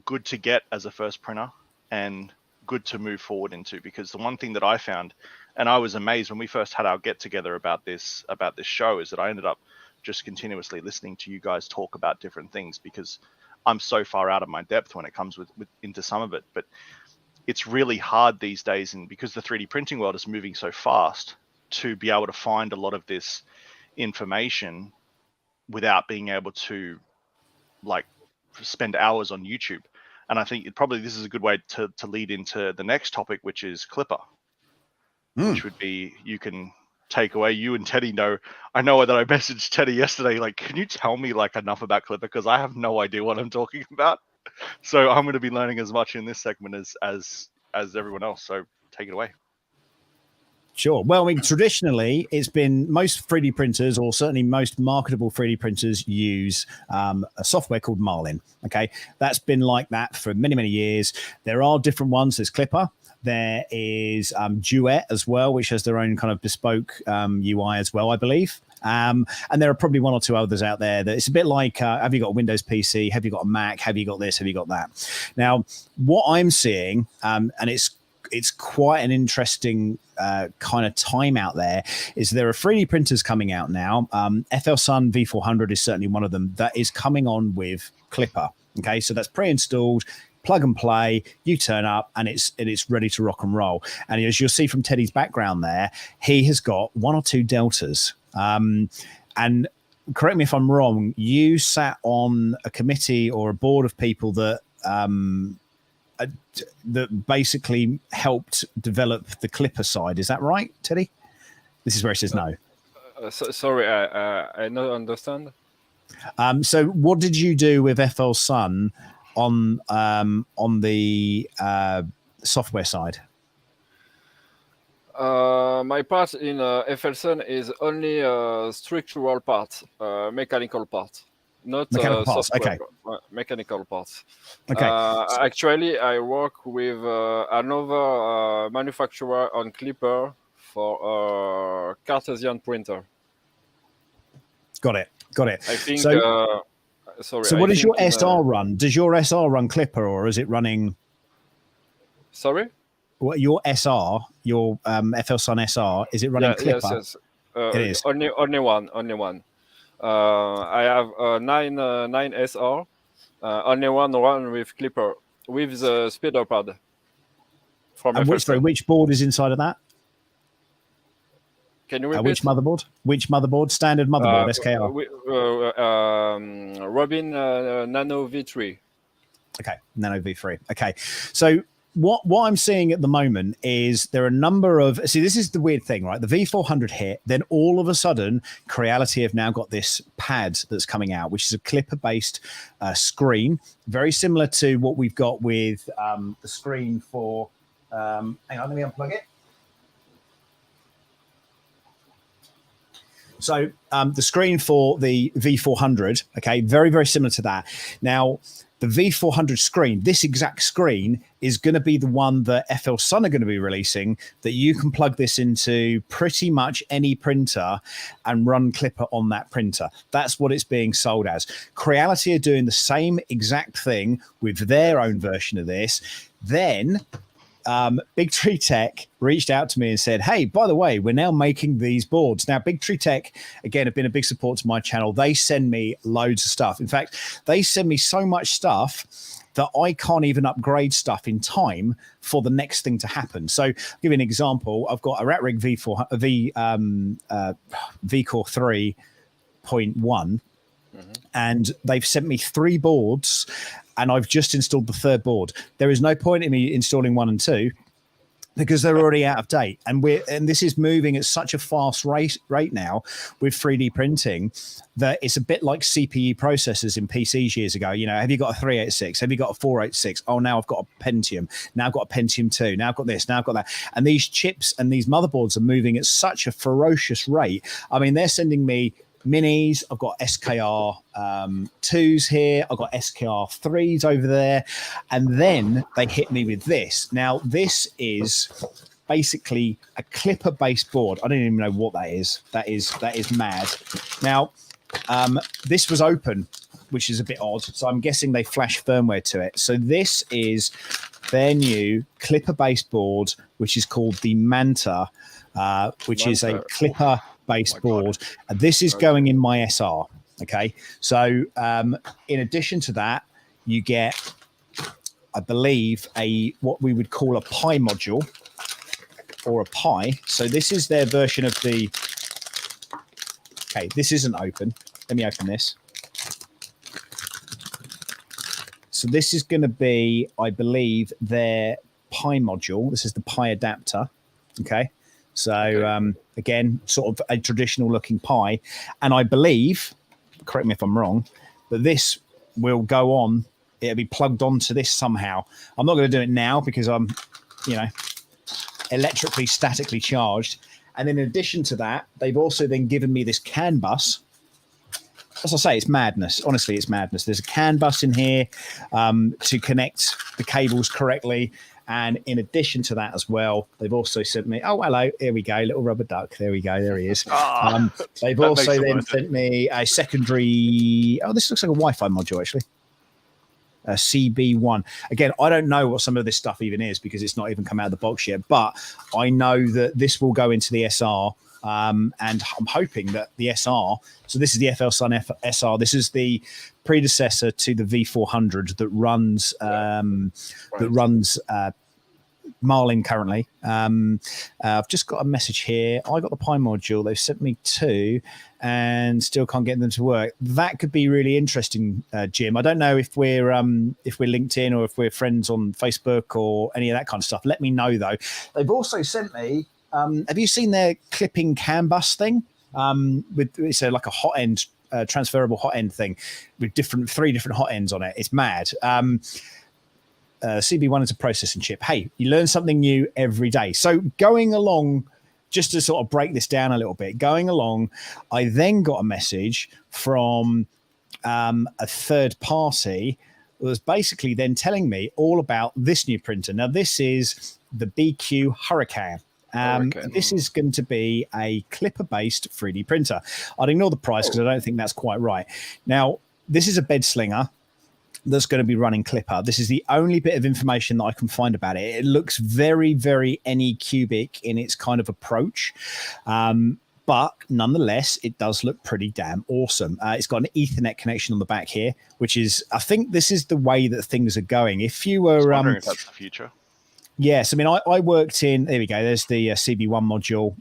A: good to get as a first printer and good to move forward into. Because the one thing that I found, and I was amazed when we first had our get together about this show, is that I ended up just continuously listening to you guys talk about different things, because I'm so far out of my depth when it comes into some of it. But it's really hard these days, and because the 3D printing world is moving so fast, to be able to find a lot of this information without being able to spend hours on YouTube. And I think this is a good way to lead into the next topic, which is Clipper, which would be, you can take away, you and Teddy know. I know that I messaged Teddy yesterday, can you tell me enough about Clipper, because I have no idea what I'm talking about. So I'm going to be learning as much in this segment as everyone else. So take it away.
G: Sure. Well, I mean, traditionally, it's been most 3D printers, or certainly most marketable 3D printers, use a software called Marlin. Okay, that's been like that for many, many years. There are different ones. There's Clipper. There is Duet as well, which has their own kind of bespoke UI as well, I believe. And there are probably 1 or 2 others out there that it's a bit like, have you got a Windows PC? Have you got a Mac? Have you got this? Have you got that? Now, what I'm seeing, and it's it's quite an interesting kind of time out there. Is there are 3D printers coming out now? FL Sun V400 is certainly one of them that is coming on with Clipper. Okay, so that's pre-installed, plug and play. You turn up, and it's ready to rock and roll. And as you'll see from Teddy's background there, he has got 1 or 2 Deltas. And correct me if I'm wrong, you sat on a committee or a board of people that that basically helped develop the Clipper side. Is that right, Teddy? This is where it says no.
J: Sorry, I don't understand.
G: So what did you do with FL Sun on the software side?
J: My part in FL Sun is only structural parts, mechanical parts. Not
G: mechanical parts.
J: Software,
G: Okay.
J: Mechanical parts.
G: Okay.
J: Actually, I work with another manufacturer on Clipper for Cartesian printer.
G: Got it.
J: I think.
G: So,
J: sorry.
G: So, what does your SR run? Does your SR run Clipper, or is it running?
J: Sorry.
G: What your SR, your FL Sun SR, is it running Clipper?
J: Yes.
G: It is.
J: Only one. I have 9 SR. Only one run with Clipper with the speeder pad. From
G: and which board is inside of that?
J: Can you repeat?
G: Which motherboard? Which motherboard? Standard motherboard, SKR.
J: Robin Nano V3.
G: Okay, Nano V3. Okay, so what I'm seeing at the moment is there are a number of, this is the weird thing, right? The V400 hit, then all of a sudden Creality have now got this pad that's coming out, which is a Clipper based screen, very similar to what we've got with the screen for hang on, let me unplug it. So the screen for the V400, okay, very, very similar to that. Now, the V400 screen, this exact screen is going to be the one that FL Sun are going to be releasing, that you can plug this into pretty much any printer and run Clipper on that printer. That's what it's being sold as. Creality are doing the same exact thing with their own version of this. Then Big Tree Tech reached out to me and said, hey, by the way, we're now making these boards. Now, Big Tree Tech, again, have been a big support to my channel. They send me loads of stuff. In fact, they send me so much stuff that I can't even upgrade stuff in time for the next thing to happen. So I'll give you an example. I've got a RatRig VCore 3.1, and they've sent me 3 boards, and I've just installed the 3rd board. There is no point in me installing 1 and 2 because they're already out of date. And this is moving at such a fast rate now with 3D printing that it's a bit like CPU processors in PCs years ago. You know, have you got a 386? Have you got a 486? Oh, now I've got a Pentium. Now I've got a Pentium 2. Now I've got this. Now I've got that. And these chips and these motherboards are moving at such a ferocious rate. I mean, they're sending me minis. I've got SKR 2s here. I've got SKR 3s over there. And then they hit me with this. Now, this is basically a Clipper based board. I don't even know what that is. That is mad. Now, this was open, which is a bit odd. So I'm guessing they flashed firmware to it. So this is their new Clipper based board, which is called the Manta, which is a Clipper based board. And this is going in my SR. Okay. So in addition to that, you get, I believe, what we would call a Pi module or a Pi. So this is their version of the, okay, this isn't open. Let me open this. So this is going to be, I believe, their Pi module. This is the Pi adapter. Okay. So again, sort of a traditional looking Pi. And I believe, correct me if I'm wrong, but this will go on. It'll be plugged onto this somehow. I'm not going to do it now because I'm, electrically, statically charged. And in addition to that, they've also then given me this CAN bus. As I say, it's madness. Honestly, it's madness. There's a CAN bus in here to connect the cables correctly. And in addition to that as well, they've also sent me, oh, hello, here we go, little rubber duck. There we go, there he is. They've also then sent me a secondary, this looks like a Wi-Fi module, actually. CB1. Again, I don't know what some of this stuff even is because it's not even come out of the box yet, but I know that this will go into the SR. And I'm hoping that the SR, so this is the FL Sun SR, this is the predecessor to the V400 that runs Marlin currently. I've just got a message here. I got the Pi module. They've sent me 2 and still can't get them to work. That could be really interesting, Jim. I don't know if we're linked in or if we're friends on Facebook or any of that kind of stuff. Let me know though. They've also sent me. Have you seen their clipping CAN bus thing? It's like a hot end, transferable hot end thing with 3 different hot ends on it. It's mad. CB1 is a processing chip. Hey, you learn something new every day. So going along, just to sort of break this down a little bit, going along, I then got a message from a third party that was basically then telling me all about this new printer. Now, this is the BQ Hurricane. This is going to be a clipper-based 3D printer. I'd ignore the price because I don't think that's quite right. Now, this is a bed slinger that's going to be running Clipper. This is the only bit of information that I can find about it. It looks very, very Anycubic in its kind of approach. But nonetheless, it does look pretty damn awesome. It's got an Ethernet connection on the back here, which is, I think this is the way that things are going. If you were...
A: I was wondering if that's the future.
G: Yes, I mean, I worked in, there we go, there's the CB1 module.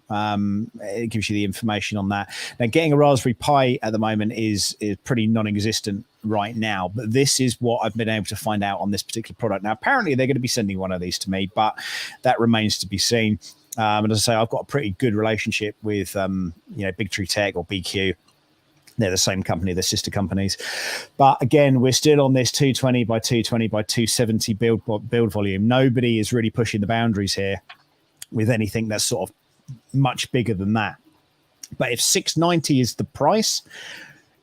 G: It gives you the information on that. Now, getting a Raspberry Pi at the moment is pretty non-existent right now, but this is what I've been able to find out on this particular product. Now, apparently they're going to be sending one of these to me, but that remains to be seen. And as I say, I've got a pretty good relationship with, Big Tree Tech or BQ. They're the same company, they're sister companies. But again, we're still on this 220 by 220 by 270 build volume. Nobody is really pushing the boundaries here with anything that's sort of much bigger than that. But if 690 is the price,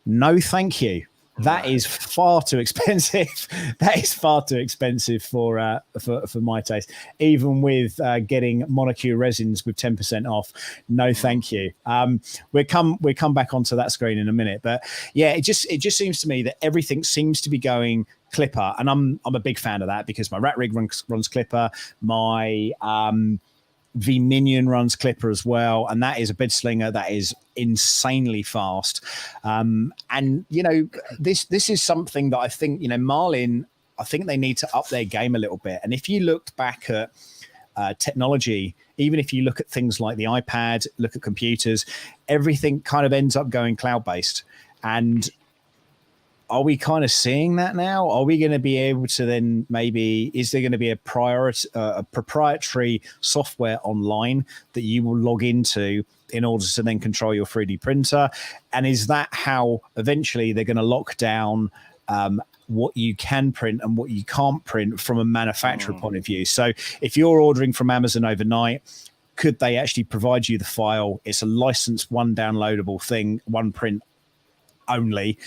G: no thank you. That is far too expensive. That is far too expensive for my taste. Even with getting Monocure resins with 10% off, no thank you. We'll come back onto that screen in a minute. But yeah, it just seems to me that everything seems to be going Clipper, and I'm a big fan of that because my rat rig runs Clipper. My V Minion runs Clipper as well, and that is a bed slinger that is insanely fast. And this is something that I think Marlin, I think they need to up their game a little bit. And if you looked back at technology, even if you look at things like the iPad, look at computers, everything kind of ends up going cloud based. And are we kind of seeing that now? Are we going to be able to then is there going to be a proprietary software online that you will log into in order to then control your 3D printer? And is that how eventually they're going to lock down what you can print and what you can't print from a manufacturer point of view? So if you're ordering from Amazon overnight, could they actually provide you the file? It's a licensed, one downloadable thing, one print only.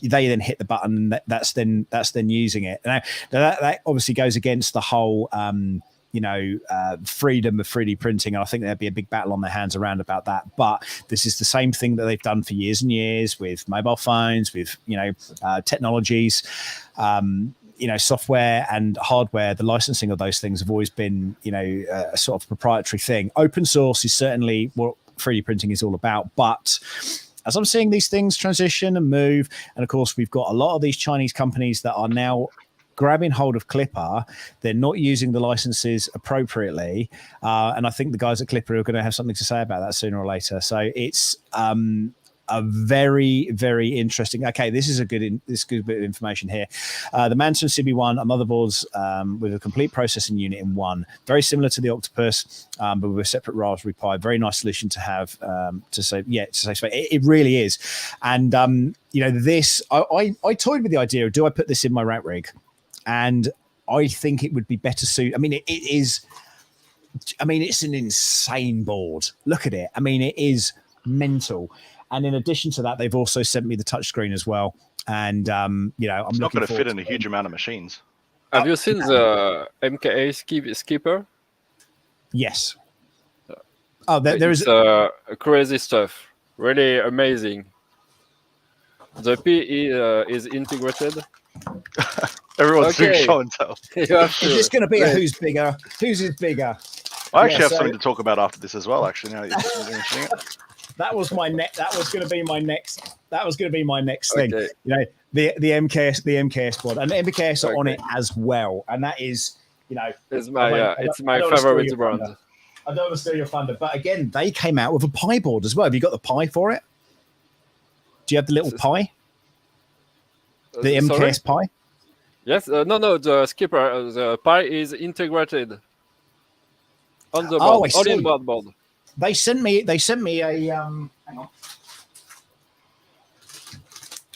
G: They then hit the button, and that's then using it. Now that obviously goes against the whole freedom of 3D printing, and I think there'd be a big battle on their hands around about that. But this is the same thing that they've done for years and years with mobile phones, with technologies, software and hardware. The licensing of those things have always been a sort of proprietary thing. Open source is certainly what 3D printing is all about, but as I'm seeing these things transition and move, and of course we've got a lot of these Chinese companies that are now grabbing hold of Clipper. They're not using the licenses appropriately, and I think the guys at Clipper are going to have something to say about that sooner or later. So it's a very, very interesting. Okay, this is good bit of information here. The Mansion CB1 are motherboards with a complete processing unit in one, very similar to the Octopus, but with a separate Raspberry Pi. Very nice solution to have. It really is. And this I toyed with the idea of, do I put this in my rat rig? And I think it would be better suited. I mean, it is. I mean, it's an insane board. Look at it. I mean, it is mental. And in addition to that, they've also sent me the touchscreen as well. And I'm
A: it's not going to fit in a huge amount of machines.
J: Have you seen the MKA skipper?
G: Yes. Oh, there is
J: crazy stuff. Really amazing. The P is integrated
A: Everyone's doing
J: Okay.
A: show and tell.
J: You have
G: Is
J: to.
G: this going to be a
J: Wait.
G: who's bigger? Whose is bigger?
A: I actually
G: Yeah,
A: have
G: so-
A: something to talk about after this as well. Actually, now that you're mentioning it.
G: That was my That was going to be my next. That was going to be my next thing.
J: Okay.
G: You know, the MKS squad, and the MKS are on
J: Okay.
G: it as well, and that is, you know,
J: It's
G: I
J: my
G: don't-
J: it's
G: I
J: my
G: don't wanna steal
J: favorite
G: your
J: brand.
G: thunder. I don't want to steal your thunder, but again, they came out with a pie board as well. Have you got the pie for it? Do you have the little pie? The
J: Sorry?
G: MKS pie?
J: Yes. No. The skipper. The pie is integrated on the
G: Oh,
J: board.
G: I
J: All
G: see.
J: in one board.
G: They sent me a hang on.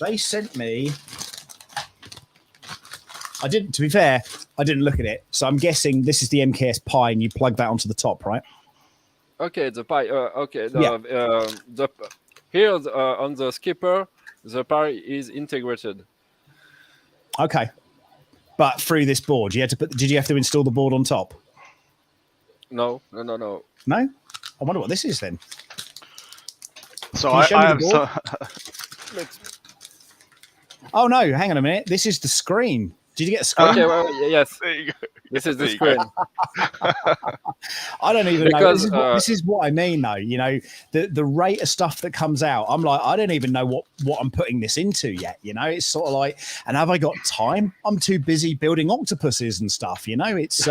G: They sent me I didn't to be fair, I didn't look at it. So I'm guessing this is the MKS pie and you plug that onto the top, right?
J: Okay, the pie. Okay,
G: Yeah.
J: Here on the skipper, the pie is integrated.
G: Okay. But through this board, did you have to install the board on top?
J: No.
G: No? I wonder what this is then.
A: So
G: Can you show me
A: I
G: the
A: have
G: board? Oh no, hang on a minute. This is the screen. Did you get a screen?
J: Okay, well, yes.
A: There you go.
J: This is the
A: There you go.
J: screen.
G: I don't even know.
J: Because,
G: This is what I mean, though. You know, the rate of stuff that comes out. I'm like, I don't even know what I'm putting this into yet. You know, it's sort of like, and have I got time? I'm too busy building octopuses and stuff. You know, it's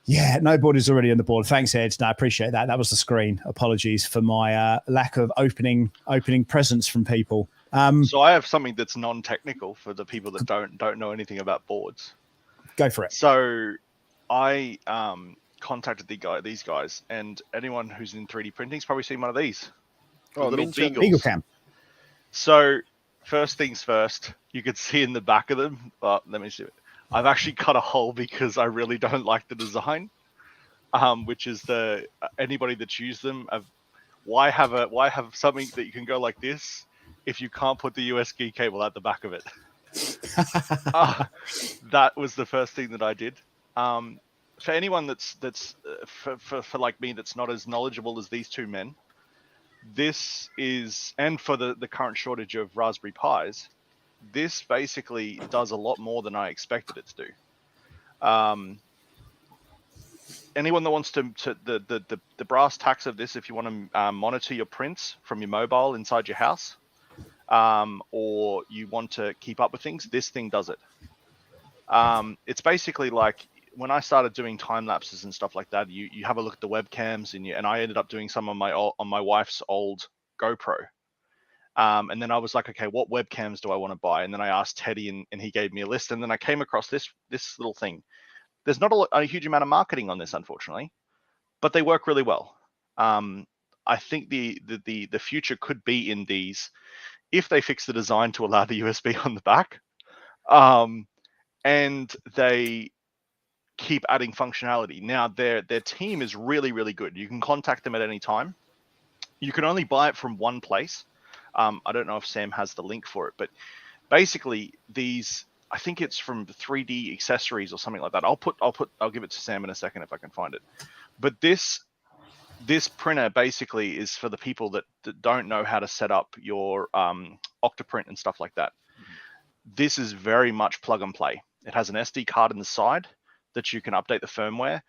G: yeah. No board is already on the board. Thanks, Ed. No, I appreciate that. That was the screen. Apologies for my lack of opening presents from people.
A: So I have something that's non-technical for the people that don't know anything about boards.
G: Go for it.
A: So I contacted these guys, and anyone who's in 3D printing's probably seen one of these. The little beagles.
G: Beagle Cam.
A: So first things first, you could see in the back of them. Let me see it. I've actually cut a hole because I really don't like the design. Which is anybody that's used them. Why have something that you can go like this if you can't put the USB cable at the back of it? That was the first thing that I did. For anyone that's for like me that's not as knowledgeable as these two men, this is, and for the current shortage of Raspberry Pis, this basically does a lot more than I expected it to do. Anyone that wants to the brass tacks of this, if you want to monitor your prints from your mobile inside your house, or you want to keep up with things, this thing does it. It's basically like when I started doing time lapses and stuff like that, you have a look at the webcams, and I ended up doing some on my wife's old GoPro. And then I was like, okay, what webcams do I want to buy? And then I asked Teddy, and he gave me a list. And then I came across this little thing. There's not a huge amount of marketing on this, unfortunately, but they work really well. I think the future could be in these if they fix the design to allow the USB on the back, and they keep adding functionality. Now their team is really, really good. You can contact them at any time. You can only buy it from one place. I don't know if Sam has the link for it, but basically these, I think it's from 3D accessories or something like that. I'll give it to Sam in a second if I can find it. But this printer basically is for the people that don't know how to set up your Octoprint and stuff like that. This is very much plug and play. It has an SD card in the side that you can update the firmware.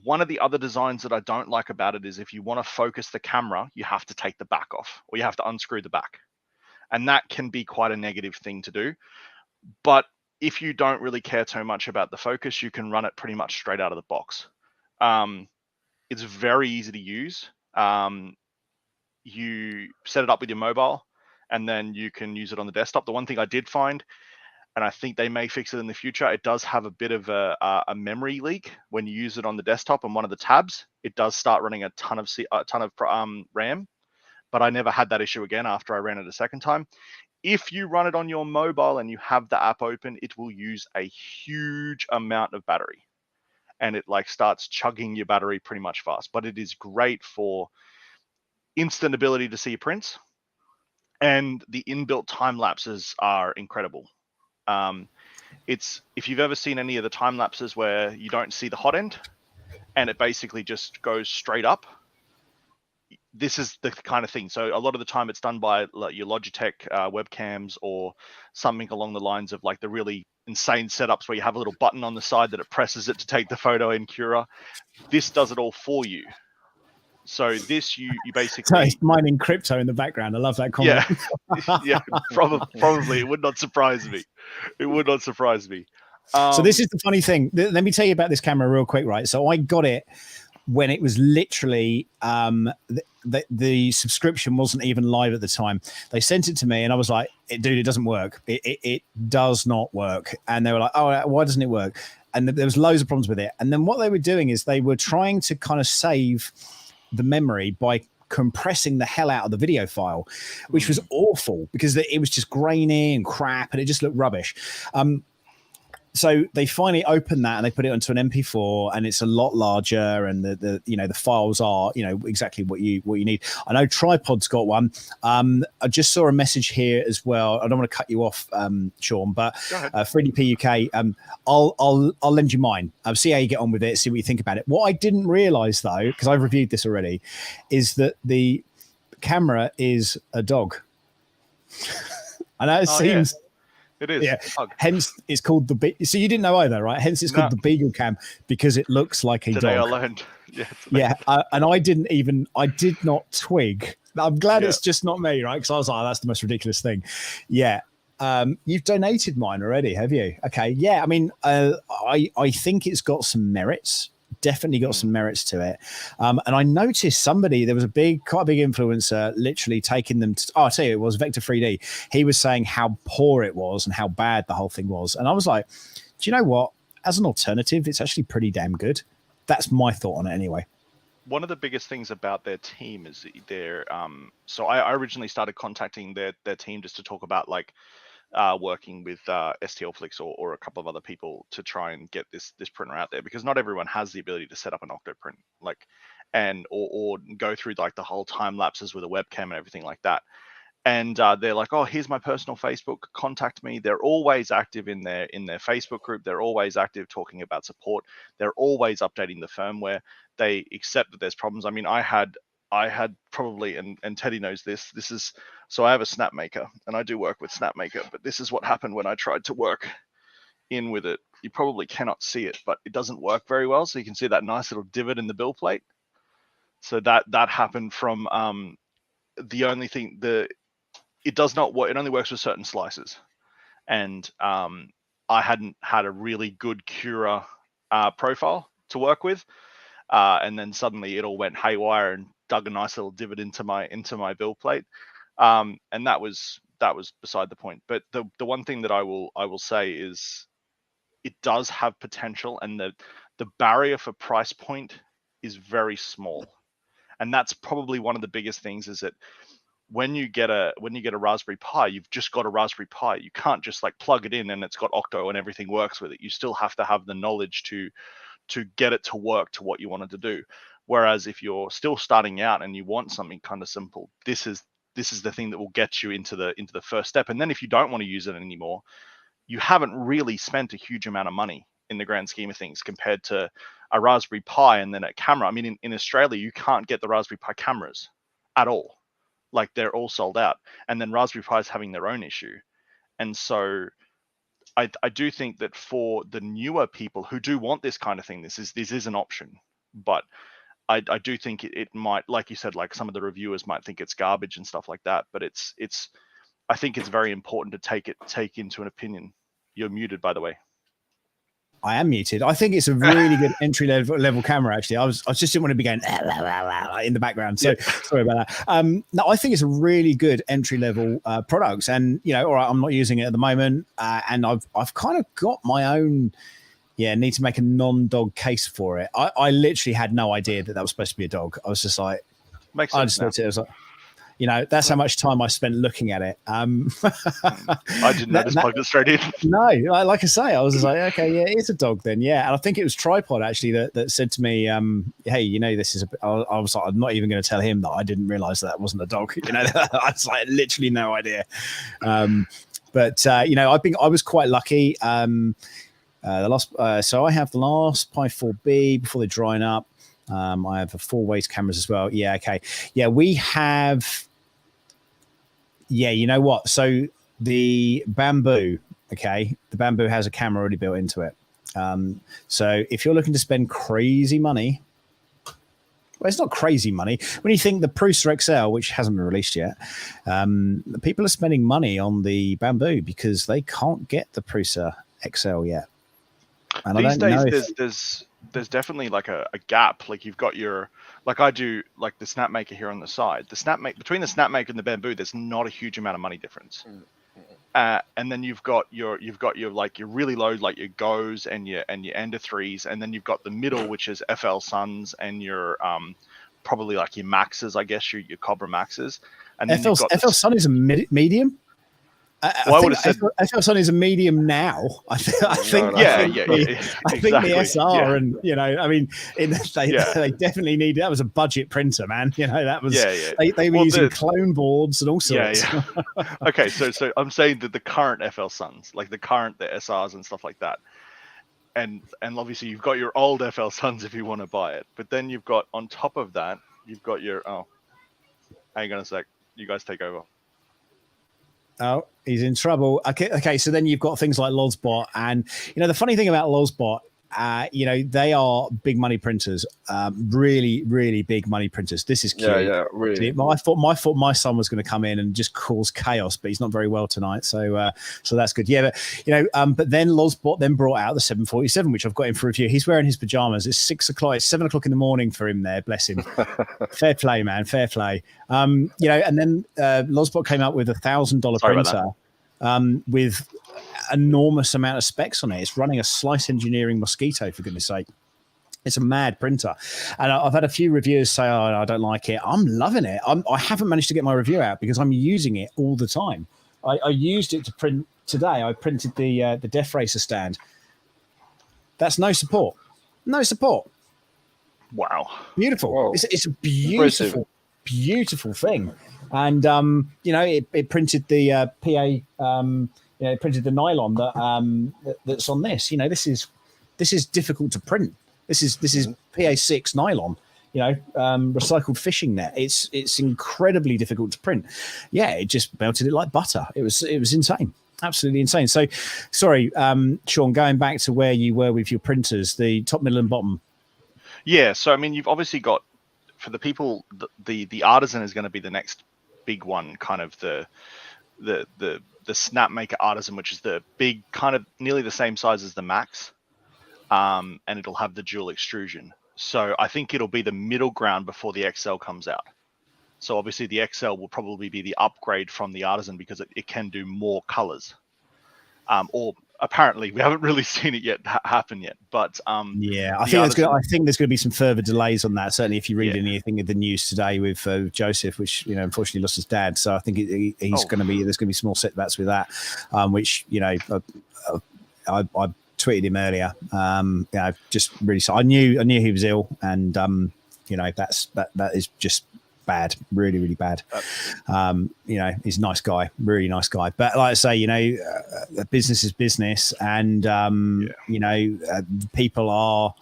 A: One of the other designs that I don't like about it is if you want to focus the camera, you have to take the back off, or you have to unscrew the back. And that can be quite a negative thing to do. But if you don't really care too much about the focus, you can run it pretty much straight out of the box. It's very easy to use. You set it up with your mobile, and then you can use it on the desktop. The one thing I did find, and I think they may fix it in the future, it does have a bit of a memory leak when you use it on the desktop and one of the tabs. It does start running a ton of RAM, but I never had that issue again after I ran it a second time. If you run it on your mobile and you have the app open, it will use a huge amount of battery, and it like starts chugging your battery pretty much fast. But it is great for instant ability to see your prints, and the inbuilt time lapses are incredible. It's, if you've ever seen any of the time lapses where you don't see the hot end and it basically just goes straight up, this is the kind of thing. So a lot of the time it's done by like your Logitech webcams or something along the lines of like the really insane setups where you have a little button on the side that it presses it to take the photo in Cura. This does it all for you. So this you basically.
G: So it's mining crypto in the background. I love that comment.
A: Yeah, probably. It would not surprise me. It would not surprise me.
G: So this is the funny thing. Let me tell you about this camera real quick, right? So I got it when it was literally the subscription wasn't even live at the time. They sent it to me and I was like, dude, it doesn't work. It does not work. And they were like, oh, why doesn't it work? And there was loads of problems with it. And then what they were doing is they were trying to kind of save the memory by compressing the hell out of the video file, which was awful because it was just grainy and crap and it just looked rubbish. So they finally opened that and they put it onto an MP4 and it's a lot larger and the files are, exactly what you need. I know Tripod's got one. I just saw a message here as well. I don't want to cut you off, Sean, but 3DP UK, I'll lend you mine. See how you get on with it, see what you think about it. What I didn't realize though, because I've reviewed this already, is that the camera is a dog. I know it seems...
A: Yeah. It is.
G: Yeah. Hence, it's called the. So you didn't know either, right? Hence, it's called the Beagle Cam because it looks like a
A: Today
G: dog.
A: I learned.
G: Yeah. And I did not twig. I'm glad it's just not me, right? Because I was like, that's the most ridiculous thing. Yeah. You've donated mine already, have you? Okay. Yeah. I mean, I think it's got some merits. Definitely got some merits to it. And I noticed there was quite a big influencer literally taking them to, I'll tell you, it was Vector 3D. He was saying how poor it was and how bad the whole thing was. And I was like, do you know what? As an alternative, it's actually pretty damn good. That's my thought on it anyway.
A: One of the biggest things about their team is their, so I originally started contacting their team just to talk about like, working with STLFlix or a couple of other people to try and get this printer out there, because not everyone has the ability to set up an Octoprint or go through like the whole time lapses with a webcam and everything like that. And they're like, oh, here's my personal Facebook, contact me. They're always active in their Facebook group. They're always active talking about support. They're always updating the firmware. They accept that there's problems. I mean, I had probably, and Teddy knows this is, so I have a Snapmaker and I do work with Snapmaker, but this is what happened when I tried to work in with it. You probably cannot see it, but it doesn't work very well. So you can see that nice little divot in the build plate. So that happened from the only thing, it does not work. It only works with certain slices. And I hadn't had a really good Cura profile to work with. And then suddenly it all went haywire and dug a nice little divot into my build plate. And that was beside the point. But the one thing that I will say is it does have potential, and the barrier for price point is very small. And that's probably one of the biggest things, is that when you get a Raspberry Pi, you've just got a Raspberry Pi. You can't just like plug it in and it's got Octo and everything works with it. You still have to have the knowledge to get it to work to what you wanted to do. Whereas if you're still starting out and you want something kind of simple, this is the thing that will get you into the first step. And then if you don't want to use it anymore, you haven't really spent a huge amount of money in the grand scheme of things compared to a Raspberry Pi and then a camera. I mean, in Australia, you can't get the Raspberry Pi cameras at all. Like, they're all sold out. And then Raspberry Pi is having their own issue. And so I do think that for the newer people who do want this kind of thing, this is an option. But I do think it might, like you said, like some of the reviewers might think it's garbage and stuff like that. But I think it's very important to take into an opinion. You're muted, by the way.
G: I am muted. I think it's a really good entry level camera. Actually, I just didn't want to be going in the background. So sorry about that. No, I think it's a really good entry level product. And all right, I'm not using it at the moment, and I've kind of got my own. Yeah, need to make a non-dog case for it. I literally had no idea that was supposed to be a dog. I was just like,
A: makes
G: I
A: sense.
G: just looked at it. I was like, that's how much time I spent looking at it.
A: I didn't know this plugged it straight in.
G: No, like I say, I was just like, okay, yeah, it's a dog then, yeah. And I think it was Tripod actually that said to me, hey, this is I was like, I'm not even going to tell him that I didn't realize that wasn't a dog. I was like, literally no idea. But I was quite lucky. So I have the last Pi 4B before they're drying up. I have a 4-ways cameras as well. Yeah, okay. Yeah, we have. Yeah, you know what? So the Bamboo, okay, the Bamboo has a camera already built into it. So if you're looking to spend crazy money, well, it's not crazy money. When you think the Prusa XL, which hasn't been released yet, people are spending money on the Bamboo because they can't get the Prusa XL yet. And
A: these days, there's definitely like a gap. Like you've got your, like I do, like the Snapmaker here on the side. The Snapmaker, between the Snapmaker and the Bamboo, there's not a huge amount of money difference. And then you've got your like your really low, like your Goes and your Ender 3s, and then you've got the middle, which is FL Suns and your probably like your Maxes, I guess your Cobra Maxes. And then
G: FL Sun is a medium. I would have said FL Sun is a medium now. I think the SR and I mean, they definitely need. That was a budget printer, man. That was they were using clone boards and all sorts.
A: Okay, so I'm saying that the current FL Suns, like the SRs and stuff like that, and obviously you've got your old FL Suns if you want to buy it, but then you've got on top of that you've got your hang on a sec, you guys take over.
G: Oh, he's in trouble. Okay. So then you've got things like Lozbot, and the funny thing about Lozbot, they are big money printers, really, really big money printers. This is cute.
J: Yeah, really.
G: I thought my son was going to come in and just cause chaos, but he's not very well tonight, so that's good. Yeah, but then Lozbot then brought out the 747, which I've got him for review. He's wearing his pajamas. It's 6 o'clock. It's 7 o'clock in the morning for him there. Bless him. Fair play, man. Fair play. And then Lozbot came out with $1,000 printer with enormous amount of specs on it. It's running a Slice Engineering Mosquito, for goodness sake. It's a mad printer. And I've had a few reviewers say, I don't like it. I'm loving it. I haven't managed to get my review out because I'm using it all the time. I used it to print today. I printed the DeathRacer stand. That's no support.
A: Wow.
G: Beautiful.
J: Whoa.
G: It's a beautiful thing. And it printed the PA it printed the nylon that's on this. This is difficult to print. This is PA6 nylon, recycled fishing net. It's incredibly difficult to print. Yeah, it just melted it like butter. It was insane. Absolutely insane. So sorry, Sean, going back to where you were with your printers, the top, middle and bottom.
A: Yeah, so I mean you've obviously got, for the people, the Artisan is going to be the next big one, kind of the Snapmaker Artisan, which is the big, kind of nearly the same size as the Max, and it'll have the dual extrusion. So I think it'll be the middle ground before the XL comes out. So obviously the XL will probably be the upgrade from the Artisan because it can do more colors. Or apparently we haven't really seen it yet happen yet, but I think there's going to be some further delays on that. Certainly, if you read anything in the news today with Joseph, which unfortunately lost his dad, so I think there's going to be small setbacks with that, which I tweeted him earlier. Just really, I knew he was ill, and that is just bad, really, really bad. He's a nice guy, really nice guy. But like I say, business is business, and people are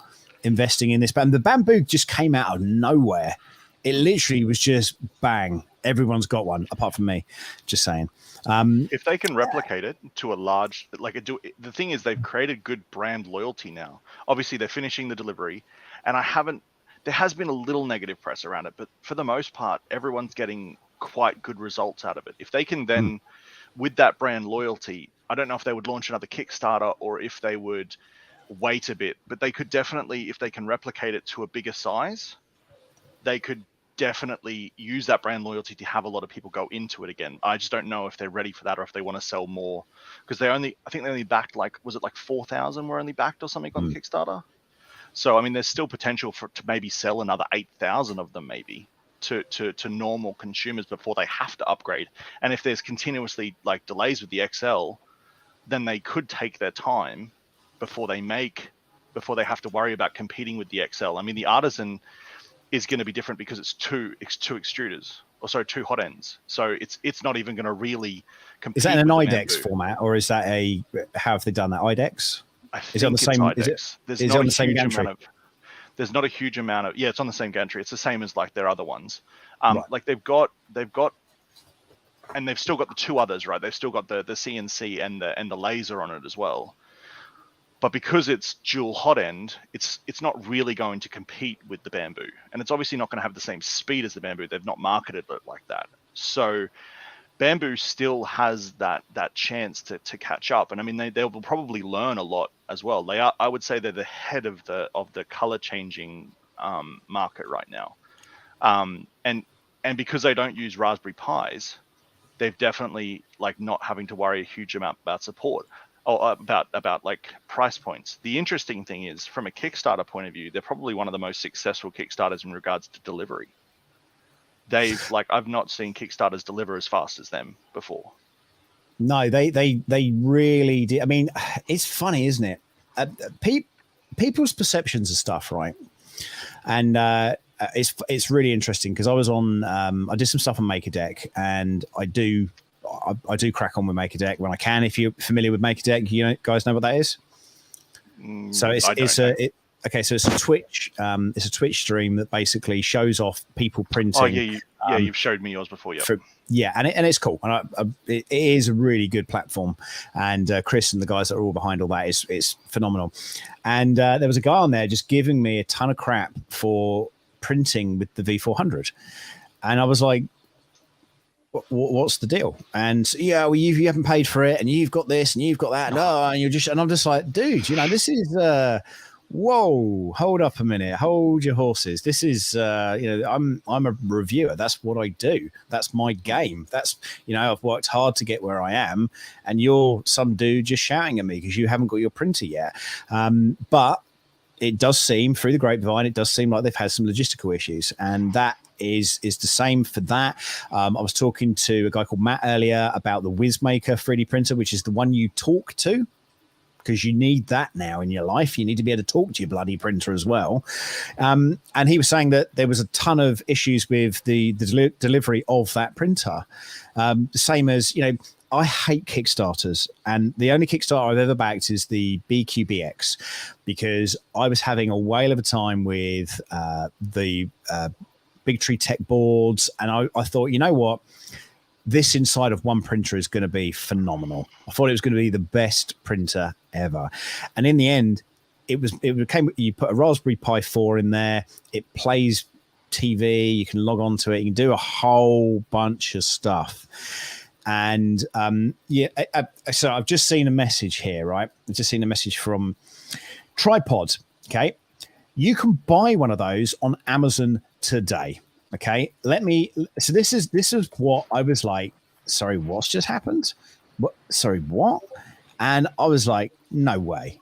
A: investing in this. And the Bamboo just came out of nowhere. It literally was just bang. Everyone's got one, apart from me. Just saying. If they can replicate it to a large, the thing is, they've created good brand loyalty now. Obviously, they're finishing the delivery, and there has been a little negative press around it, but for the most part, everyone's getting quite good results out of it. If they can then, with that brand loyalty, I don't know if they would launch another Kickstarter or if they would wait a bit, but they could definitely, if they can replicate it to a bigger size, they could definitely use that brand loyalty to have a lot of people go into it again. I just don't know if they're ready for that or if they want to sell more, because I think they only backed, was it 4,000 were only backed or something on Kickstarter? So, I mean, there's still potential to maybe sell another 8,000 of them, maybe to normal consumers before they have to upgrade. And if there's continuously delays with the XL, then they could take their time before they have to worry about competing with the XL. I mean, the Artisan is going to be different because it's two extruders, two hot ends. So it's not even going to really compete.
G: Is that in an IDEX format, or is that how have they done that? IDEX? Is it on the same? Is it on the same gantry?
A: there's not a huge amount of, it's on the same gantry. It's the same as like their other ones.
G: Right.
A: Like they've got, and they've still got the two others, right? They've still got the CNC and the laser on it as well. But because it's dual hot end, it's not really going to compete with the Bamboo, and it's obviously not going to have the same speed as the Bamboo. They've not marketed it like that. So Bamboo still has that chance to catch up, and I mean they will probably learn a lot as well. They are, I would say, they're the head of the color changing market right now, and because they don't use Raspberry Pis, they've definitely like not having to worry a huge amount about support. About like price points. The interesting thing is, from a Kickstarter point of view, they're probably one of the most successful Kickstarters in regards to delivery. I've not seen Kickstarters deliver as fast as them before.
G: No, they really did. I mean, it's funny, isn't it? People's perceptions of stuff, right? And it's really interesting because I was on. I did some stuff on MakerDeck, and I do crack on with MakerDeck when I can. If you're familiar with MakerDeck, guys know what that is. So it's a Twitch stream that basically shows off people printing.
A: Oh you've showed me yours before.
G: Yeah, and it's cool, and it is a really good platform. And Chris and the guys that are all behind all that is phenomenal. And there was a guy on there just giving me a ton of crap for printing with the V400, and I was like, what's the deal? And you haven't paid for it, and you've got this and you've got that, and I'm just like, dude, this is whoa, hold up a minute, hold your horses. This is I'm a reviewer. That's what I do. That's my game. That's I've worked hard to get where I am, and you're some dude just shouting at me because you haven't got your printer yet. But it does seem, through the grapevine, it does seem like they've had some logistical issues, and that is the same for that. I was talking to a guy called Matt earlier about the Whizmaker 3D printer, which is the one you talk to, because you need that now in your life. You need to be able to talk to your bloody printer as well. And he was saying that there was a ton of issues with the delivery of that printer. The same as, I hate Kickstarters, and the only Kickstarter I've ever backed is the BQBX, because I was having a whale of a time with the Big Tree Tech boards, and I thought, you know what, this inside of one printer is going to be phenomenal. I thought it was going to be the best printer ever, and in the end, it became. You put a Raspberry Pi 4 in there, it plays TV, you can log on to it, you can do a whole bunch of stuff. And so I've just seen a message here, right? I've just seen a message from Tripod. Okay, you can buy one of those on Amazon today. Okay, so this is what I was like, sorry, what's just happened? What? Sorry, what? And I was like, no way.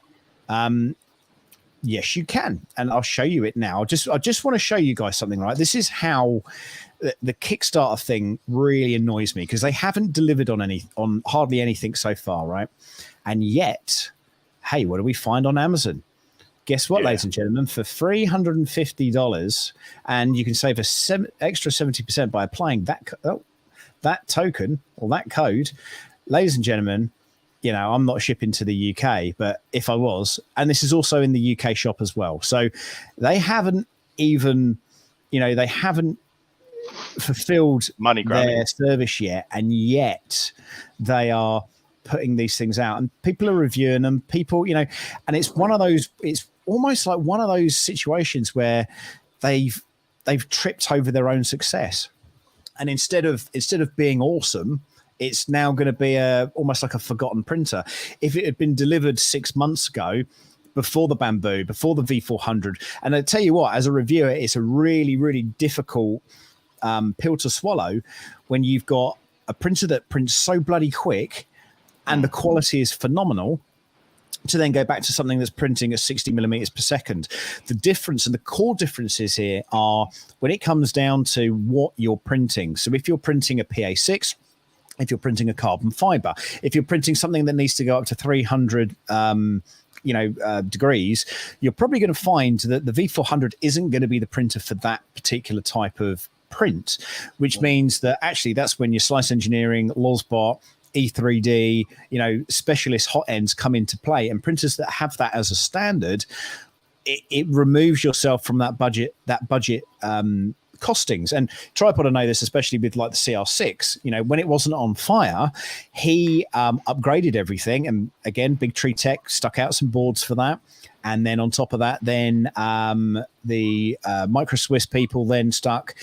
G: Yes, you can, and I'll show you it now. I just want to show you guys something, right? This is how the Kickstarter thing really annoys me, because they haven't delivered on hardly anything so far, right? And yet, hey, what do we find on Amazon? Guess what, ladies and gentlemen? For $350, and you can save extra 70% by applying that token or that code. Ladies and gentlemen, I'm not shipping to the UK, but if I was, and this is also in the UK shop as well. So they haven't even, they haven't fulfilled their service yet, and yet they are putting these things out, and people are reviewing them. People, and it's one of those. It's almost like one of those situations where they've tripped over their own success, and instead of being awesome, it's now going to be almost like a forgotten printer. If it had been delivered 6 months ago, before the Bamboo, before the V400, and I tell you what, as a reviewer, it's a really, really difficult pill to swallow when you've got a printer that prints so bloody quick and the quality is phenomenal, to then go back to something that's printing at 60 millimeters per second. The difference, and the core differences here, are when it comes down to what you're printing. So if you're printing a PA6, if you're printing a carbon fiber, if you're printing something that needs to go up to 300 degrees, you're probably going to find that the V400 isn't going to be the printer for that particular type of print, which means that actually that's when your slice engineering, Losbot, E3D, specialist hot ends come into play, and printers that have that as a standard it removes yourself from that budget costings. And Tripod, I know this, especially with like the CR6, you know, when it wasn't on fire, he upgraded everything. And again, Big Tree Tech stuck out some boards for that. And then on top of that, then the Micro Swiss people then stuck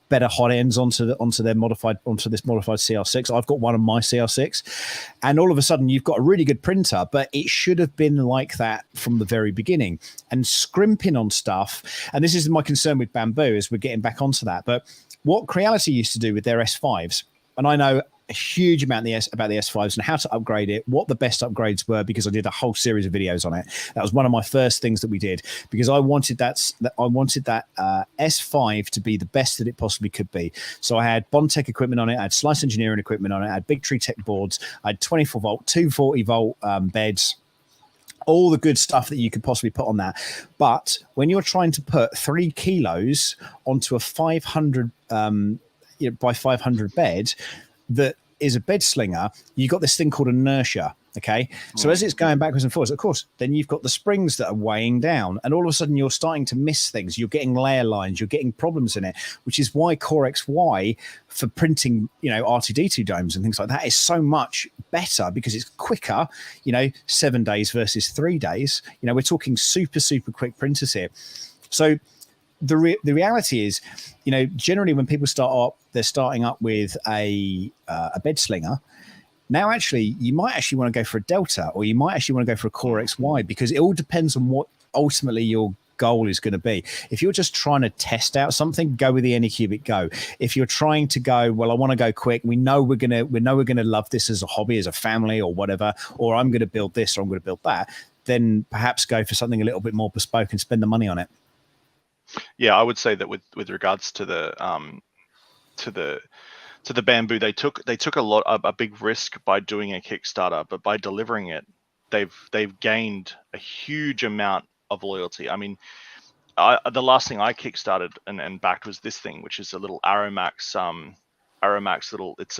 G: better hot ends onto this modified CR6. I've got one of my CR6, and all of a sudden you've got a really good printer, but it should have been like that from the very beginning. And scrimping on stuff, and this is my concern with Bamboo, as we're getting back onto that. But what Creality used to do with their S5s, and I know a huge amount about the S5s and how to upgrade it, what the best upgrades were, because I did a whole series of videos on it. That was one of my first things that we did, because I wanted that S5 to be the best that it possibly could be. So I had Bondtech equipment on it, I had Slice Engineering equipment on it, I had Big Tree Tech boards, I had 24 volt, 240 volt beds, all the good stuff that you could possibly put on that. But when you're trying to put 3 kilos onto a 500 by 500 bed that is a bed slinger, you got this thing called inertia. Okay, so as it's going backwards and forwards, of course, then you've got the springs that are weighing down, and all of a sudden you're starting to miss things. You're getting layer lines, you're getting problems in it, which is why Core XY for printing, you know, R2D2 domes and things like that is so much better, because it's quicker. You know, 7 days versus 3 days. You know, we're talking super quick printers here. So the reality is, you know, generally when people start up, they're starting up with a bed slinger. Now, actually, you might actually want to go for a Delta, or you might actually want to go for a Core XY, because it all depends on what ultimately your goal is going to be. If you're just trying to test out something, go with the Anycubic Go. If you're trying to go, well, I want to go quick, we know we're gonna love this as a hobby, as a family, or whatever, or I'm going to build this, or I'm going to build that, then perhaps go for something a little bit more bespoke and spend the money on it.
A: Yeah, I would say that with regards to the Bamboo, they took a big risk by doing a Kickstarter, but by delivering it, they've gained a huge amount of loyalty. I mean, the last thing I kickstarted and backed was this thing, which is a little Aromax little. It's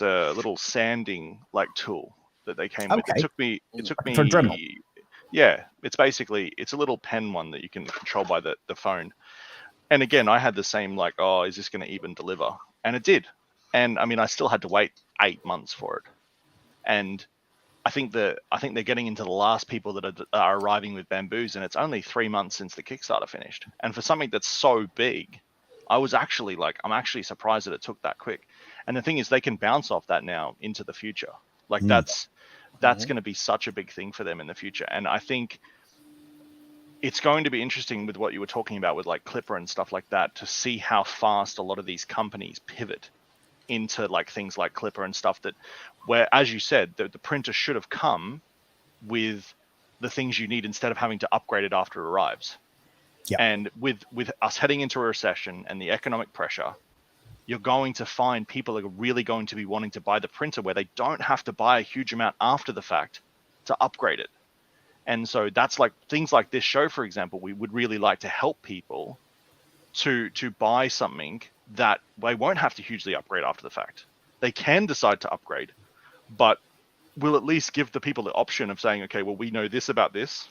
A: a little sanding like tool that they came with. It took me.
G: For Dremel.
A: Yeah, it's a little pen one that you can control by the phone. And again, I had the same, like, oh, is this going to even deliver? And it did. And I mean, I still had to wait 8 months for it. And I think they're getting into the last people that are arriving with Bamboos, and it's only 3 months since the Kickstarter finished. And for something that's so big, I'm actually surprised that it took that quick. And the thing is, they can bounce off that now into the future. Like that's going to be such a big thing for them in the future. And I think it's going to be interesting with what you were talking about with like Clipper and stuff like that, to see how fast a lot of these companies pivot into like things like Clipper and stuff, that where, as you said, the printer should have come with the things you need instead of having to upgrade it after it arrives. Yeah. And with us heading into a recession and the economic pressure, you're going to find people are really going to be wanting to buy the printer where they don't have to buy a huge amount after the fact to upgrade it. And so that's like things like this show, for example, we would really like to help people to buy something that they won't have to hugely upgrade after the fact. They can decide to upgrade, but we'll at least give the people the option of saying, okay, well, we know this about this,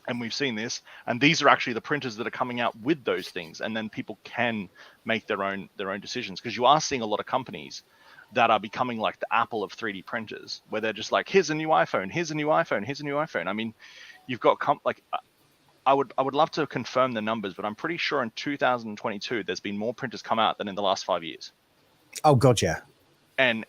A: and we've seen this, and these are actually the printers that are coming out with those things. And then people can make their own decisions, because you are seeing a lot of companies that are becoming like the Apple of 3D printers, where they're just like, here's a new iPhone, here's a new iPhone, here's a new iPhone. I mean, you've got I would love to confirm the numbers, but I'm pretty sure in 2022 there's been more printers come out than in the last 5 years.
G: Oh God, yeah.
A: And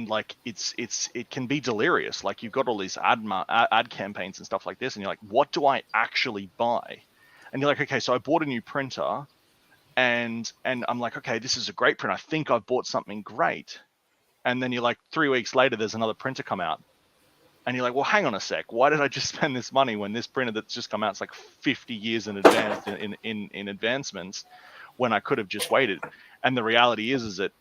A: like it can be delirious. Like you've got all these ad campaigns and stuff like this, and you're like, what do I actually buy? And you're like, okay, so I bought a new printer, and I'm like, okay, this is a great print. I think I've bought something great. And then you're like, 3 weeks later, there's another printer come out, and you're like, well, hang on a sec. Why did I just spend this money when this printer that's just come out is like 50 years in advance in advancements, when I could have just waited? And the reality is that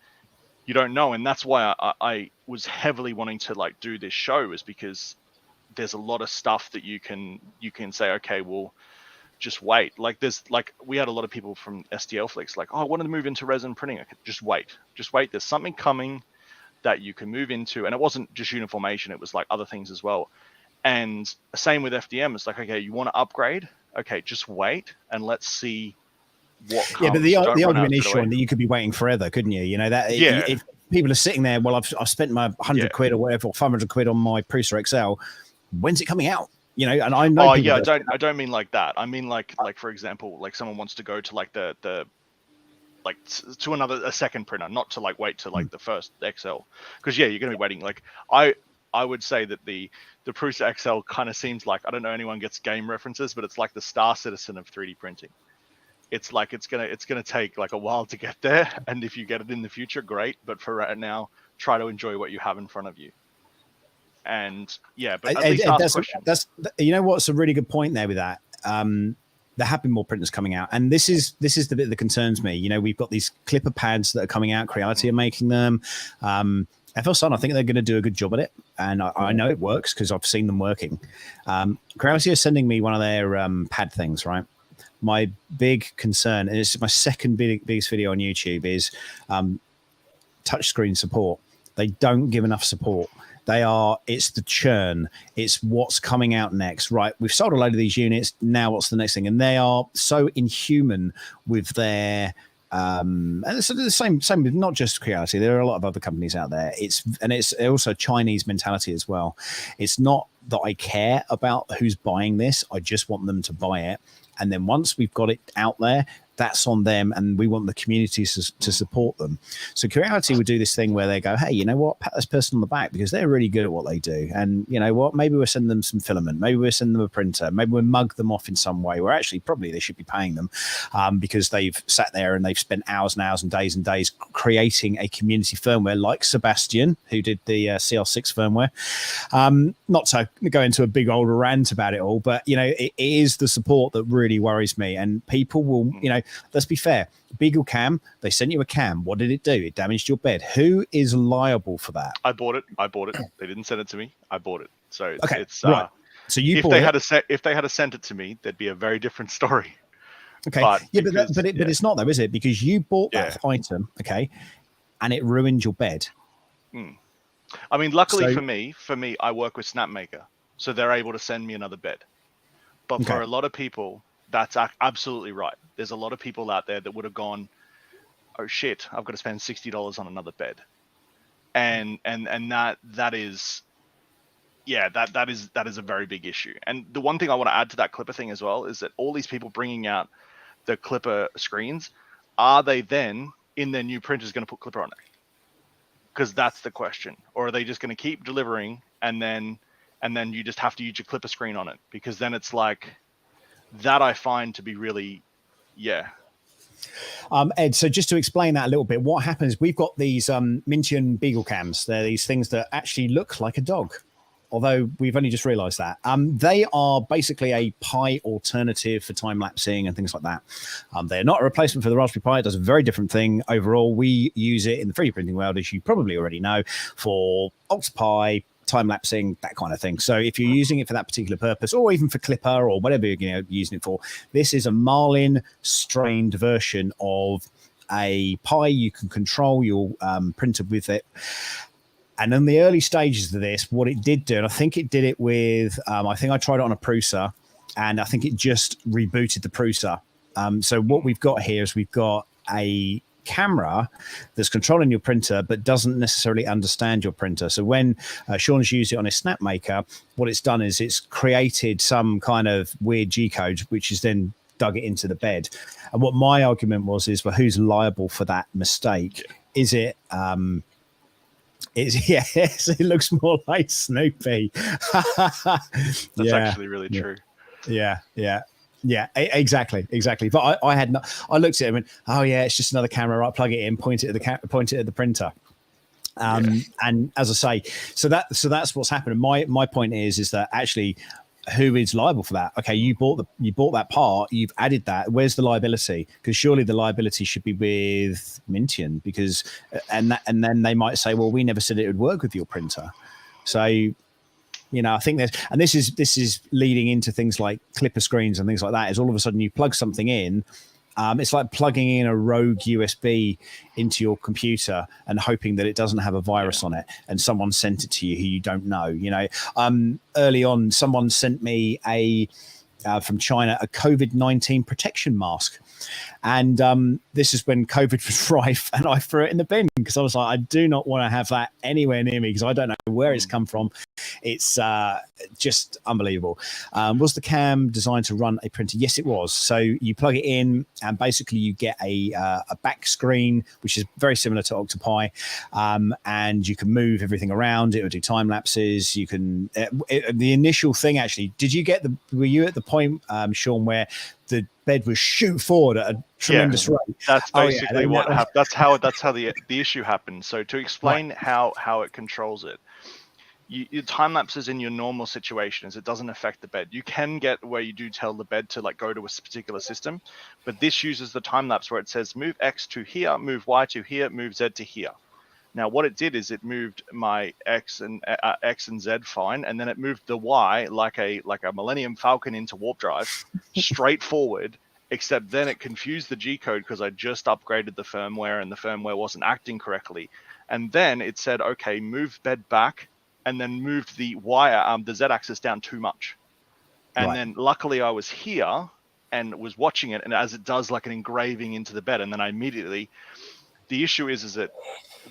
A: you don't know. And that's why I was heavily wanting to like do this show, is because there's a lot of stuff that you can say, okay, well, just wait. Like we had a lot of people from STL Flicks like, oh, I wanted to move into resin printing. I could just wait. There's something coming that you can move into. And it wasn't just uniformation, it was like other things as well. And same with FDM. It's like, okay, you want to upgrade? Okay, just wait and let's see what comes.
G: Yeah, but
A: Don't
G: the
A: run out
G: argument is,
A: straight away.
G: Sean, that you could be waiting forever, couldn't you? You know, that
A: Yeah.
G: if people are sitting there, well, I've spent my 100 quid or whatever, or 500 quid on my Prusa XL. When's it coming out? You know, and I know.
A: Oh yeah, I don't mean like that. I mean like for example, like someone wants to go to like the like to a second printer, not to like wait to like the first XL, because yeah, you're gonna be waiting. Like I would say that the Prusa XL kind of seems like, I don't know anyone gets game references, but it's like the Star Citizen of 3D printing. It's like it's gonna take like a while to get there, and if you get it in the future, great. But for right now, try to enjoy what you have in front of you. And yeah, but at least ask questions.
G: That's you know what's a really good point there with that. There have been more printers coming out, and this is the bit that concerns me. You know, we've got these clipper pads that are coming out. Creality are making them. FL-Sun, I think they're going to do a good job at it, and I know it works because I've seen them working. Creality are sending me one of their pad things, right? My big concern, and it's my second biggest video on YouTube, is touchscreen support. They don't give enough support. It's the churn. It's what's coming out next. Right, we've sold a load of these units. Now what's the next thing? And they are so inhuman with their and it's the same with not just Creality. There are a lot of other companies out there. It's also Chinese mentality as well. It's not that I care about who's buying this. I just want them to buy it. And then once we've got it out there, that's on them, and we want the community to support them. So Creality would do this thing where they go, hey, you know what, pat this person on the back because they're really good at what they do. And you know what, maybe we'll send them some filament, maybe we'll send them a printer, maybe we'll mug them off in some way, where actually probably they should be paying them because they've sat there and they've spent hours and hours and days creating a community firmware like Sebastian, who did the CL6 firmware. Not to go into a big old rant about it all, but you know, it is the support that really worries me. And people will, you know, let's be fair. Beagle Cam, they sent you a cam. What did it do? It damaged your bed. Who is liable for that?
A: I bought it. They didn't send it to me. I bought it. So it's
G: right. So you
A: if they had sent it to me, there'd be a very different story.
G: Okay. But it's not though, is it? Because you bought that item, okay, and it ruined your bed.
A: I mean, luckily for me, I work with Snapmaker, so they're able to send me another bed. But for a lot of people, that's absolutely right. There's a lot of people out there that would have gone, oh shit, I've got to spend $60 on another bed, and that is a very big issue. And the one thing I want to add to that Clipper thing as well is that all these people bringing out the Clipper screens, are they then in their new printers going to put Clipper on it? Because that's the question. Or are they just going to keep delivering and then you just have to use your Clipper screen on it? Because then it's like that I find to be really,
G: Ed, so just to explain that a little bit, what happens, we've got these Mintian Beagle Cams. They're these things that actually look like a dog, although we've only just realized that. They are basically a Pi alternative for time-lapsing and things like that. They're not a replacement for the Raspberry Pi. It does a very different thing overall. We use it in the 3D printing world, as you probably already know, for Octopi, time-lapsing, that kind of thing. So if you're using it for that particular purpose, or even for Clipper or whatever you're using it for, this is a Marlin strained version of a Pi. You can control your printer with it. And in the early stages of this, what it did do, and I think it did it with, I think I tried it on a Prusa, and I think it just rebooted the Prusa. So what we've got here is we've got a camera that's controlling your printer but doesn't necessarily understand your printer. So when Sean's used it on his Snapmaker, what it's done is it's created some kind of weird G-code which is then dug it into the bed. And what my argument was well, who's liable for that mistake? Is it yes, it looks more like Snoopy.
A: That's actually really true. Yeah, exactly. But I looked at it and went, oh yeah, it's just another camera, right? Plug it in, point it at the printer. And as I say, so that's what's happened. My point is that actually, who is liable for that? Okay, you bought that part, you've added that. Where's the liability? Because surely the liability should be with Mintian, because and then they might say, well, we never said it would work with your printer. So you know, I think this is leading into things like Clipper screens and things like that. Is all of a sudden you plug something in,
G: It's like plugging in a rogue USB into your computer and hoping that it doesn't have a virus on it, and someone sent it to you who you don't know. You know, early on, someone sent me from China a COVID-19 protection mask. And this is when COVID was rife, and I threw it in the bin because I was like, I do not want to have that anywhere near me because I don't know where it's come from. It's just unbelievable. Was the cam designed to run a printer? Yes, it was. So you plug it in, and basically you get a back screen, which is very similar to Octopi, and you can move everything around. It will do time lapses. You can. The initial thing, actually, were you at the point, Sean, where the bed was shoot forward at a tremendous rate?
A: That's basically what happened. That's how the issue happened. So to explain how it controls it, your time lapses in your normal situations, it doesn't affect the bed. You can get where you do tell the bed to like go to a particular system, but this uses the time lapse where it says move X to here, move Y to here, move Z to here. Now, what it did is it moved my X and Z fine, and then it moved the Y like a Millennium Falcon into warp drive, straight forward. Except then it confused the G code because I just upgraded the firmware and the firmware wasn't acting correctly. And then it said, okay, move bed back, and then moved the the Z axis down too much. And then luckily I was here and was watching it, and as it does like an engraving into the bed, and then I immediately. The issue is that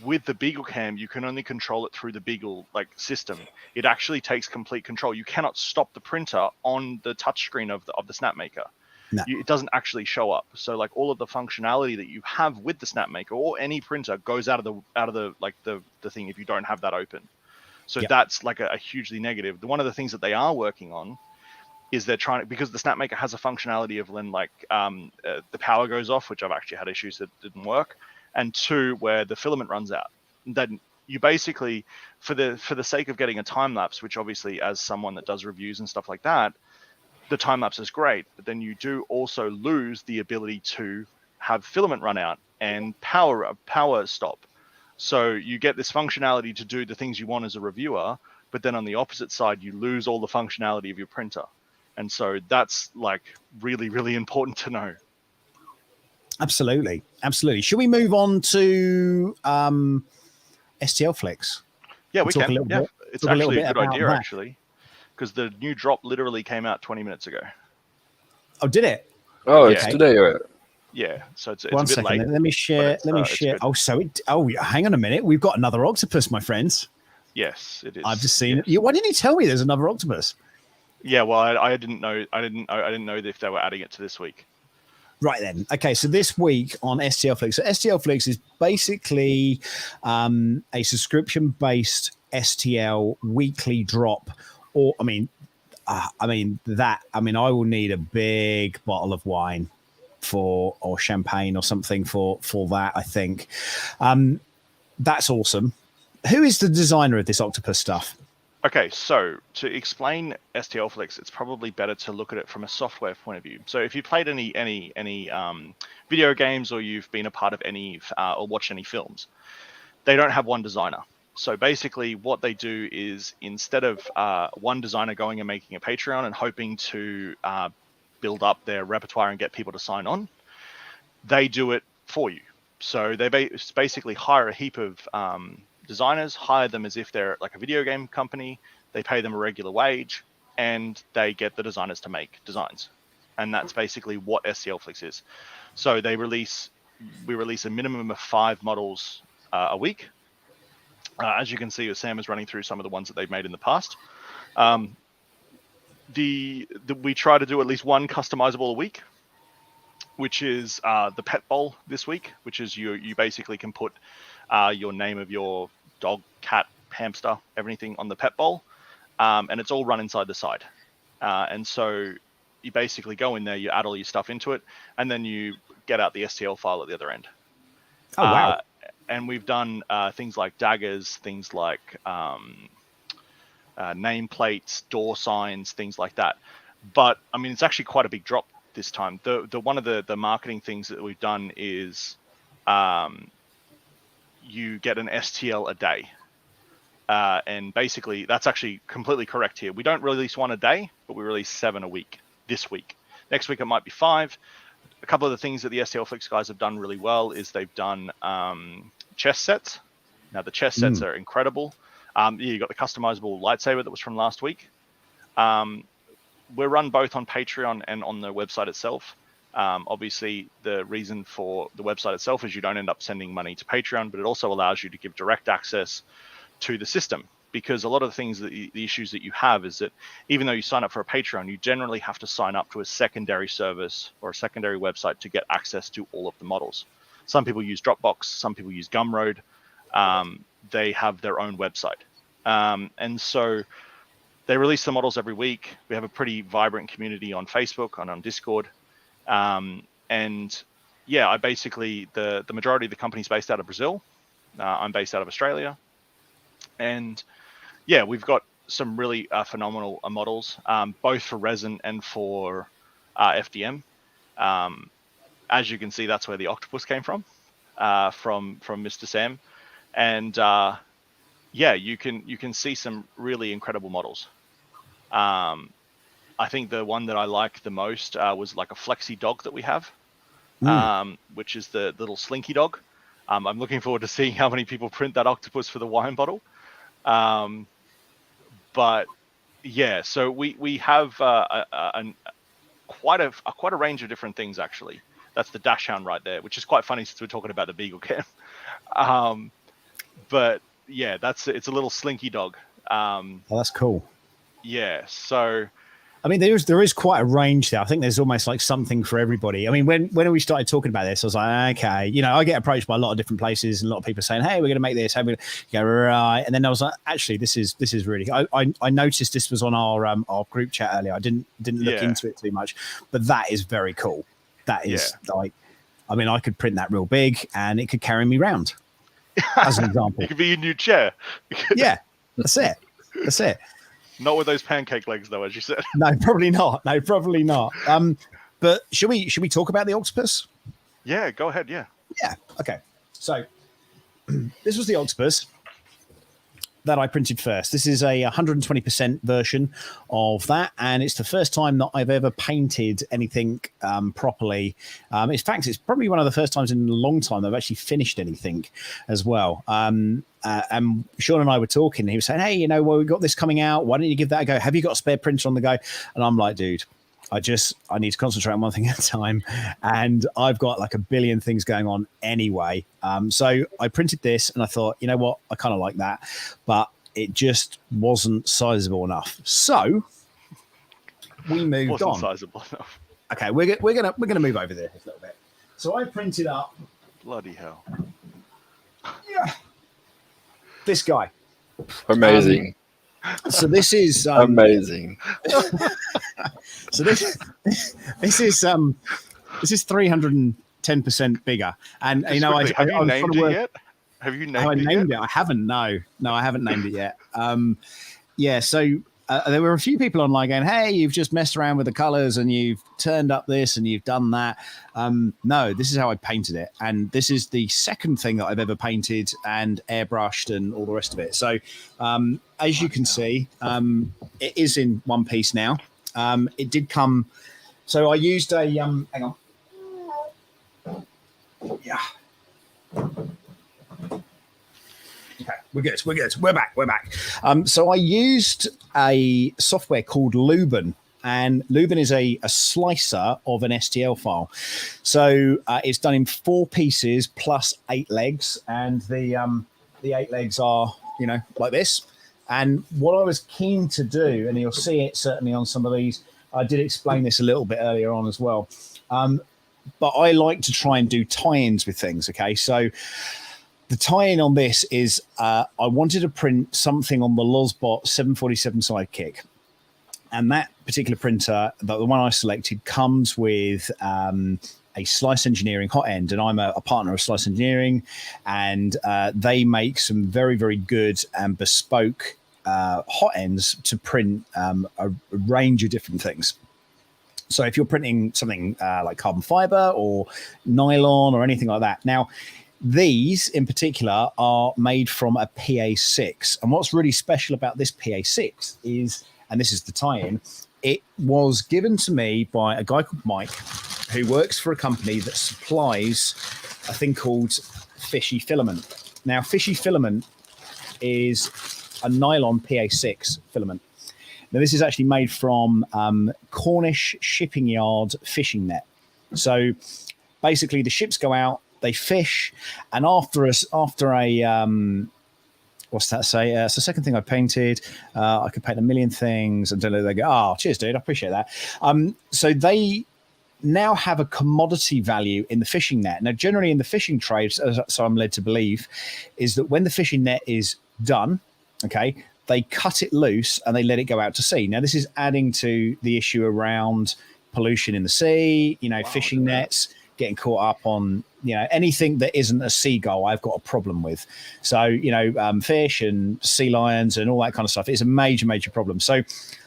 A: with the Beagle Cam, you can only control it through the Beagle system. It actually takes complete control. You cannot stop the printer on the touchscreen of the Snapmaker. No. It doesn't actually show up. So like all of the functionality that you have with the Snapmaker or any printer goes out of the thing if you don't have that open. So that's like a hugely negative. One of the things that they are working on is they're trying to, because the Snapmaker has a functionality of when the power goes off, which I've actually had issues that didn't work. And 2, where the filament runs out. Then you basically, for the sake of getting a time lapse, which obviously as someone that does reviews and stuff like that, the time lapse is great, but then you do also lose the ability to have filament run out and power stop. So you get this functionality to do the things you want as a reviewer, but then on the opposite side, you lose all the functionality of your printer. And so that's like really, really important to know.
G: Absolutely. Should we move on to STL Flicks?
A: Yeah, we can. Yeah, it's actually a good idea,
G: that.
A: Actually, because the new drop literally came out 20 minutes ago.
G: Oh, did it?
J: Oh, it's today.
A: Yeah, so it's
G: One
A: a bit
G: second.
A: late.
G: Let me share. Hang on a minute. We've got another octopus, my friends.
A: Yes, it is.
G: I've just seen it. Why didn't you tell me there's another octopus?
A: Yeah, well, I didn't know. I didn't know if they were adding it to this week.
G: Right then. Okay, so this week on STL Flicks. So STL Flicks is basically a subscription-based STL weekly drop. Or I will need a big bottle of wine or champagne or something for that. I think that's awesome. Who is the designer of this octopus stuff?
A: Okay, so to explain STL Flicks, it's probably better to look at it from a software point of view. So if you played any video games or you've been a part of any or watched any films, they don't have one designer. So basically what they do is instead of one designer going and making a Patreon and hoping to build up their repertoire and get people to sign on, they do it for you. So they basically hire a heap of designers, hire them as if they're like a video game company. They pay them a regular wage, and they get the designers to make designs. And that's basically what STL Flicks is. So we release a minimum of 5 models a week. As you can see, Sam is running through some of the ones that they've made in the past. We try to do at least one customizable a week, which is the pet bowl this week, which is you basically can put your name of your dog, cat, hamster, everything on the pet bowl, and it's all run inside the side. And so you basically go in there, you add all your stuff into it, and then you get out the STL file at the other end.
G: Oh, wow.
A: And we've done things like daggers, things like nameplates, door signs, things like that. But I mean, it's actually quite a big drop this time. The one of the marketing things that we've done is you get an STL a day. And basically that's actually completely correct here. We don't release one a day, but we release 7 a week this week. Next week it might be 5. a couple of the things that the STL Flicks guys have done really well is they've done chest sets. Now the chest sets are incredible. You got the customizable lightsaber that was from last week. We're run both on Patreon and on the website itself. Obviously, the reason for the website itself is you don't end up sending money to Patreon, but it also allows you to give direct access to the system. Because a lot of the things, the issues that you have is that even though you sign up for a Patreon, you generally have to sign up to a secondary service or a secondary website to get access to all of the models. Some people use Dropbox, some people use Gumroad. They have their own website. And so they release the models every week. We have a pretty vibrant community on Facebook and on Discord. And yeah, I basically, the majority of the company's based out of Brazil. I'm based out of Australia. And yeah, we've got some really phenomenal models, both for resin and for FDM. As you can see, that's where the octopus came from Mr. Sam. And yeah, you can see some really incredible models. I think the one that I like the most was like a flexi dog that we have, which is the little slinky dog. I'm looking forward to seeing how many people print that octopus for the wine bottle. But yeah, so we have quite a range of different things actually. That's the dachshund right there, which is quite funny since we're talking about the beagle cam. But yeah, it's a little slinky dog.
G: Oh, that's cool.
A: Yeah, so
G: I mean, there is quite a range there. I think there's almost like something for everybody. I mean, when we started talking about this, I was like, okay, I get approached by a lot of different places and a lot of people saying, hey, we're going to make this. Hey, we're gonna go, right. And then I was like, actually, this is really, I noticed this was on our group chat earlier. I didn't look into it too much, but that is very cool. That is like, I mean, I could print that real big and it could carry me around as an example.
A: It could be your new chair.
G: Yeah, that's it. That's it.
A: Not with those pancake legs, though, as you said.
G: No, probably not. But should we talk about the octopus?
A: Yeah, go ahead. Yeah.
G: Yeah. Okay. So this was the octopus that I printed first. This is a 120% version of that, and it's the first time that I've ever painted anything properly. In fact, it's probably one of the first times in a long time that I've actually finished anything as well. And Sean and I were talking, and he was saying, hey, well, we've got this coming out. Why don't you give that a go? Have you got a spare printer on the go? And I'm like, dude, I need to concentrate on one thing at a time. And I've got like a billion things going on anyway. So I printed this and I thought, you know what? I kind of like that, but it just wasn't sizable enough. So we moved on.
A: Sizable enough.
G: Okay. We're going to move over there a little bit. So I printed up.
A: Bloody hell.
G: Yeah. This guy.
J: Amazing.
G: So this is
J: amazing.
G: So this is 310% bigger, and
A: have you named it yet? Have you named it?
G: I haven't. No, I haven't named it yet. Yeah. So there were a few people online going, "Hey, you've just messed around with the colors and you've turned up this and you've done that." No, this is how I painted it, and this is the second thing that I've ever painted and airbrushed and all the rest of it. So, as you can see, it is in one piece now. It did come. So I used a hang on. Yeah. Okay, we're good. We're back. So I used a software called Luben, and Luben is a slicer of an STL file. So it's done in 4 pieces plus 8 legs, and the 8 legs are like this. And what I was keen to do, and you'll see it certainly on some of these, I did explain this a little bit earlier on as well, but I like to try and do tie-ins with things. Okay, so the tie-in on this is I wanted to print something on the Losbot 747 Sidekick. And that particular printer, the one I selected, comes with a Slice Engineering hot end. And I'm a partner of Slice Engineering. And they make some very, very good and bespoke hot ends to print a range of different things. So if you're printing something like carbon fiber or nylon or anything like that. Now, these in particular are made from a PA6. And what's really special about this PA6 is, and this is the tie-in, it was given to me by a guy called Mike, who works for a company that supplies a thing called fishy filament. Now, fishy filament is a nylon PA6 filament. Now, this is actually made from Cornish shipping yard fishing net. So basically, the ships go out, they fish, and after a what's that say? It's the second thing I painted. I could paint a million things until they go, oh, cheers, dude. I appreciate that. So they now have a commodity value in the fishing net. Now, generally in the fishing trade, so I'm led to believe, is that when the fishing net is done, okay, they cut it loose and they let it go out to sea. Now, this is adding to the issue around pollution in the sea, fishing nets, getting caught up on, anything that isn't a seagull, I've got a problem with. So, fish and sea lions and all that kind of stuff is a major, major problem. So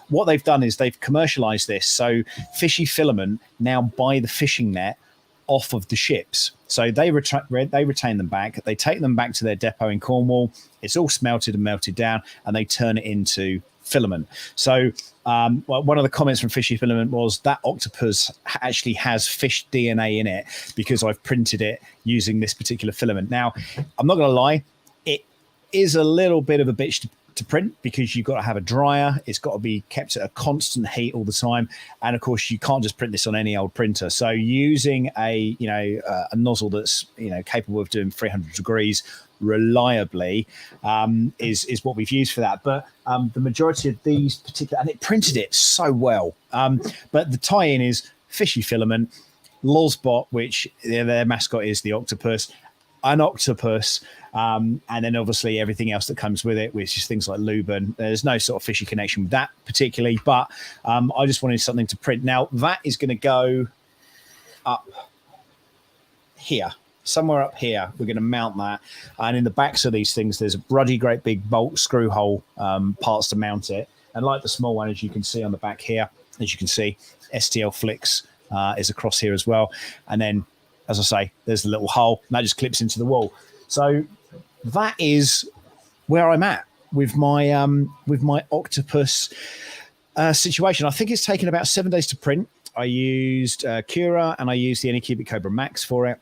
G: what they've done is they've commercialized this. So fishy filament now buy the fishing net off of the ships. So they retain them back. They take them back to their depot in Cornwall. It's all smelted and melted down, and they turn it into filament. So one of the comments from Fishy Filament was that octopus actually has fish DNA in it because I've printed it using this particular filament. Now, I'm not going to lie, it is a little bit of a bitch to print because you've got to have a dryer. It's got to be kept at a constant heat all the time. And of course, you can't just print this on any old printer. So using a nozzle that's, capable of doing 300 degrees reliably is what we've used for that. But the majority of these particular, and it printed it so well. But the tie-in is Fishy Filament, Lozbot, which their mascot is the octopus, an octopus, and then obviously everything else that comes with it, which is things like Luben. There's no sort of fishy connection with that particularly, but I just wanted something to print. Now that is going to go up here, somewhere up here. We're going to mount that, and in the backs of these things, there's a bloody great big bolt screw hole parts to mount it. And like the small one, as you can see on the back here, as you can see, STL Flicks is across here as well. And then, as I say, there's the little hole, and that just clips into the wall. So that is where I'm at with my octopus situation. I think it's taken about 7 days to print. I used Cura and I used the Anycubic Cobra Max for it,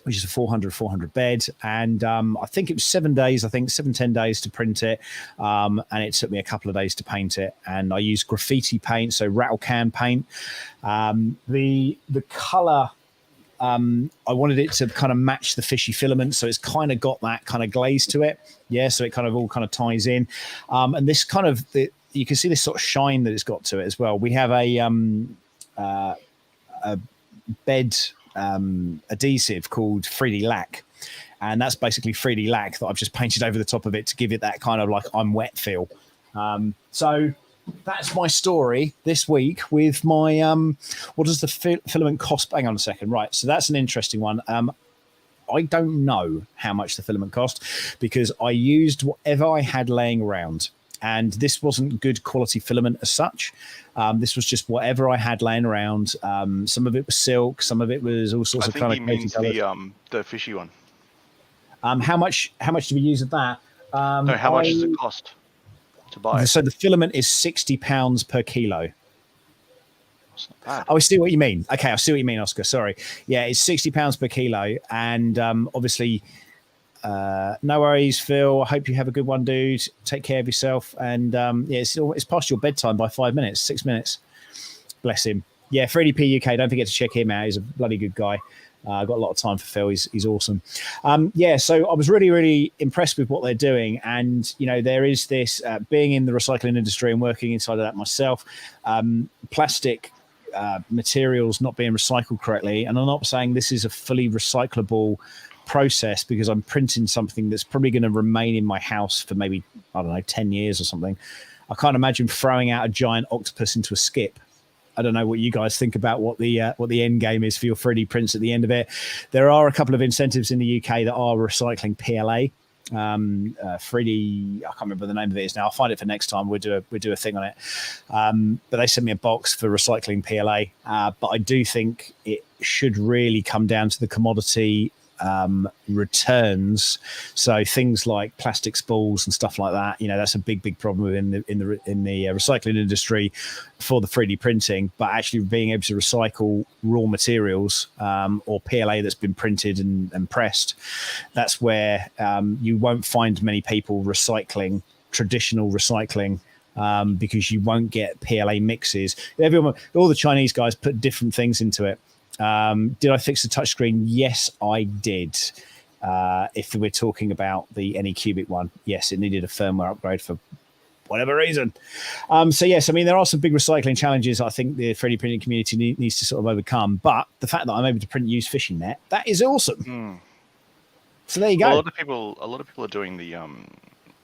G: which is a 400 bed. And I think it was 7 days, 10 days to print it. And it took me a couple of days to paint it. And I used graffiti paint, so rattle can paint. The color, I wanted it to kind of match the Fishy Filament, so it's kind of got that kind of glaze to it. Yeah, so it kind of all kind of ties in. And this kind of, you can see this sort of shine that it's got to it as well. We have a bed adhesive called 3D Lac, and that's basically 3D Lac that I've just painted over the top of it to give it that kind of like I'm wet feel. So that's my story this week with my what does the filament cost? Hang on a second. Right, so that's an interesting one. I don't know how much the filament cost because I used whatever I had laying around, and this wasn't good quality filament as such. This was just whatever I had laying around. Some of it was silk, some of it was all sorts of kind of crazy colors.
A: The fishy one.
G: How much did we use of that?
A: No, how much does it cost to buy?
G: So the filament is £60 per kilo.
A: That's not bad.
G: Oh, I see what you mean. Okay, I see what you mean, Oscar. Sorry. Yeah, it's £60 per kilo, and obviously. No worries, Phil. I hope you have a good one, dude. Take care of yourself. And yeah, it's past your bedtime by 5 minutes, 6 minutes. Bless him. Yeah, Freddie P UK. Don't forget to check him out. He's a bloody good guy. I've got a lot of time for Phil. He's awesome. Yeah, so I was really, really impressed with what they're doing. And, there is this, being in the recycling industry and working inside of that myself, plastic materials not being recycled correctly. And I'm not saying this is a fully recyclable process because I'm printing something that's probably going to remain in my house for maybe, 10 years or something. I can't imagine throwing out a giant octopus into a skip. I don't know what you guys think about what the end game is for your 3D prints at the end of it. There are a couple of incentives in the UK that are recycling PLA. 3D, I can't remember the name of it is now. I'll find it for next time. We'll do a thing on it. But they sent me a box for recycling PLA. But I do think it should really come down to the commodity returns. So things like plastic spools and stuff like that, that's a big problem in the recycling industry for the 3D printing. But actually being able to recycle raw materials or PLA that's been printed and pressed, that's where you won't find many people recycling traditional recycling. Because you won't get PLA mixes. All the Chinese guys put different things into it. Did I fix the touchscreen? Yes, I did. If we're talking about the Anycubic one, yes, it needed a firmware upgrade for whatever reason. So yes, I mean, there are some big recycling challenges I think the 3D printing community needs to sort of overcome. But the fact that I'm able to print used fishing net, that is awesome. So there you go.
A: Well, a lot of people are doing the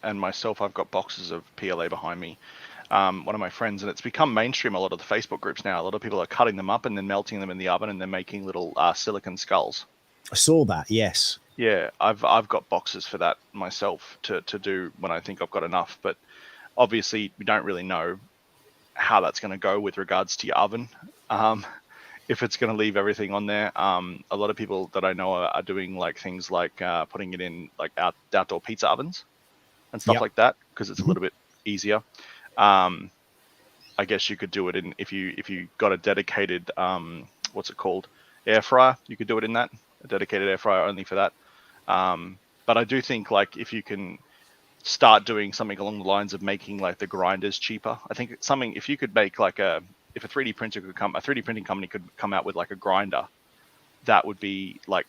A: and myself, I've got boxes of PLA behind me. One of my friends, and it's become mainstream. A lot of the Facebook groups now. A lot of people are cutting them up and then melting them in the oven, and then making little silicon skulls.
G: I saw that. Yes.
A: Yeah, I've got boxes for that myself to do when I think I've got enough. But obviously, we don't really know how that's going to go with regards to your oven. If it's going to leave everything on there. A lot of people that I know are doing like things like putting it in like outdoor pizza ovens and stuff like that, because it's a little bit easier. I guess you could do it in if you got a dedicated what's it called, air fryer. You could do it in that, a dedicated air fryer only for that. But I do think like if you can start doing something along the lines of making like the grinders cheaper. I think it's something if you could make like if a 3D printing company could come out with like a grinder, that would be like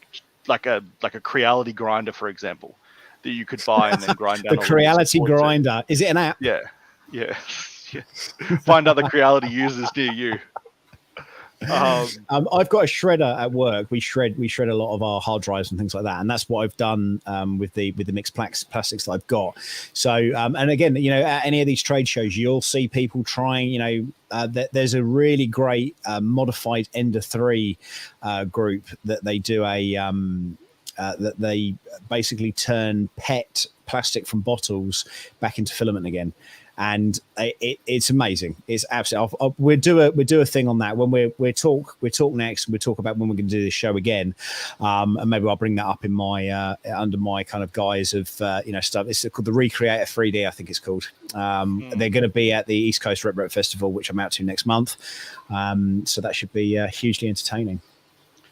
A: a Creality grinder, for example, that you could buy and then grind down.
G: The Creality grinder. Is it an app?
A: Yeah. Find other Creality users near you.
G: I've got a shredder at work. We shred a lot of our hard drives and things like that, and that's what I've done with the mixed plastics that I've got. So and again, at any of these trade shows, you'll see people trying. There's a really great modified Ender 3 group that they do that they basically turn PET plastic from bottles back into filament again. And it's amazing. It's absolutely. We'll do a thing on that when we talk next. We'll talk about when we're going to do this show again, and maybe I'll bring that up in my under my kind of guise of stuff. It's called the Recreator 3D, I think it's called. They're going to be at the East Coast Retro Festival, which I'm out to next month. So that should be hugely entertaining.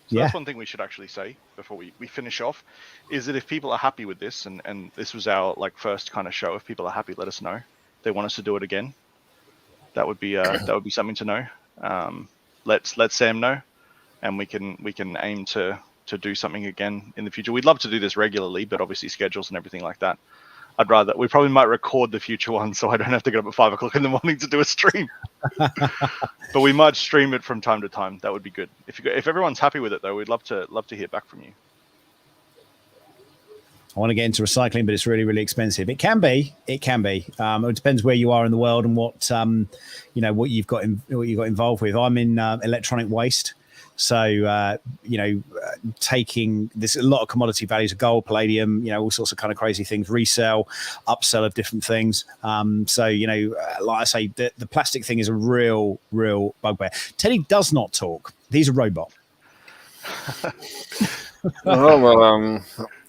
A: So that's one thing we should actually say before we finish off, is that if people are happy with this, and this was our like first kind of show, if people are happy, let us know. They want us to do it again. That would be something to know. Let Sam know, and we can aim to do something again in the future. We'd love to do this regularly, but obviously schedules and everything like that. We probably might record the future one, so I don't have to get up at 5 o'clock in the morning to do a stream. But we might stream it from time to time. That would be good. If everyone's happy with it, though, we'd love to hear back from you.
G: I want to get into recycling, but it's really, really expensive. It can be. It depends where you are in the world and what what you've got involved with. I'm in electronic waste, so taking this a lot of commodity values of gold, palladium, all sorts of kind of crazy things, resell, upsell of different things. So like I say, the plastic thing is a real bugbear. Teddy does not talk. He's a robot.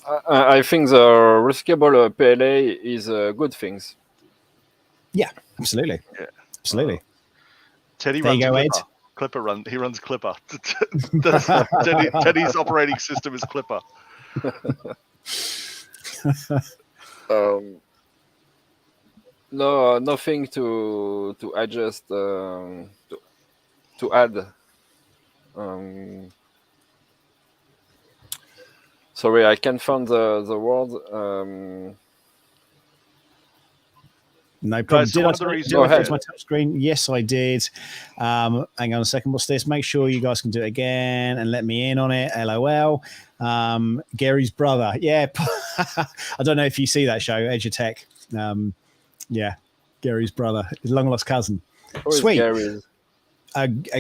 J: I think the recyclable PLA is a good thing.
G: Yeah, absolutely.
A: Yeah.
G: Absolutely.
A: Teddy
G: there
A: runs
G: you go, Ed.
A: Clipper he runs Clipper. Teddy's operating system is Clipper.
J: No, nothing to adjust to add. Sorry, I can't find the word.
G: No problem.
A: Guys,
G: Did I fix my touchscreen? Yes, I did. Hang on a second. What's this? Make sure you guys can do it again and let me in on it. LOL. Gary's brother. Yeah. I don't know if you see that show, Edge of Tech. Yeah. Gary's brother. His long lost cousin. Sweet.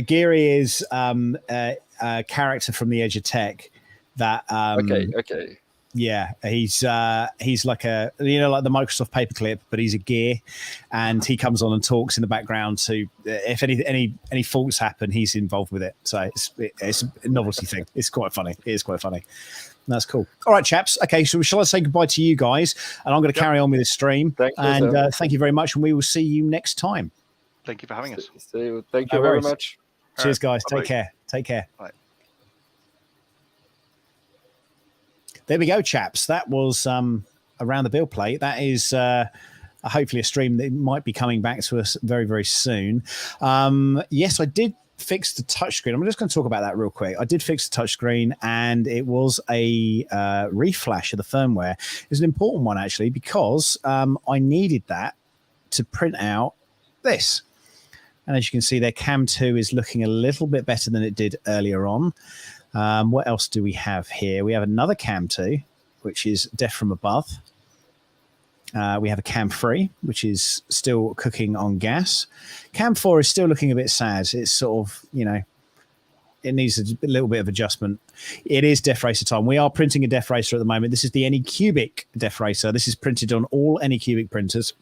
G: Gary is a character from the Edge of Tech that
J: okay.
G: Yeah, he's like a, you know, like the Microsoft paperclip, but he's a gear, and he comes on and talks in the background to if any faults happen, he's involved with it. So it's a novelty thing. It's quite funny. It is quite funny. That's cool. All right, chaps. Okay, so shall I say goodbye to you guys, and I'm going to carry on with this stream.
J: Thank you,
G: and thank you very much, and we will see you next time.
A: Thank you for having us.
J: See you. Thank you very much.
G: Cheers, guys.
A: Bye-bye.
G: Take care. Take care.
A: Bye.
G: There we go, chaps. That was around the build plate. That is hopefully a stream that might be coming back to us very, very soon. Yes, I did fix the touchscreen. I'm just going to talk about that real quick. I did fix the touchscreen, and it was a reflash of the firmware. It's an important one, actually, because I needed that to print out this. And as you can see there, Cam 2 is looking a little bit better than it did earlier on. What else do we have here? We have another Cam 2, which is Death from Above. We have a Cam 3, which is still cooking on gas. Cam 4 is still looking a bit sad. It's sort of, you know, it needs a little bit of adjustment. It is DeathRacer time. We are printing a DeathRacer at the moment. This is the Anycubic DeathRacer. This is printed on all Anycubic printers,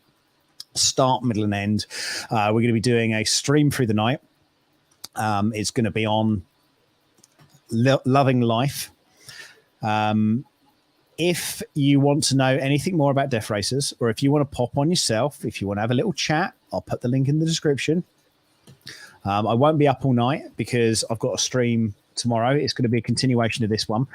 G: start, middle, and end. We're going to be doing a stream through the night. It's going to be on Loving Life. If you want to know anything more about DeathRacers, or if you want to pop on yourself, if you want to have a little chat, I'll put the link in the description. I won't be up all night because I've got a stream tomorrow. It's going to be a continuation of this one,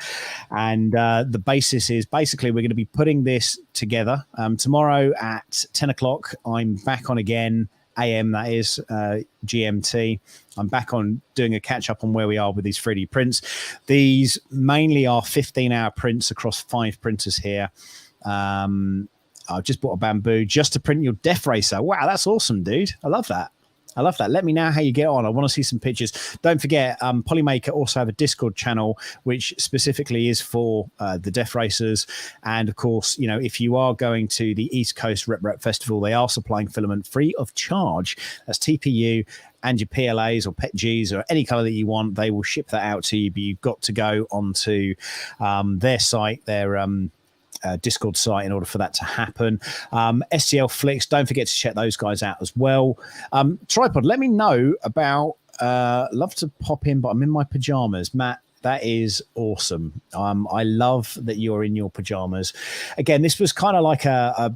G: and the basis is basically we're going to be putting this together. Tomorrow at 10 o'clock I'm back on again, AM, that is, GMT. I'm back on doing a catch up on where we are with these 3D prints. These mainly are 15-hour prints across 5 printers here. I've just bought a bamboo just to print your DeathRacer. Wow, that's awesome, dude. I love that. I love that. Let me know how you get on. I want to see some pictures. Don't forget, Polymaker also have a Discord channel, which specifically is for the DeathRacers. And of course, you know, if you are going to the East Coast Rep Festival, they are supplying filament free of charge. That's TPU and your PLAs or PETGs or any color that you want. They will ship that out to you, but you've got to go onto their site, their Discord site, in order for that to happen. STL Flicks, don't forget to check those guys out as well. Tripod, let me know about love to pop in, but I'm in my pajamas. Matt, that is awesome. I love that you're in your pajamas. Again, this was kind of like a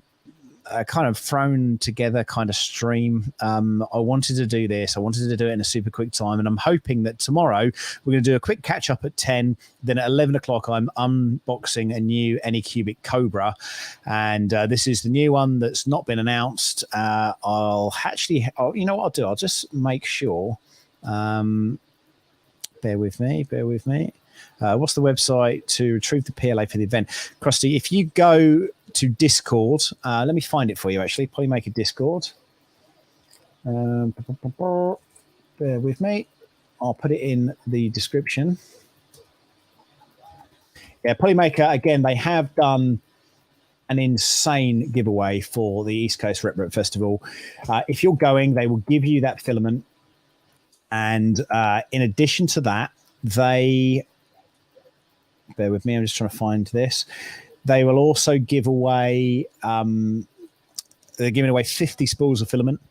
G: kind of thrown together kind of stream. I wanted to do this. I wanted to do it in a super quick time, and I'm hoping that tomorrow we're going to do a quick catch up at 10. Then at 11 o'clock, I'm unboxing a new Anycubic Cobra, and this is the new one that's not been announced. You know what I'll do? I'll just make sure. Bear with me. What's the website to retrieve the PLA for the event? Krusty, if you go to Discord, let me find it for you, actually. Polymaker Discord. Bear with me. I'll put it in the description. Yeah, Polymaker, again, they have done an insane giveaway for the East Coast Rep Festival. If you're going, they will give you that filament. And in addition to that, bear with me, I'm just trying to find this. They will also give away, they're giving away 50 spools of filament.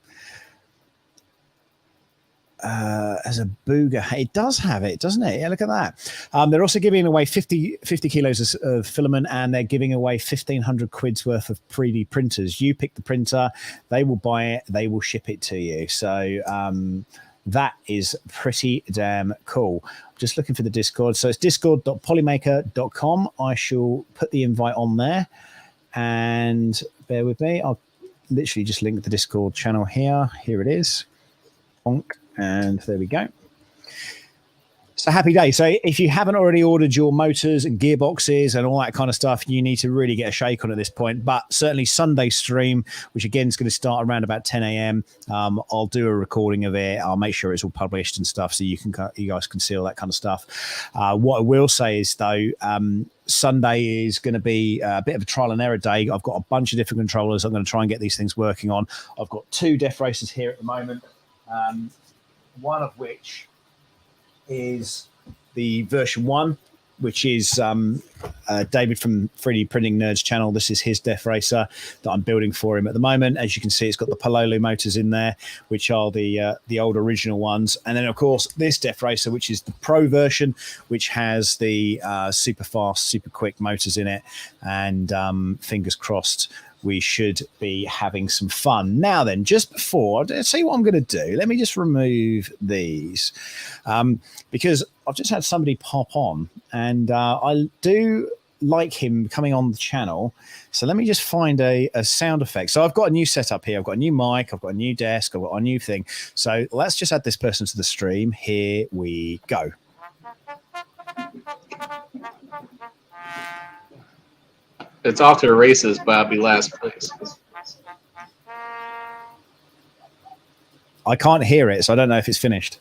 G: As a booger, it does have it, doesn't it? Yeah, look at that. They're also giving away 50 kilos of filament, and they're giving away 1,500 quid's worth of 3D printers. You pick the printer, they will buy it, they will ship it to you. So that is pretty damn cool. Just looking for the Discord. So it's discord.polymaker.com. I shall put the invite on there, and bear with me. I'll literally just link the Discord channel here. Here it is. Bonk. And there we go. It's a happy day. So if you haven't already ordered your motors and gearboxes and all that kind of stuff, you need to really get a shake on at this point. But certainly Sunday stream, which again is going to start around about 10 a.m. I'll do a recording of it. I'll make sure it's all published and stuff, so you guys can see all that kind of stuff. What I will say is, though, Sunday is going to be a bit of a trial and error day. I've got a bunch of different controllers I'm going to try and get these things working on. I've got 2 DeathRacers here at the moment, one of which is the version 1, which is David from 3D Printing Nerds channel. This is his DeathRacer that I'm building for him at the moment. As you can see, it's got the Pololo motors in there, which are the old original ones. And then, of course, this DeathRacer, which is the Pro version, which has the super fast, super quick motors in it. And fingers crossed, we should be having some fun. Now then, just before, I'll tell you what I'm going to do. Let me just remove these because I've just had somebody pop on and I do like him coming on the channel. So let me just find a sound effect. So I've got a new setup here. I've got a new mic. I've got a new desk. I've got a new thing. So let's just add this person to the stream. Here we go.
K: It's off to the races, but I'll be last place.
G: I can't hear it, so I don't know if it's finished.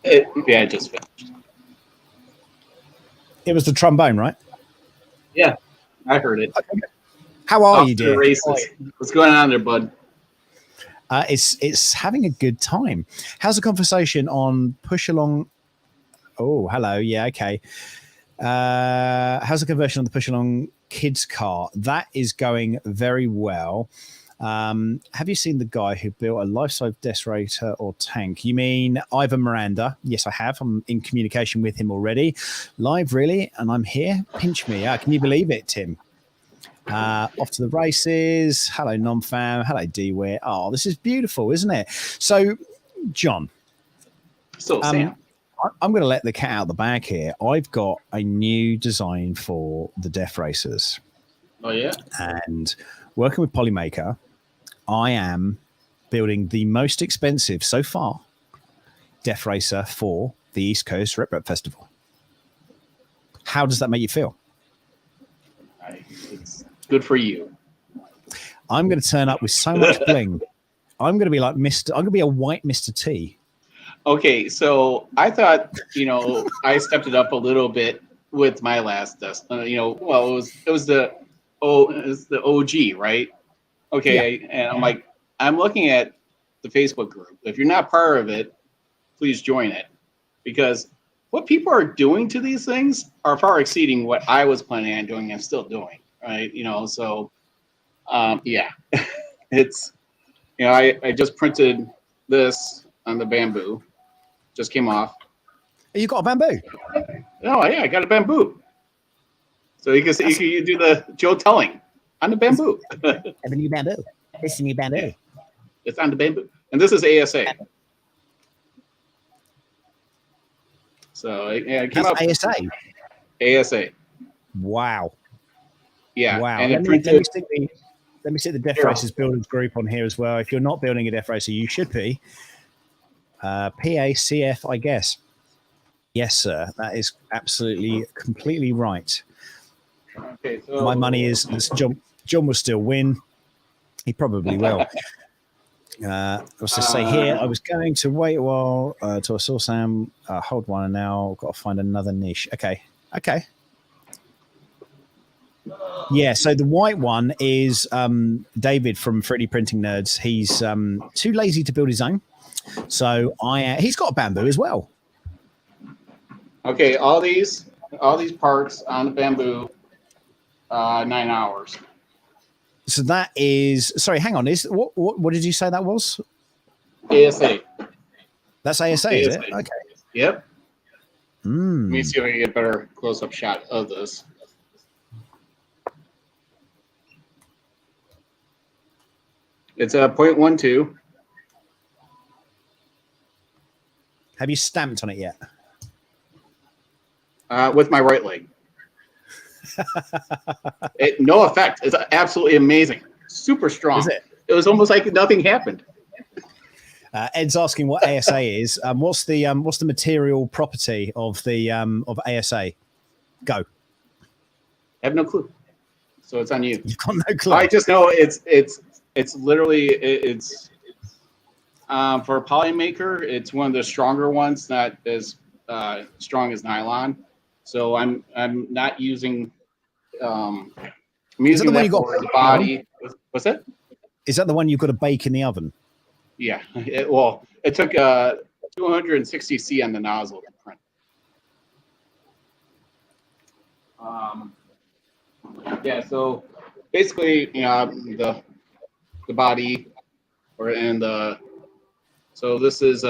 K: Yeah, it just finished.
G: It was the trombone, right?
K: Yeah, I heard it.
G: Okay. How are you, dear?
K: Races. What's going on there, bud?
G: It's having a good time. How's the conversation on push along? Oh, hello. Yeah, okay. How's the conversion on the push along kids car? That is going very well. Have you seen the guy who built a life-size DeathRacer or tank? You mean Ivan Miranda? Yes, I have. I'm in communication with him already. Live, really? And I'm here? Pinch me. Can you believe it, Tim? Off to the races. Hello, non-fam. Hello, D-Ware. Oh, this is beautiful, isn't it? So, John.
K: So, Sam.
G: I'm going to let the cat out of the bag here. I've got a new design for the DeathRacers.
K: Oh, yeah?
G: And working with Polymaker, I am building the most expensive so far DeathRacer for the East Coast Rip Rap Festival. How does that make you feel?
K: It's good for you.
G: I'm going to turn up with so much bling. I'm going to be like I'm going to be a white Mr. T.
K: Okay, so I thought, I stepped it up a little bit with my last desk. Well, it was the OG, right? Okay, yeah. And I'm like, I'm looking at the Facebook group. If you're not part of it, please join it, because what people are doing to these things are far exceeding what I was planning on doing and still doing, right? So yeah, it's, I just printed this on the bamboo. Just came off.
G: You got a bamboo?
K: Oh yeah, I got a bamboo. So you can do the Joe telling on the bamboo.
G: Have a new bamboo. This is a new bamboo.
K: Yeah. It's on the bamboo, and this is ASA. So it came up.
G: ASA.
K: ASA.
G: Wow.
K: Yeah.
G: Wow.
K: And
G: let me see the DeathRacers builders group on here as well. If you're not building a DeathRacer, you should be. PACF, I guess. Yes, sir. That is absolutely, completely right.
K: Okay, so
G: my money is John will still win. He probably will. What's to say here? I was going to wait a while till I saw Sam. Hold one, and now I've got to find another niche. Okay. Yeah, so the white one is David from 3D Printing Nerds. He's too lazy to build his own. So he's got a bamboo as well.
K: Okay, all these parts on the bamboo, 9 hours.
G: So that is, sorry, hang on. Is what did you say that was?
K: ASA.
G: That's ASA, is it? Okay.
K: Yep.
G: Let
K: me see if I can get a better close-up shot of this. It's a 0.12.
G: Have you stamped on it yet?
K: With my right leg. No effect. It's absolutely amazing. Super strong.
G: Is it?
K: It was almost like nothing happened.
G: Ed's asking what ASA is. What's the material property of the of ASA? Go.
K: I have no clue. So it's on you.
G: You've got no clue.
K: I just know it's literally it's for a polymaker. It's one of the stronger ones, not as strong as nylon. So I'm not using. I'm using that for the body. What's that?
G: Is that the one you've got to bake in the oven?
K: Yeah. It took 260 C on the nozzle to print. Yeah, so basically, the body, so this is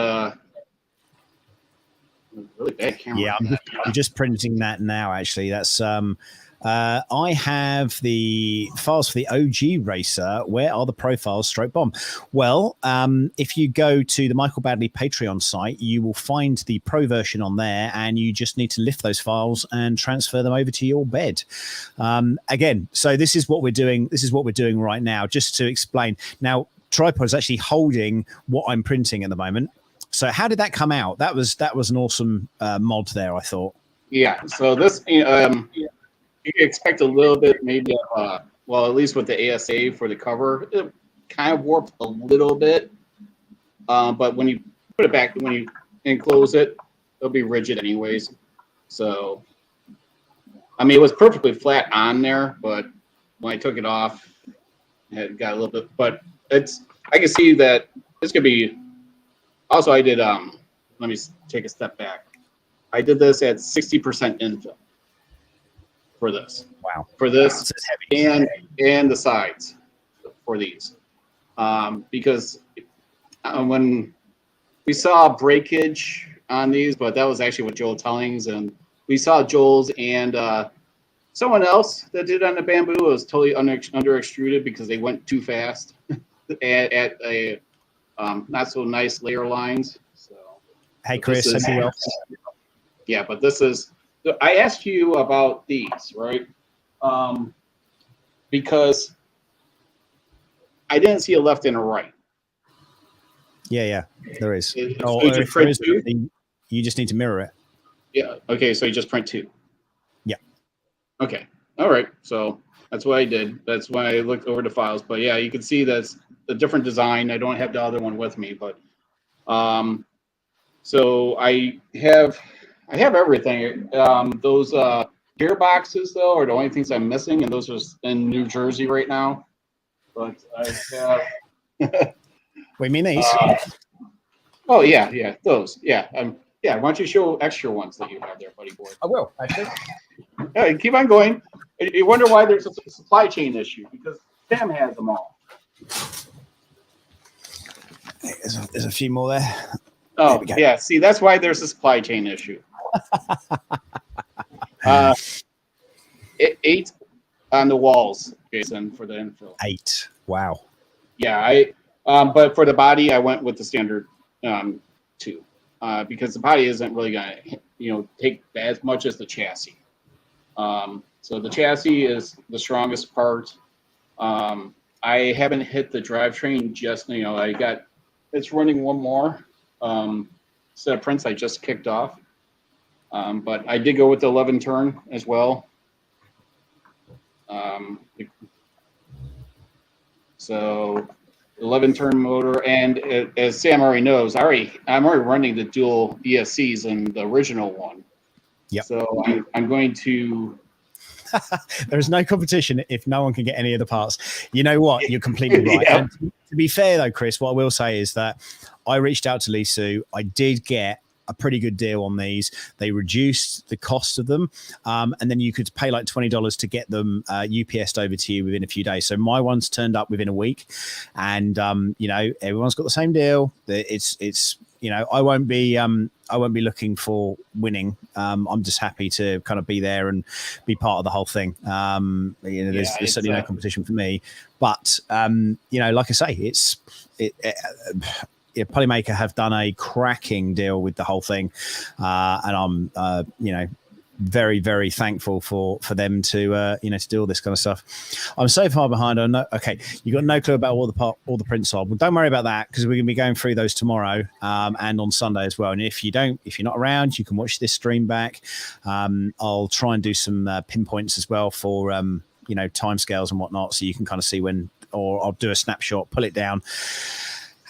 K: really bad camera.
G: Yeah, I'm just printing that now. Actually, that's I have the files for the OG Racer. Where are the profiles? Stroke bomb. Well, if you go to the Michael Badley Patreon site, you will find the pro version on there, and you just need to lift those files and transfer them over to your bed. Again, so this is what we're doing. This is what we're doing right now. Just to explain. Now, Tripod is actually holding what I'm printing at the moment. So how did that come out? That was an awesome mod there, I thought.
K: Yeah. So this, you can expect a little bit, maybe of, well, at least with the ASA for the cover, it kind of warped a little bit. But when you put it back, when you enclose it, it'll be rigid anyways. So, I mean, it was perfectly flat on there, but when I took it off, it got a little bit. But I can see that this could be. Also, I did, let me take a step back. I did this at 60% infill for this.
G: Wow.
K: For this and the sides for these. Because when we saw breakage on these, but that was actually with Joel Tellings, and we saw Joel's and someone else that did on the bamboo. It was totally under extruded because they went too fast at a not so nice layer lines. So,
G: hey Chris, hope you well.
K: Yeah, but this is. I asked you about these, right? Because I didn't see a left and a right.
G: Yeah, there is.
K: So you print two?
G: You just need to mirror it.
K: Yeah. Okay, so you just print two.
G: Yeah.
K: Okay. All right. So that's what I did. That's why I looked over the files. But yeah, you can see that's a different design. I don't have the other one with me, but so I have everything. Those gearboxes though are the only things I'm missing, and those are in New Jersey right now. But I have.
G: What do you mean these?
K: Oh yeah, those. Yeah, yeah. Why don't you show extra ones that you have there, buddy boy?
C: I will, actually.
K: Yeah, keep on going. You wonder why there's a supply chain issue, because Sam has them all.
G: There's a few more there.
K: Oh, yeah. See, that's why there's a supply chain issue. 8 on the walls, Jason, for the infill.
G: 8. Wow.
K: Yeah, but for the body, I went with the standard 2, because the body isn't really gonna, take as much as the chassis. So the chassis is the strongest part. I haven't hit the drivetrain just, it's running one more set of prints I just kicked off. But I did go with the 11 turn as well. So 11 turn motor, and as Sam already knows, I'm already running the dual ESCs in the original one.
G: Yep.
K: So I'm going to.
G: There's no competition if no one can get any of the parts. You know what? You're completely right.
K: Yeah.
G: And to be fair, though, Chris, what I will say is that I reached out to Lisu. I did get a pretty good deal on these. They reduced the cost of them, and then you could pay like $20 to get them UPS'd over to you within a few days. So my one's turned up within a week, and everyone's got the same deal. It's I won't be looking for winning. I'm just happy to kind of be there and be part of the whole thing. There's certainly no competition for me, but like I say, Polymaker have done a cracking deal with the whole thing, and I'm very, very thankful for them to do all this kind of stuff. I'm so far behind. Okay, you got no clue about all the prints are. Well, don't worry about that, because we're going to be going through those tomorrow and on Sunday as well. And if you're not around, you can watch this stream back. I'll try and do some pinpoints as well for timescales and whatnot, so you can kind of see when, or I'll do a snapshot, pull it down,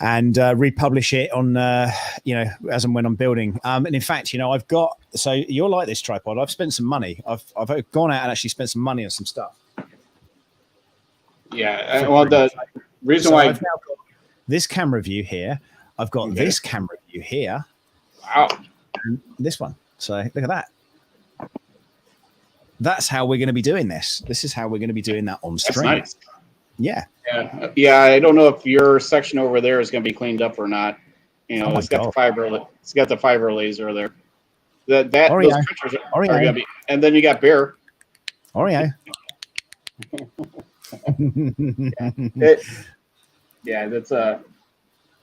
G: and republish it on, as and when I'm building. And in fact, I've got, so you're like this, Tripod. I've spent some money. I've gone out and actually spent some money on some stuff.
K: Yeah. Well, the reason why
G: I've now got this camera view here, I've got this camera view here.
K: Wow.
G: And this one. So look at that. that's how we're going to be doing this. This is how we're going to be doing that on stream.
K: That's nice.
G: Yeah.
K: Yeah. I don't know if your section over there is going to be cleaned up or not. You know, it's got the fiber. It's got the fiber laser there. Those pictures are going to be. And then you got Bear.
G: Oreo.
K: That's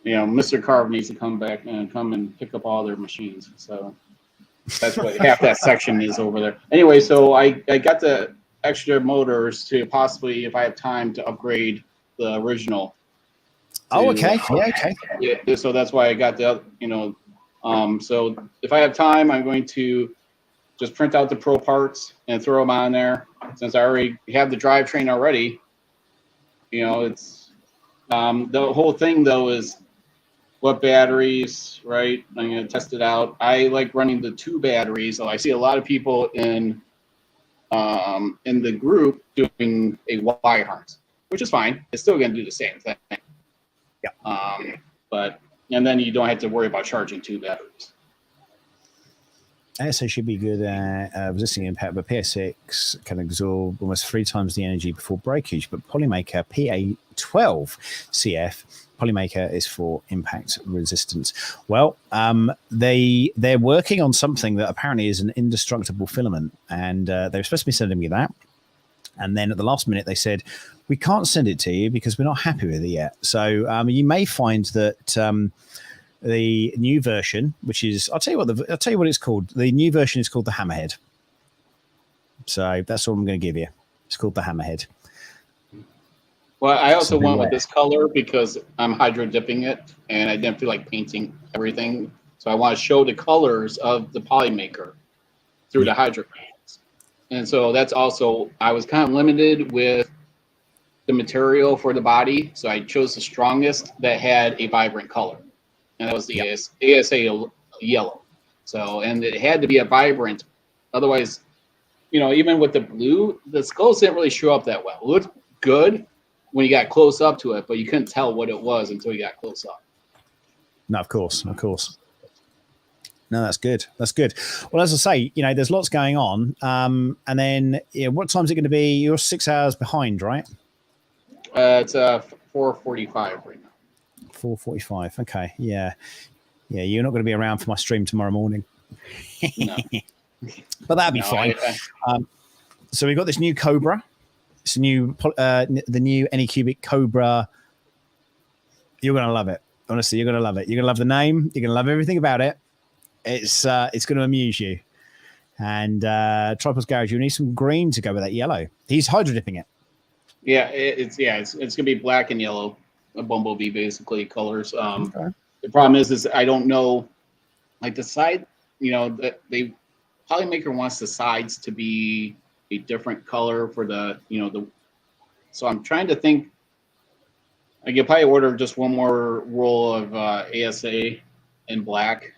K: Mr. Carve needs to come back and come and pick up all their machines. So that's what half that section is over there. Anyway, so I got the extra motors to possibly, if I have time, to upgrade the original.
G: Okay. Okay.
K: Yeah, so that's why I got the so if I have time, I'm going to just print out the pro parts and throw them on there. Since I already have the drivetrain already, it's the whole thing though is what batteries, right? I'm going to test it out. I like running the 2 batteries. So I see a lot of people in the group doing a Y harness, which is fine. It's still going to do the same thing. Yeah. And then you don't have to worry about charging 2 batteries.
G: ASA should be good at resisting impact, but PS6 can absorb almost 3 times the energy before breakage. But Polymaker PA12 CF Polymaker is for impact resistance. Well, they're working on something that apparently is an indestructible filament, and they were supposed to be sending me that. And then at the last minute, they said, we can't send it to you because we're not happy with it yet. So you may find that the new version, which is, I'll tell you what it's called. The new version is called the Hammerhead. So that's all I'm going to give you. It's called the Hammerhead.
K: Well, I also went with this color because I'm hydro dipping it, and I didn't feel like painting everything. So I want to show the colors of the Polymaker through the hydro paints. And so that's also, I was kind of limited with the material for the body. So I chose the strongest that had a vibrant color. And that was the ASA yellow. So, and it had to be a vibrant, otherwise, even with the blue, the skulls didn't really show up that well. It looked good when you got close up to it, but you couldn't tell what it was until you got close up.
G: No, of course. No, that's good. That's good. Well, as I say, there's lots going on. And then, what time is it going to be? You're 6 hours behind, right?
K: It's 4:45 right now.
G: 4:45. Okay. Yeah. You're not going to be around for my stream tomorrow morning.
K: No.
G: But that'd be fine. So we've got this new Cobra. It's the new Anycubic Cobra. You're going to love it. Honestly, you're going to love it. You're going to love the name. You're going to love everything about it. It's going to amuse you. And Tripod's Garage, you need some green to go with that yellow. He's hydro dipping it.
K: Yeah, it's going to be black and yellow. A bumblebee basically colors. The problem is I don't know, like the side, that Polymaker wants the sides to be a different color for the so I'm trying to think. I could probably order just one more roll of ASA in black,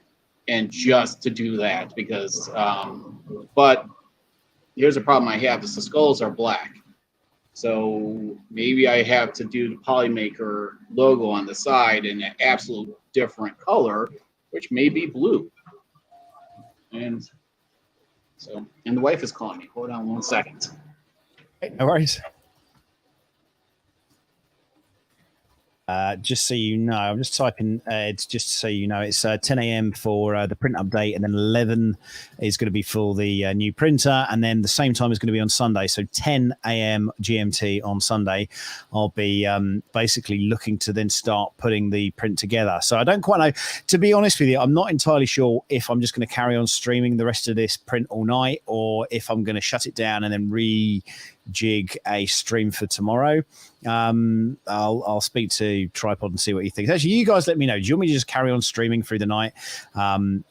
K: and just to do that because but here's the problem I have is the skulls are black. So maybe I have to do the Polymaker logo on the side in an absolute different color, which may be blue. And the wife is calling me. Hold on 1 second.
G: No worries. Just so you know, I'm just typing it's just so you know, it's 10 a.m. for the print update, and then 11 is going to be for the new printer, and then the same time is going to be on Sunday. So 10 a.m. GMT on Sunday, I'll be basically looking to then start putting the print together. So I don't quite know, to be honest with you, I'm not entirely sure if I'm just going to carry on streaming the rest of this print all night, or if I'm going to shut it down and then rejig a stream for tomorrow. I'll speak to Tripod and see what he thinks. Actually, you guys let me know. Do you want me to just carry on streaming through the night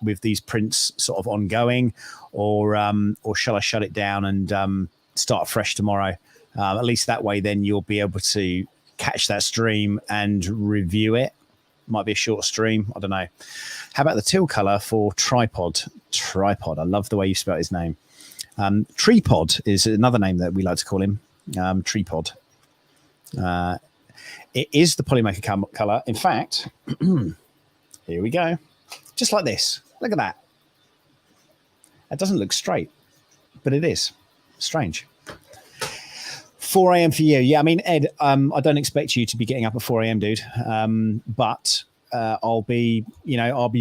G: with these prints sort of ongoing, or shall I shut it down and start fresh tomorrow? At least that way, then you'll be able to catch that stream and review it. Might be a short stream. I don't know. How about the teal color for Tripod? Tripod. I love the way you spell his name. Tripod is another name that we like to call him. Tripod. It is the Polymaker color. In fact, here we go. Just like this. Look at that. That doesn't look straight, but it is. Strange. 4 a.m. for you. Yeah, I mean, Ed, I don't expect you to be getting up at 4 a.m., dude. But I'll be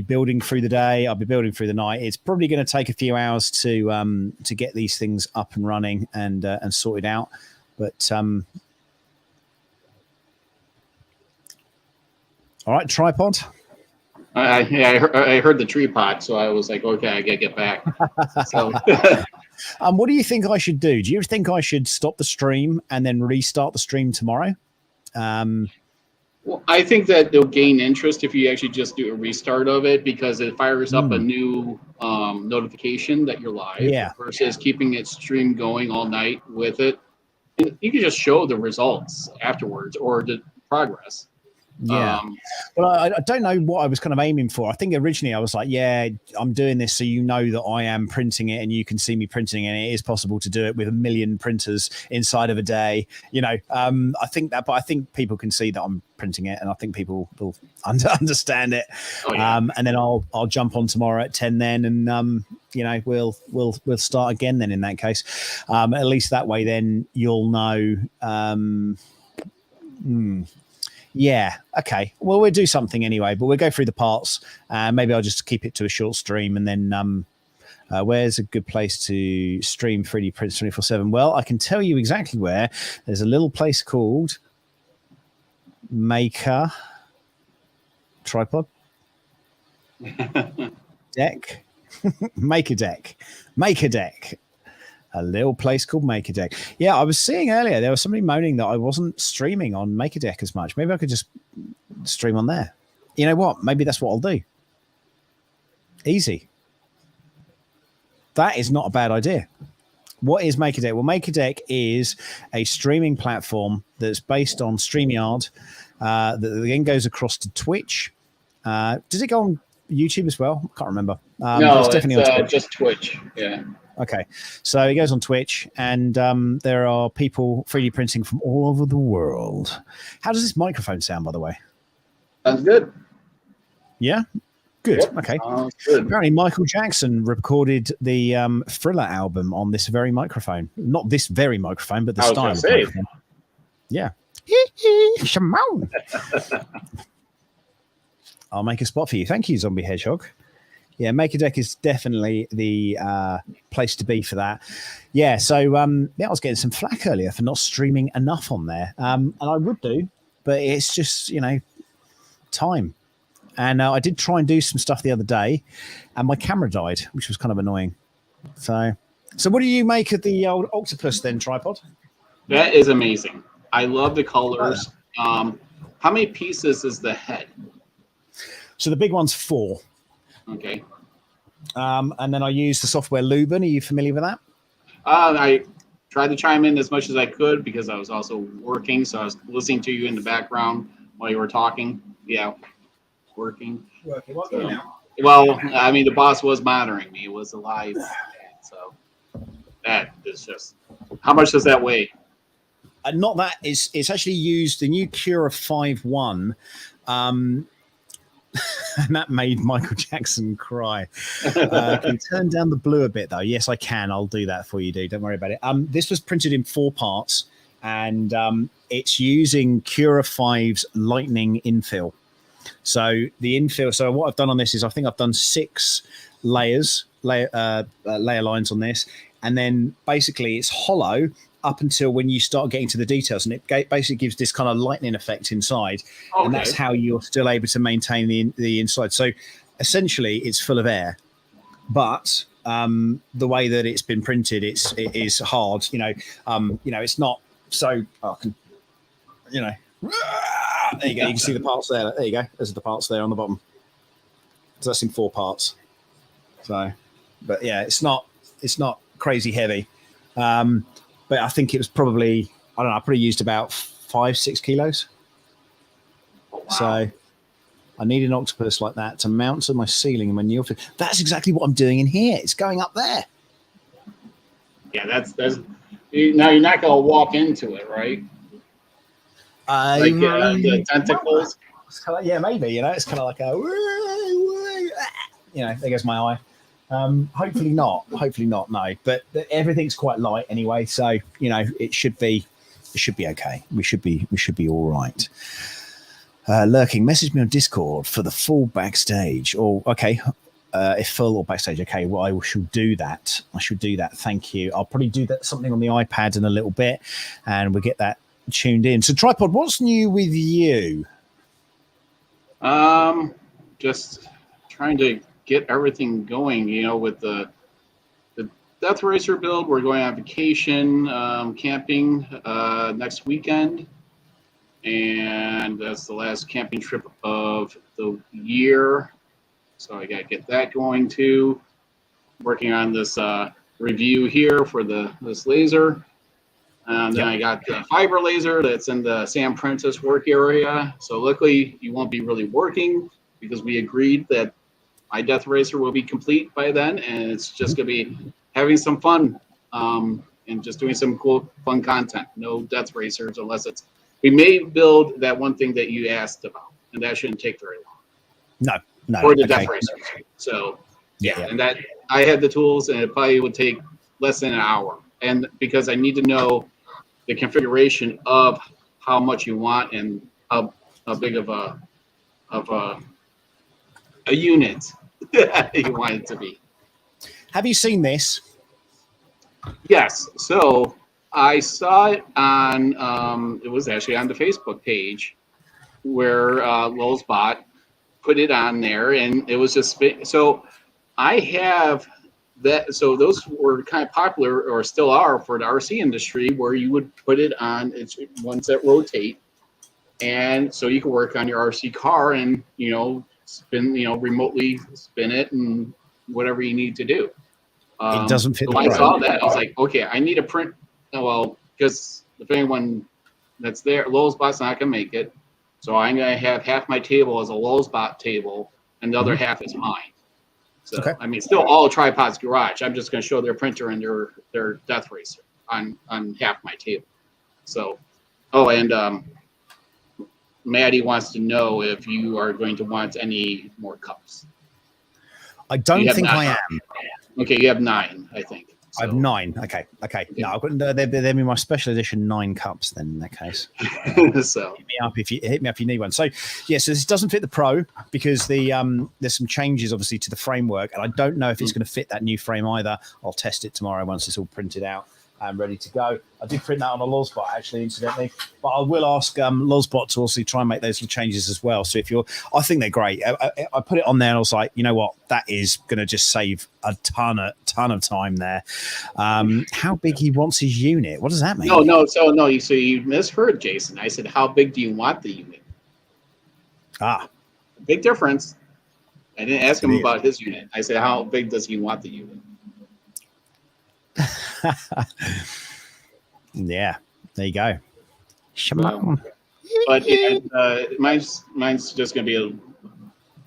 G: building through the day. I'll be building through the night. It's probably going to take a few hours to get these things up and running and sorted out. But all right, tripod.
K: I heard the tree pot, so I was like, okay, I gotta get back. So,
G: what do you think I should do? Do you think I should stop the stream and then restart the stream tomorrow?
K: well, I think that they'll gain interest if you actually just do a restart of it, because it fires up a new notification that you're live.
G: Yeah.
K: Versus keeping it stream going all night with it. And you can just show the results afterwards or the progress.
G: Yeah. Well, I don't know what I was kind of aiming for. I think originally I was like, yeah, I'm doing this so you know that I am printing it and you can see me printing it. And it is possible to do it with 1 million printers inside of a day. You know, I think that, but I think people can see that I'm printing it, and I think people will understand it.
K: Oh, yeah.
G: And then I'll jump on tomorrow at 10 then, and you know, we'll start again then in that case. At least that way then you'll know. Yeah. Okay. Well, we'll do something anyway, but we'll go through the parts. Maybe I'll just keep it to a short stream, and then where's a good place to stream 3D prints 24/7? Well, I can tell you exactly where. There's a little place called Maker Tripod Deck. Make a deck. A little place called Make a Deck. Yeah, I was seeing earlier there was somebody moaning that I wasn't streaming on Make a Deck as much. Maybe I could just stream on there. You know what? Maybe that's what I'll do. Easy. That is not a bad idea. What is Make a Deck? Well, Make a Deck is a streaming platform that's based on StreamYard that then goes across to Twitch. Does it go on YouTube as well? I can't remember.
K: No, it's
G: definitely on Twitch.
K: just Twitch. Yeah.
G: Okay, so it goes on Twitch, and there are people 3D printing from all over the world. How does this microphone sound, by the way?
K: Sounds good.
G: Yeah? Good.
K: Yep,
G: okay.
K: good.
G: Apparently, Michael Jackson recorded the Thriller album on this very microphone. Not this very microphone, but the style of microphone. Yeah. Shimon. I'll make a spot for you. Thank you, Zombie Hedgehog. Yeah, Make a Deck is definitely the place to be for that. Yeah, so I was getting some flack earlier for not streaming enough on there. And I would do, but it's just, you know, time. And I did try and do some stuff the other day, and my camera died, which was kind of annoying. So what do you make of the old octopus then, tripod?
K: That is amazing. I love the colors. How many pieces is the head?
G: So the big one's 4.
K: Okay.
G: And then I use the software Lubin. Are you familiar with that?
K: I tried to chime in as much as I could because I was also working, so I was listening to you in the background while you were talking. Yeah, working. So, well, I mean, the boss was monitoring me. It was a live, so that is just. How much does that weigh?
G: Not that. It's actually used the new Cura 5.1. And that made Michael Jackson cry. Can you turn down the blue a bit, though? Yes, I can. I'll do that for you, dude. Don't worry about it. This was printed in 4 parts, and it's using Cura 5's Lightning infill. So the infill. So what I've done on this is I think I've done 6 layer lines on this, and then basically it's hollow up until when you start getting to the details, and it basically gives this kind of lightning effect inside. Okay. And that's how you're still able to maintain the inside. So essentially it's full of air, but the way that it's been printed, it is hard, it's not so, there you go. You can see the parts there. There you go. There's the parts there on the bottom. So that's in 4 parts. So, but yeah, it's not crazy heavy. But I think it was probably, I don't know, I probably used about 5-6 kilos. Oh, wow. So I need an octopus like that to mount to my ceiling. And that's exactly what I'm doing in here. It's going up there.
K: Yeah, that's now you're not going to walk into it, right? The tentacles.
G: Yeah, maybe. It's kind of like a, there goes my eye. Hopefully not. Hopefully not. No, but everything's quite light anyway, so it should be okay. We should be all right. Lurking, message me on Discord for the full backstage. Or okay, if full or backstage. Okay, well I shall do that. Thank you. I'll probably do that something on the iPad in a little bit, and we'll get that tuned in. So Tripod, what's new with you?
K: Just trying to get everything going, with the DeathRacer build. We're going on vacation, camping next weekend, and that's the last camping trip of the year. So I got to get that going too. Working on this review here for this laser. Then I got the fiber laser that's in the Sam Prentice work area. So luckily you won't be really working because we agreed that my DeathRacer will be complete by then, and it's just gonna be having some fun and just doing some cool, fun content. No DeathRacers unless we may build that one thing that you asked about, and that shouldn't take very long.
G: No.
K: For the DeathRacers. So and that I had the tools, and it probably would take less than an hour. And because I need to know the configuration of how much you want and how big of a unit you want it to be.
G: Have you seen this?
K: Yes. So I saw it on it was actually on the Facebook page where Lulzbot put it on there, and it was just so I have that. So those were kind of popular, or still are, for the RC industry, where you would put it on. It's ones that rotate, and so you can work on your RC car and spin, remotely spin it and whatever you need to do.
G: It doesn't fit.
K: So when I saw that, I was like, okay, I need a print. Well, because if anyone that's there, Lulzbot's not gonna make it, so I'm gonna have half my table as a Lulzbot table, and the other half is mine. So I mean, still all Tripod's garage. I'm just gonna show their printer and their DeathRacer on half my table. So, and Maddie wants to know if you are going to want any more cups.
G: I don't think I am.
K: Okay, you have 9, I think.
G: So. I have 9. Okay. No, I've got they'll be my special edition 9 cups then in that case.
K: So
G: hit me up if you need one. So so this doesn't fit the Pro because there's some changes obviously to the framework, and I don't know if it's going to fit that new frame either. I'll test it tomorrow once it's all printed out and ready to go. I did print that on a Lulzbot actually, incidentally, but I will ask Lulzbot to also try and make those little changes as well. So I think they're great. I put it on there and I was like, you know what, that is going to just save a ton of time there. How big he wants his unit? What does that mean?
K: So you misheard, Jason. I said, how big do you want the unit? Big difference. I didn't ask him about his unit. I said, how big does he want the unit?
G: Yeah, there you go.
K: But mine's just gonna be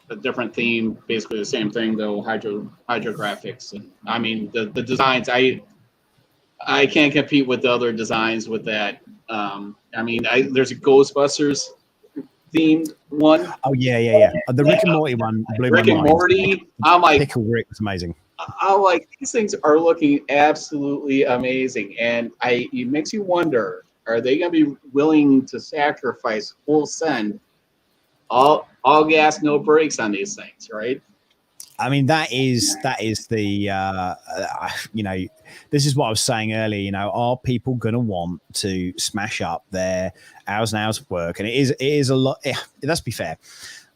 K: a different theme, basically the same thing though. Hydrographics, and I mean the designs. I can't compete with the other designs with that. I mean, there's a Ghostbusters themed one.
G: Oh yeah. The Rick and Morty one.
K: Rick and Morty. I'm like,
G: Pickle Rick was amazing.
K: I'm like, these things are looking absolutely amazing, and it makes you wonder: are they going to be willing to sacrifice full send, all gas, no brakes on these things, right?
G: I mean, that is the this is what I was saying earlier. Are people going to want to smash up their hours and hours of work? And it is a lot. Let's be fair,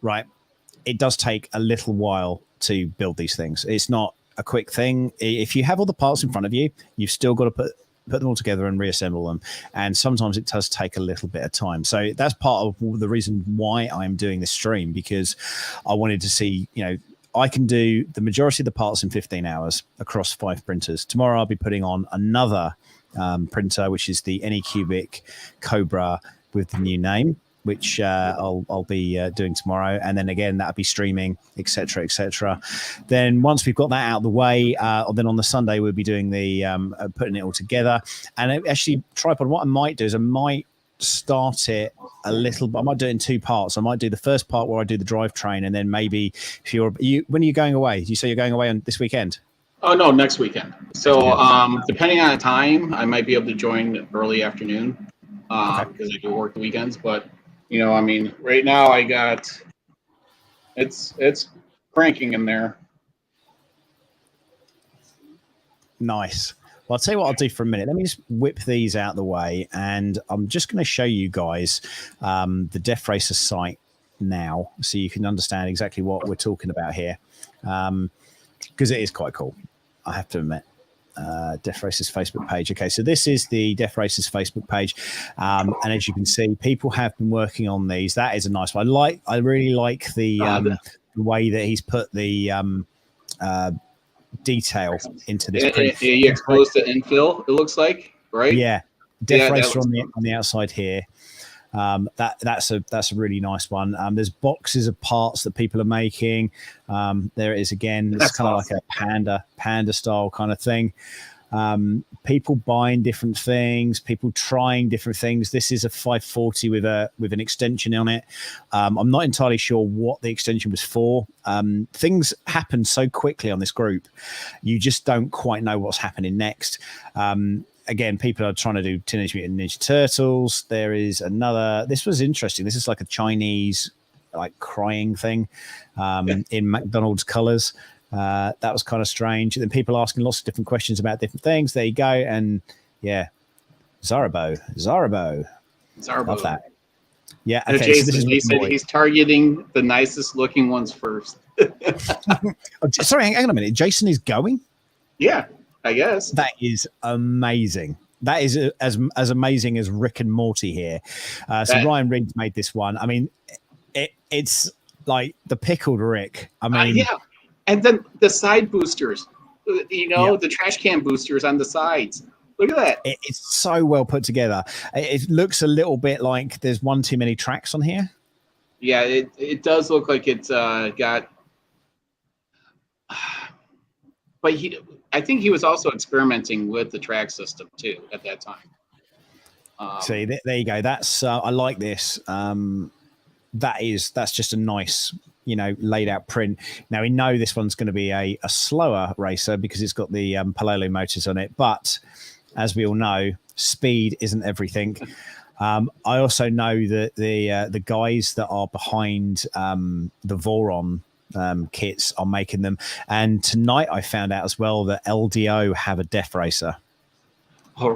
G: right? It does take a little while to build these things. It's not a quick thing. If you have all the parts in front of you, you've still got to put them all together and reassemble them. And sometimes it does take a little bit of time. So that's part of the reason why I'm doing this stream, because I wanted to see, I can do the majority of the parts in 15 hours across 5 printers. Tomorrow I'll be putting on another printer, which is the Anycubic Cobra with the new name, which I'll be doing tomorrow, and then again that'll be streaming, etc. Then once we've got that out of the way, then on the Sunday we'll be doing the putting it all together. And actually, Tripod, what I might do is I might start it a little, but I might do it in 2 parts. I might do the first part where I do the drivetrain, and then maybe if when are you going away? You say you're going away on this weekend?
K: Oh no, next weekend. So depending on the time, I might be able to join early afternoon because I do work the weekends. But I mean, right now I got it's cranking in there.
G: Nice. Well, I'll tell you what I'll do for a minute. Let me just whip these out of the way, and I'm just going to show you guys the DeathRacer site now, so you can understand exactly what we're talking about here, because it is quite cool, I have to admit. DeathRacer's Facebook page. Okay, so this is the DeathRacer's Facebook page, and as you can see, people have been working on these. That is a nice one. I really like the way that he's put the detail into this print.
K: He exposed the infill, it looks like, right?
G: Yeah, DeathRacer on the outside here. That's a really nice one. There's boxes of parts that people are making. There it is again. It's kind of like a panda style kind of thing. People buying different things, people trying different things. This is a 540 with an extension on it. I'm not entirely sure what the extension was for. Things happen so quickly on this group, you just don't quite know what's happening next. Again, people are trying to do Teenage Mutant Ninja Turtles. There is another. This was interesting. This is like a Chinese crying thing in McDonald's colors. That was kind of strange. And then people asking lots of different questions about different things. There you go. And yeah, Zarabo. Love that. Yeah. Okay.
K: Jason,
G: so
K: he said he's targeting the nicest looking ones first.
G: Sorry, hang on a minute. Jason is going?
K: Yeah, I guess.
G: That is amazing. That is as amazing as Rick and Morty here. So Ryan Reed's made this one. I mean, it's like the pickled Rick. I mean,
K: yeah. And then the side boosters, the trash can boosters on the sides. Look at that.
G: It's so well put together. It looks a little bit like there's one too many tracks on here.
K: Yeah, it does look like it's got. But I think he was also experimenting with the track system too at that time.
G: See, there you go. That's I like this. That's just a nice, laid out print. Now we know this one's going to be a slower racer because it's got the Palolo motors on it. But as we all know, speed isn't everything. I also know that the guys that are behind the Voron kits are making them. And tonight I found out as well that LDO have a DeathRacer.
K: Oh,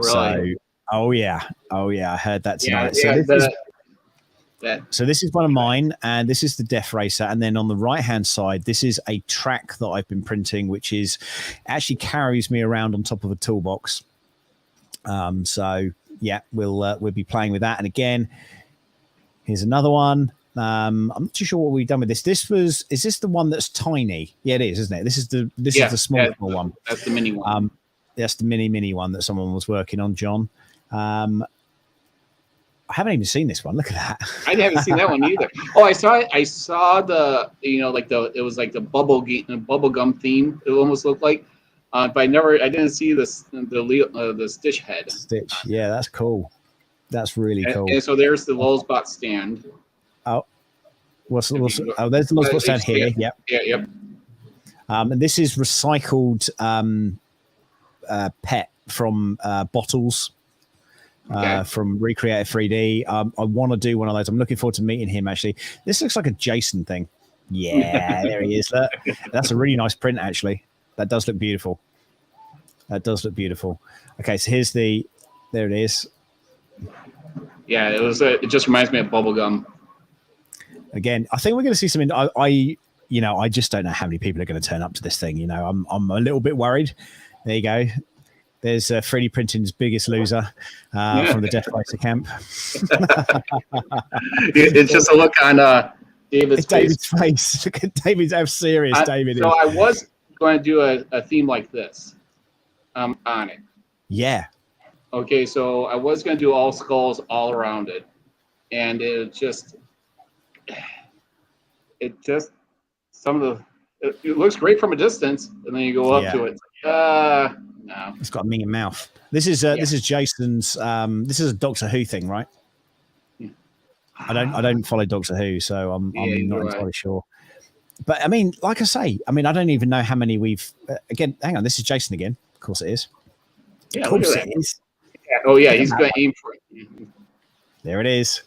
K: really?
G: I heard that tonight. So this is one of mine, and this is the DeathRacer. And then on the right-hand side, this is a track that I've been printing, which actually carries me around on top of a toolbox. So yeah, we'll be playing with that. And again, here's another one. I'm not too sure what we've done with this. Is this the one that's tiny? Yeah, it is, isn't it? This is the small one.
K: That's the mini one.
G: That's the mini one that someone was working on, John. I haven't even seen this one. Look at that.
K: I haven't seen that one either. Oh, I saw the it was like the bubble gum theme. It almost looked like, but I didn't see the Stitch head.
G: Stitch, yeah, that's cool. That's really cool.
K: And so there's the Lulzbot stand.
G: Oh, there's the Lulzbot stand here. Yep.
K: Yeah, yep.
G: And this is recycled PET from bottles. From Recreated 3D. I want to do one of those. I'm looking forward to meeting him, actually. This looks like a Jason thing. Yeah, there he is. That's a really nice print, actually. That does look beautiful. Okay, so there it is.
K: Yeah, it just reminds me of bubblegum.
G: Again, I think we're going to see something. I just don't know how many people are going to turn up to this thing. I'm a little bit worried. There you go. There's 3D printing's biggest loser from the DeathRacer camp.
K: It's just a look on David's
G: face. Look at David's. How serious David is.
K: So I was going to do a theme like this on it.
G: Yeah.
K: Okay, so I was going to do all skulls all around it. And it looks great from a distance. And then you go up to it. No.
G: It's got a minging mouth. This is Jason's. This is a Doctor Who thing, right? I don't follow Doctor Who, so I'm not entirely
K: right.
G: sure. But I mean, like I say, I mean, I don't even know how many we've. Again, hang on, this is Jason again. Of course it is.
K: Yeah,
G: Of
K: look
G: course
K: at
G: it
K: that.
G: is.
K: Yeah, oh yeah,
G: Look at
K: he's
G: that
K: going
G: one.
K: to aim for it.
G: There it is.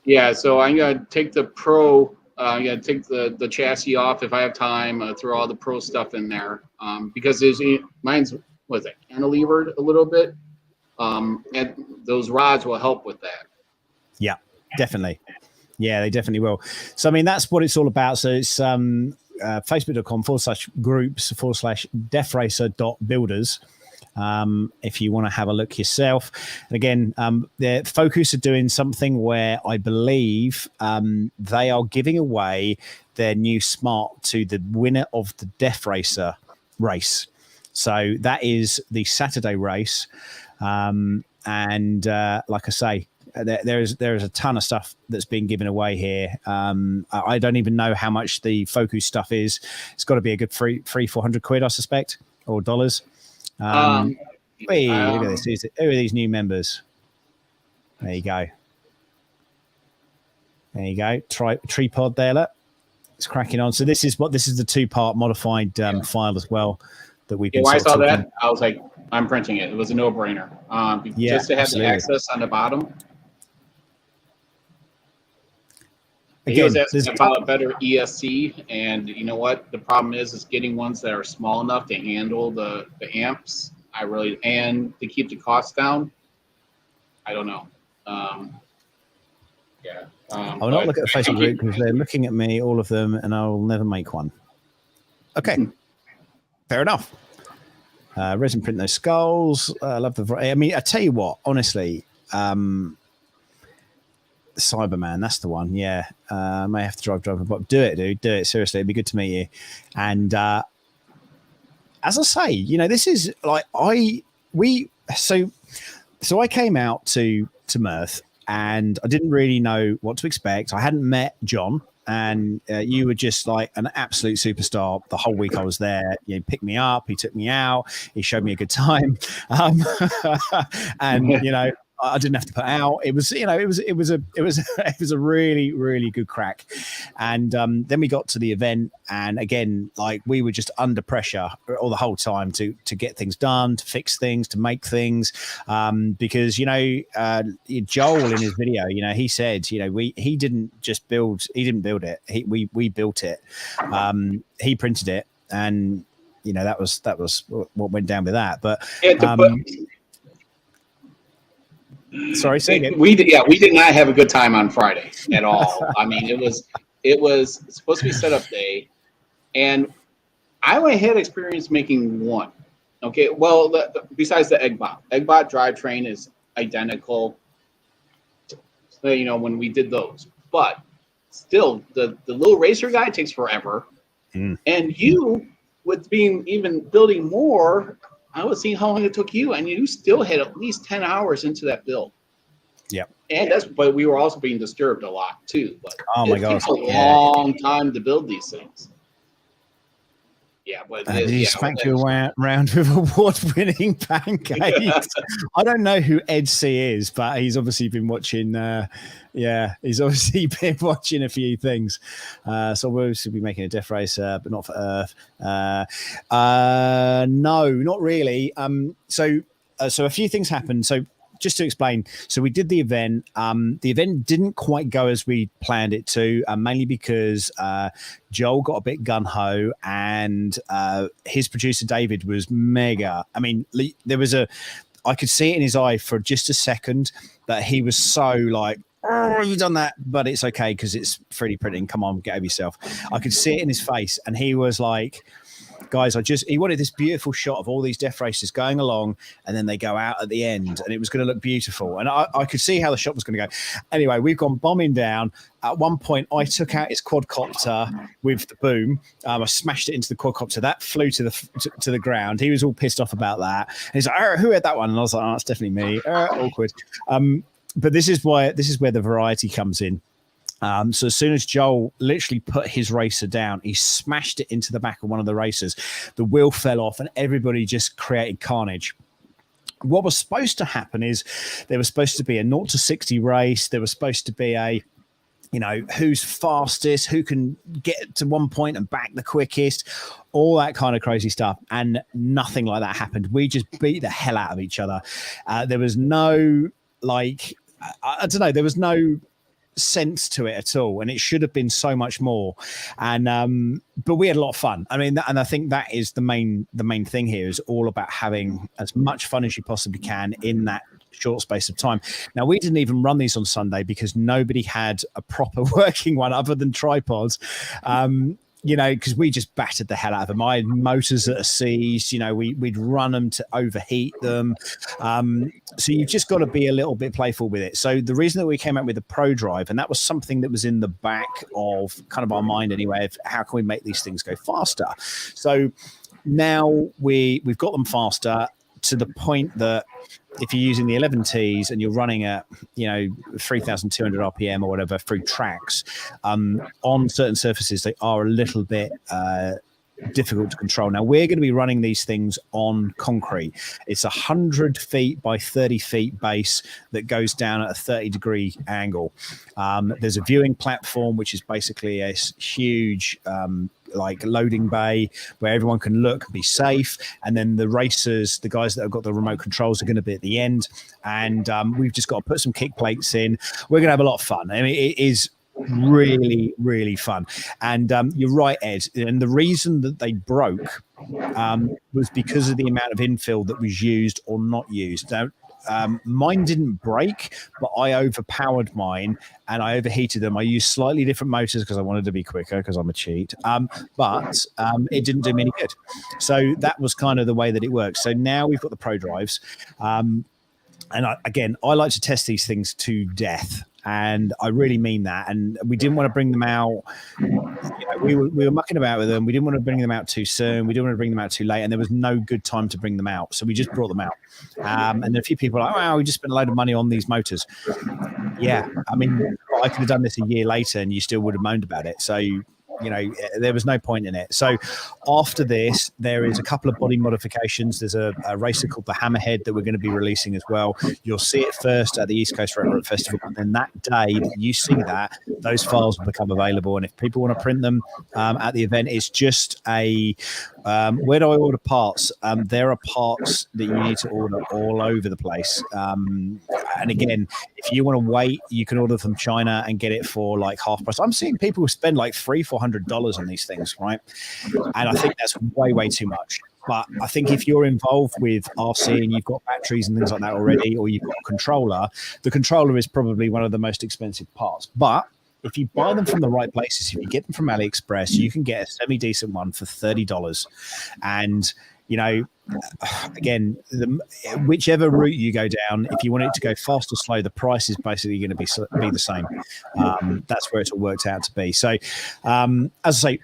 K: Yeah, so I'm gonna take the Pro. I'm gonna take the chassis off if I have time. Throw all the Pro stuff in there because mine's cantilevered a little bit, and those rods will help with that.
G: Yeah, definitely. Yeah, they definitely will. So I mean, that's what it's all about. So it's facebook.com/groups/deathracer.builders. If you want to have a look yourself. And again, the Focus are doing something where I believe they are giving away their new Smart to the winner of the DeathRacer race. So that is the Saturday race. And like I say, there is a ton of stuff that's being given away here. I don't even know how much the Focus stuff is. It's got to be a good £300-400, I suspect, or dollars. Hey, look at this. Who are these new members? There you go. There you go. Tripod there. Look, it's cracking on. So this is the 2-part modified file as well that we've been.
K: When I saw that, I was like, I'm printing it. It was a no-brainer. Just to have the access on the bottom. He was asking about a better ESC, and you know what? The problem is getting ones that are small enough to handle the amps. And to keep the costs down. I don't know.
G: I'll not look at the Facebook group because they're looking at me, all of them, and I'll never make one. Okay, fair enough. Resin print those skulls. I love the. I mean, I tell you what, honestly. Cyberman, that's the one. Yeah, I may have to drive, but do it, dude. Do it seriously. It'd be good to meet you. And as I say, you know, this is like so I came out to Mirth, and I didn't really know what to expect. I hadn't met John, and you were just like an absolute superstar the whole week I was there. You picked me up, he took me out, he showed me a good time, and you know. I didn't have to put out. It was, you know, it was a really, really good crack. And then we got to the event, and again, like we were just under pressure all the whole time to get things done, to fix things, to make things. Because you know, Joel in his video, you know, he said, you know, he didn't build it. We built it. He printed it, and you know that was what went down with that. But sorry, say again.
K: We did not have a good time on Friday at all. I mean, it was supposed to be setup day, and I only had experience making one. Okay, well, besides the Eggbot drivetrain is identical. You know, when we did those, but still, the little racer guy takes forever, and you with building more. I was seeing how long it took you, and you still had at least 10 hours into that build.
G: Yep.
K: And but we were also being disturbed a lot too. But
G: it
K: takes a long time to build these things. Yeah, but
G: did he smack you around with award-winning pancakes? I don't know who Ed C is, but he's obviously been watching. He's obviously been watching a few things. So we'll be making a DeathRacer, but not for Earth. No, not really. So a few things happened. So just to explain, so we did the event. The event didn't quite go as we planned it to, mainly because Joel got a bit gun-ho, and his producer David was mega. I mean, I could see it in his eye for just a second that he was so like, oh, you've done that, but it's okay because it's 3D printing. Come on, get over yourself. I could see it in his face, and he was like, guys, he wanted this beautiful shot of all these DeathRacers going along, and then they go out at the end, and it was going to look beautiful. And I could see how the shot was going to go. Anyway, we've gone bombing down. At one point, I took out his quadcopter with the boom. I smashed it into the quadcopter. That flew to the ground. He was all pissed off about that. And he's like, who had that one? And I was like, oh, it's definitely me. Awkward. But this is where the variety comes in. So as soon as Joel literally put his racer down, he smashed it into the back of one of the racers. The wheel fell off, and everybody just created carnage. What was supposed to happen is there was supposed to be a 0 to 60 race. There was supposed to be a you know, who's fastest, who can get to one point and back the quickest, all that kind of crazy stuff. And nothing like that happened. We just beat the hell out of each other. There was no, like, I don't know, there was no sense to it at all, and it should have been so much more. And but we had a lot of fun. I mean, and I think that is the main thing here, is all about having as much fun as you possibly can in that short space of time. Now, we didn't even run these on Sunday because nobody had a proper working one other than tripods. You know, because we just battered the hell out of them. I had motors that are seized. You know, we'd run them to overheat them. So you've just got to be a little bit playful with it. So the reason that we came out with the Pro Drive, and that was something that was in the back of kind of our mind anyway, of how can we make these things go faster? So now we've got them faster to the point that if you're using the 11Ts and you're running at, you know, 3,200 RPM or whatever through tracks, on certain surfaces, they are a little bit difficult to control. Now, we're going to be running these things on concrete. It's 100 feet by 30 feet base that goes down at a 30-degree angle. There's a viewing platform, which is basically a huge like loading bay where everyone can look and be safe, and then the racers, the guys that have got the remote controls, are going to be at the end, and we've just got to put some kick plates in. We're going to have a lot of fun. I mean, it is really, really fun. And you're right, Ed, and the reason that they broke was because of the amount of infill that was used or not used. Now, mine didn't break, but I overpowered mine and I overheated them. I used slightly different motors because I wanted to be quicker, because I'm a cheat. But it didn't do me any good. So that was kind of the way that it works. So now we've got the Pro Drives. And I like to test these things to death. And I really mean that. And we didn't want to bring them out. You know, we were mucking about with them. We didn't want to bring them out too soon. We didn't want to bring them out too late. And there was no good time to bring them out. So we just brought them out. And then a few people are like, wow, we just spent a load of money on these motors. Yeah. I mean, I could have done this a year later and you still would have moaned about it. So, you know, there was no point in it. So after this, there is a couple of body modifications. There's a racer called the Hammerhead that we're going to be releasing as well. You'll see it first at the East Coast Railroad Festival. And then that day that you see that, those files will become available. And if people want to print them at the event, it's just a where do I order parts? There are parts that you need to order all over the place. And again, if you want to wait, you can order from China and get it for like half price. I'm seeing people spend like $300-400 on these things, right? And I think that's way too much. But I think if you're involved with RC and you've got batteries and things like that already, or you've got a controller, the controller is probably one of the most expensive parts. But if you buy them from the right places, if you get them from AliExpress, you can get a semi-decent one for $30. And, you know, again, whichever route you go down, if you want it to go fast or slow, the price is basically going to be the same. That's where it's all worked out to be. So, as I say,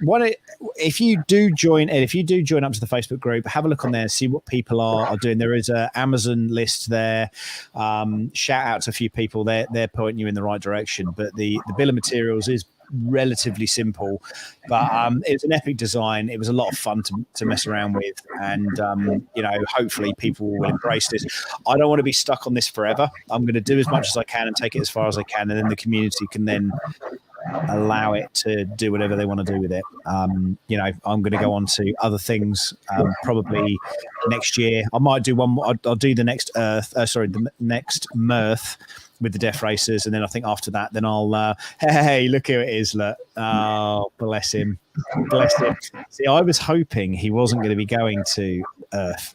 G: if you do join up to the Facebook group, have a look on there, see what people are doing. There is an Amazon list there. Shout out to a few people. They're pointing you in the right direction. But the bill of materials is relatively simple, but it was an epic design. It was a lot of fun to mess around with, and you know, hopefully people will embrace this. I don't want to be stuck on this forever. I'm going to do as much as I can and take it as far as I can, and then the community can then allow it to do whatever they want to do with it. You know, I'm going to go on to other things probably next year. I might do one more. I'll do the next the next Mirth with the Death Racers, and then I think after that, then I'll hey, look who it is, look. Oh, bless him. See, I was hoping he wasn't going to be going to Earth.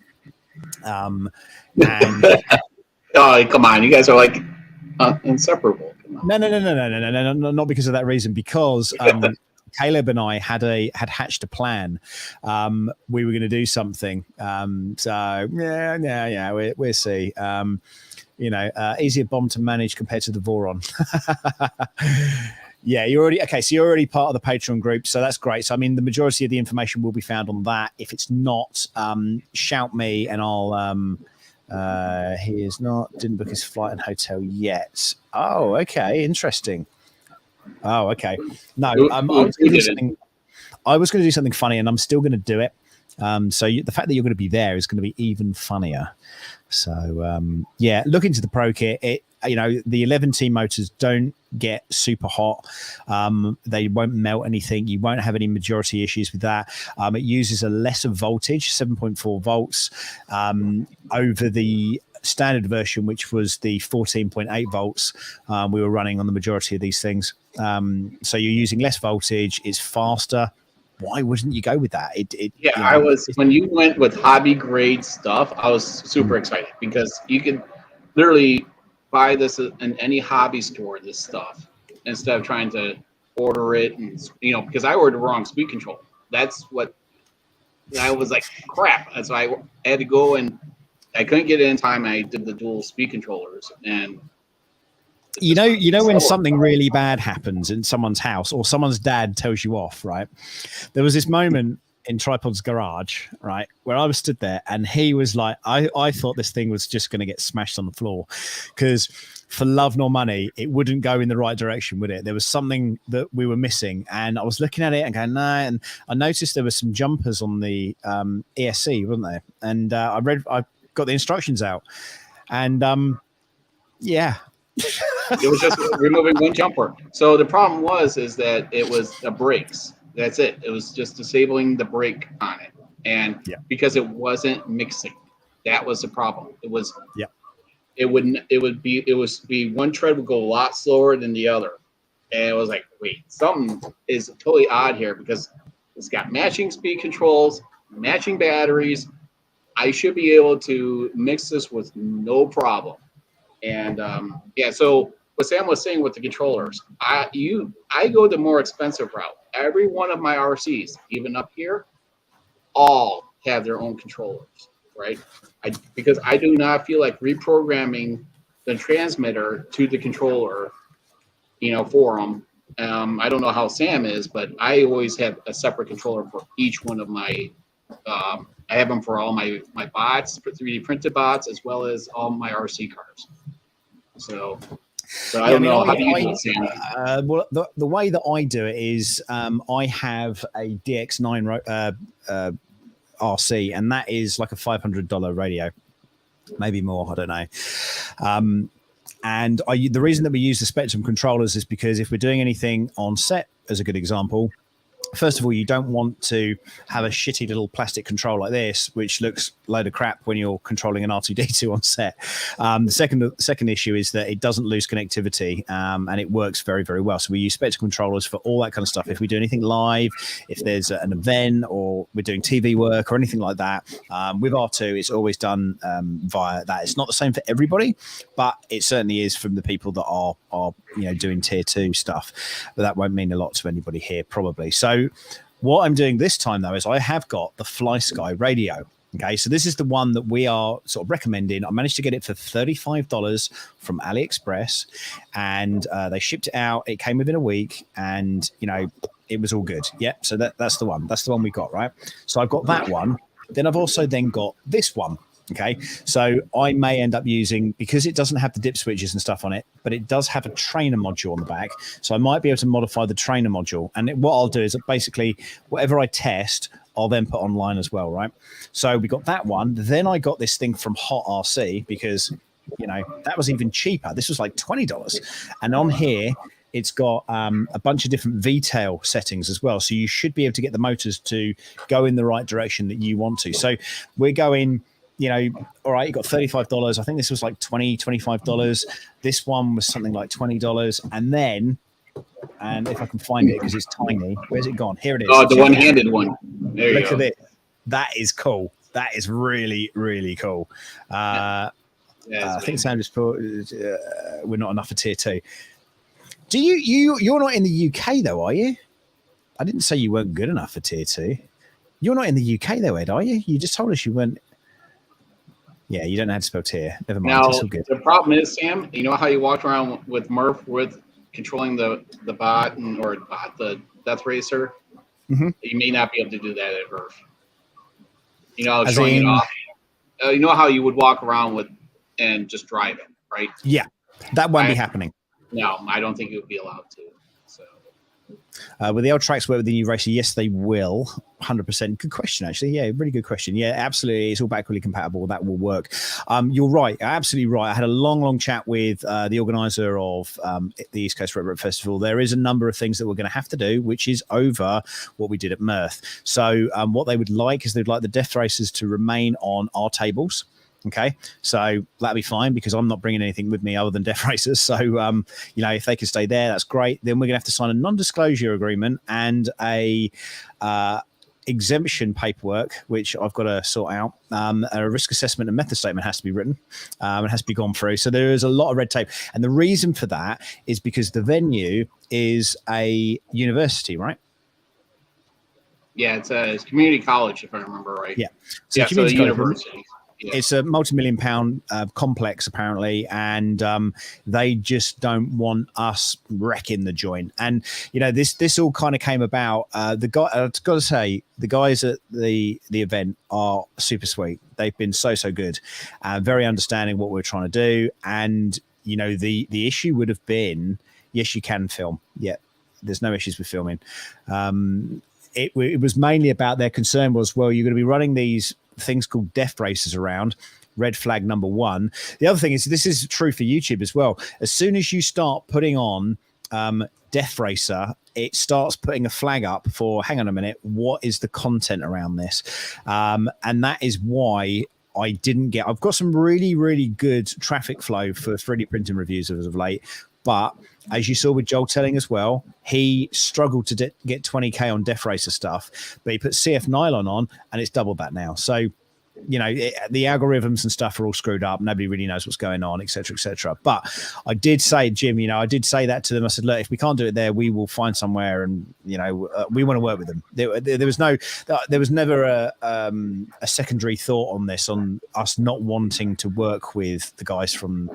G: And
K: oh, come on, you guys are like inseparable.
G: No, not because of that reason, because Caleb and I had hatched a plan. We were going to do something. So yeah, we'll see. You know, easier bomb to manage compared to the Voron. Yeah, you're already part of the Patreon group, so that's great. So I mean, the majority of the information will be found on that. If it's not, shout me and I'll he didn't book his flight and hotel yet. Oh, okay, interesting. Oh, okay. No, I was going to do something funny, and I'm still going to do it. So the fact that you're going to be there is going to be even funnier. So yeah, look into the Pro Kit. you know, the 11T motors don't get super hot. They won't melt anything. You won't have any majority issues with that. It uses a lesser voltage, 7.4 volts, over the standard version, which was the 14.8 volts we were running on the majority of these things. So you're using less voltage. It's faster. Why wouldn't you go with that?
K: I was, when you went with hobby grade stuff, I was super excited because you could literally buy this in any hobby store, this stuff, instead of trying to order it. And, you know, because I ordered the wrong speed control. That's what I was like, crap. And so I had to go, and I couldn't get it in time. I did the dual speed controllers, and
G: you know when something really bad happens in someone's house or someone's dad tells you off, right? There was this moment in Tripod's garage, right, where I was stood there, and he was like, I thought this thing was just going to get smashed on the floor, because for love nor money, it wouldn't go in the right direction, would it? There was something that we were missing, and I was looking at it and going, no. And I noticed there were some jumpers on the ESC, wasn't there? And I got the instructions out, and yeah.
K: It was just removing one jumper. So the problem is that it was the brakes. That's it. It was just disabling the brake on it, and because it wasn't mixing, that was the problem. It was. Yeah. It would be one tread would go a lot slower than the other, and it was like, wait, something is totally odd here, because it's got matching speed controls, matching batteries. I should be able to mix this with no problem. And so what Sam was saying with the controllers, I go the more expensive route. Every one of my RCs, even up here, all have their own controllers, right? Because I do not feel like reprogramming the transmitter to the controller, you know, for them. I don't know how Sam is, but I always have a separate controller for each one of my. I have them for all my bots, for 3D printed bots, as well as all my RC cars. So I don't know. How do you do it, Sam?
G: Well, the way that I do it is I have a DX9 RC, and that is like a $500 radio, maybe more. I don't know. And the reason that we use the Spectrum controllers is because if we're doing anything on set, as a good example, first of all, you don't want to have a shitty little plastic control like this, which looks a load of crap when you're controlling an R2D2 on set. The second issue is that it doesn't lose connectivity, and it works very, very well. So we use Spectrum controllers for all that kind of stuff. If we do anything live, if there's an event or we're doing TV work or anything like that, with R2, it's always done via that. It's not the same for everybody, but it certainly is from the people that are doing tier 2 stuff. But that won't mean a lot to anybody here, probably. So what I'm doing this time, though, is I have got the Fly Sky radio. Okay, so this is the one that we are sort of recommending. I managed to get it for $35 from AliExpress, and they shipped it out. It came within a week, and it was all good. Yep. So that's the one. That's the one we got, right? So I've got that one. Then I've also got this one. Okay, so I may end up using, because it doesn't have the dip switches and stuff on it, but it does have a trainer module on the back. So I might be able to modify the trainer module. And what I'll do is basically whatever I test, I'll then put online as well, right? So we got that one. Then I got this thing from Hot RC because, that was even cheaper. This was like $20. And on here, it's got a bunch of different V-tail settings as well. So you should be able to get the motors to go in the right direction that you want to. So we're going... all right, you got $35. I think this was like $25. This one was something like $20. And if I can find it, because it's tiny, where's it gone? Here it is.
K: Oh, the one-handed one. There you
G: go. Look at it. That is cool. That is really, really cool. I think Sam just put, we're not enough for tier 2. Do you're not in the UK though, are you? I didn't say you weren't good enough for tier 2. You're not in the UK though, Ed, are you? You just told us you weren't. Yeah, you don't know how to spell tier. Never mind.
K: Now,
G: it's all good.
K: The problem is, Sam, you know how you walk around with Murph with controlling the bot or the DeathRacer?
G: Mm-hmm.
K: You may not be able to do that at Murph. Showing it off. You know how you would walk around with and just drive it, right?
G: Yeah, that won't be happening.
K: No, I don't think it would be allowed to. So
G: Will the old tracks work with the new racer? Yes, they will. 100%. Good question, actually. Yeah, really good question. Yeah, absolutely. It's all backwardly compatible. That will work. You're right. Absolutely right. I had a long chat with the organizer of the East Coast Red Road Festival. There is a number of things that we're going to have to do, which is over what we did at Mirth. So what they would like is they'd like the Death Racers to remain on our tables. Okay, so that'll be fine because I'm not bringing anything with me other than Death Racers. So, if they can stay there, that's great. Then we're going to have to sign a non-disclosure agreement and a exemption paperwork, which I've got to sort out. A risk assessment and method statement has to be written. It has to be gone through. So there is a lot of red tape. And the reason for that is because the venue is a university, right?
K: Yeah, it's a community college, if I remember right.
G: Yeah.
K: So a university. Yeah.
G: It's a multi-million-pound complex, apparently, and they just don't want us wrecking the joint. And this all kind of came about. I've got to say, the guys at the event are super sweet. They've been so good, very understanding what we're trying to do. And the issue would have been, yes, you can film. Yeah, there's no issues with filming. It was mainly about their concern was, well, you're going to be running these things called Death Racers around. Red flag number one. The other thing is, this is true for YouTube as well. As soon as you start putting on Death Racer, it starts putting a flag up for, hang on a minute, what is the content around this? And that is why I didn't get, I've got some really good traffic flow for 3D printing reviews as of late. But as you saw with Joel telling as well, he struggled to get 20K on Death Racer stuff, but he put CF Nylon on and it's doubled that now. So, the algorithms and stuff are all screwed up. Nobody really knows what's going on, et cetera. But I did say, Jim, I did say that to them. I said, look, if we can't do it there, we will find somewhere, and we want to work with them. There was never a secondary thought on this, on us not wanting to work with the guys from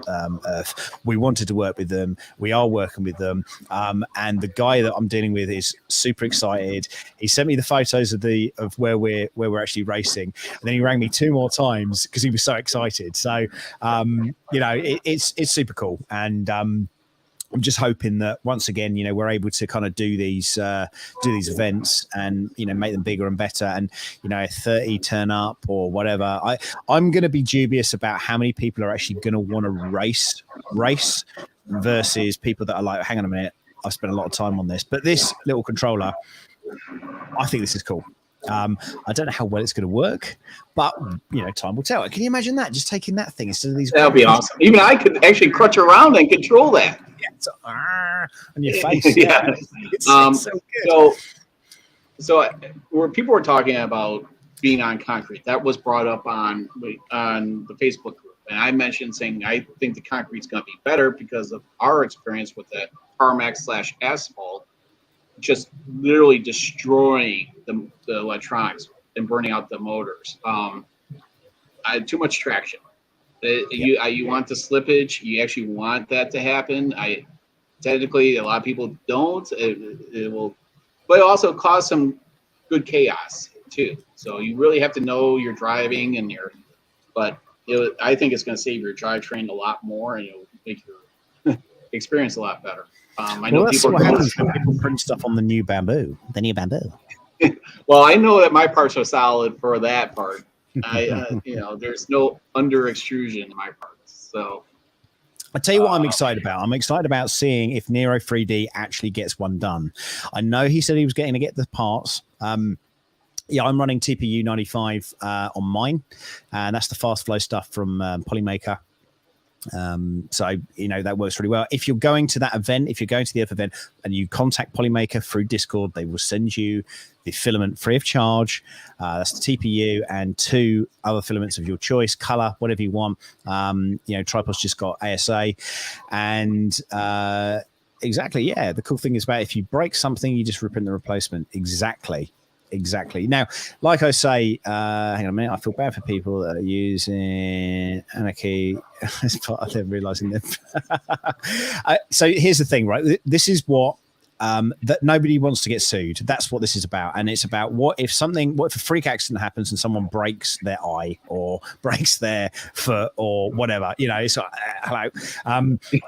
G: Earth. We wanted to work with them. We are working with them, and the guy that I'm dealing with is super excited. He sent me the photos of where we're actually racing, and then he rang me 2 more times because he was so excited. So it's super cool, and I'm just hoping that once again we're able to kind of do these events and make them bigger and better, and 30 turn up or whatever. I'm going to be dubious about how many people are actually going to want to race versus people that are like, hang on a minute, I've spent a lot of time on this, but this little controller, I think this is cool. I don't know how well it's going to work, but time will tell. Can you imagine that? Just taking that thing instead of these.
K: That would be awesome. Even I could actually crutch around and control that.
G: Yeah, so, on your face.
K: Yeah.
G: It's so good.
K: So where people were talking about being on concrete, that was brought up on the Facebook group, and I mentioned saying I think the concrete's going to be better because of our experience with the tarmac/asphalt. Just literally destroying the electronics and burning out the motors. I had too much traction. You want the slippage. You actually want that to happen. Technically, a lot of people don't. It will, but it also cause some good chaos too. So you really have to know your driving and I think it's going to save your drivetrain a lot more, and it'll make your experience a lot better. I know
G: that's what happens when people print stuff on the new bamboo.
K: Well, I know that my parts are solid for that part. There's no under extrusion in my parts. So
G: I tell you what I'm excited about. I'm excited about seeing if Nero 3D actually gets one done. I know he said he was getting to get the parts. I'm running TPU 95 on mine, and that's the fast flow stuff from Polymaker. So that works really well. If you're going to that event, if you're going to the Earth event and you contact Polymaker through Discord, they will send you the filament free of charge. That's the TPU and 2 other filaments of your choice, color, whatever you want. Tripod's just got ASA, and exactly, yeah. The cool thing is about if you break something, you just reprint the replacement. Exactly. Now, like I say, hang on a minute, I feel bad for people that are using Anarchy as part of them realizing that. So here's the thing, right? This is what that nobody wants to get sued. That's what this is about. And it's about what if a freak accident happens and someone breaks their eye or breaks their foot or whatever, it's like, hello.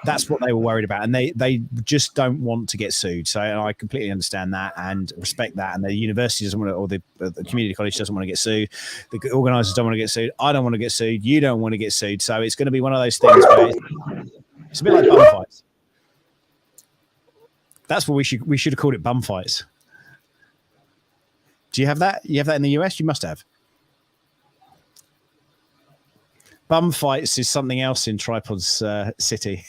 G: That's what they were worried about. And they just don't want to get sued. So I completely understand that and respect that. And the university doesn't want to, or the community college doesn't want to get sued. The organisers don't want to get sued. I don't want to get sued. You don't want to get sued. So it's going to be one of those things where it's a bit like bum fights. That's what we should have called it, bum fights. Do you have that? You have that in the US? You must have. Bum fights is something else in Tripod's city.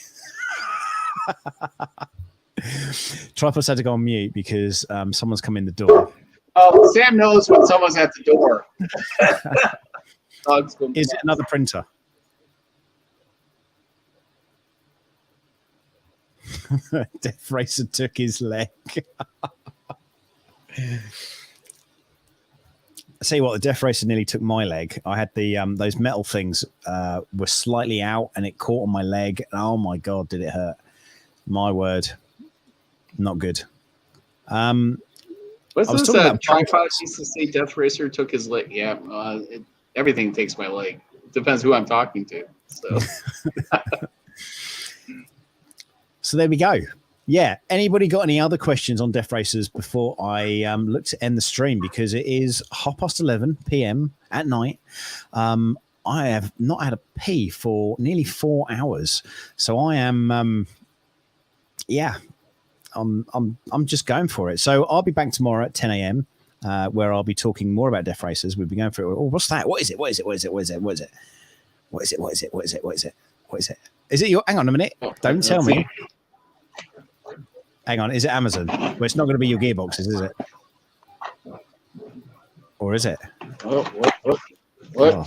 G: Tripod's had to go on mute because someone's come in the door.
K: Oh, Sam knows when someone's at the door.
G: Is it another printer? DeathRacer took his leg. I tell you what, the DeathRacer nearly took my leg. I had the those metal things were slightly out, and it caught on my leg. Oh my god, did it hurt? My word, not good.
K: What's this? Tripod used to say DeathRacer took his leg. Yeah, everything takes my leg. It depends who I'm talking to. So.
G: So there we go. Yeah. Anybody got any other questions on DeathRacers before I look to end the stream, because it is 11:30 p.m. at night. I have not had a pee for nearly 4 hours, so I am. I'm just going for it. So I'll be back tomorrow at 10 a.m. Where I'll be talking more about DeathRacers. We'll be going through. Oh, what's that? What is it? What is it? What is it? What is it? What is it? What is it? What is it? What is it? What is it? What is it? Is it your? Hang on a minute. Don't tell me. Hang on. Is it Amazon? Well, it's not going to be your gearboxes, is it? Or is it?
K: Oh, what?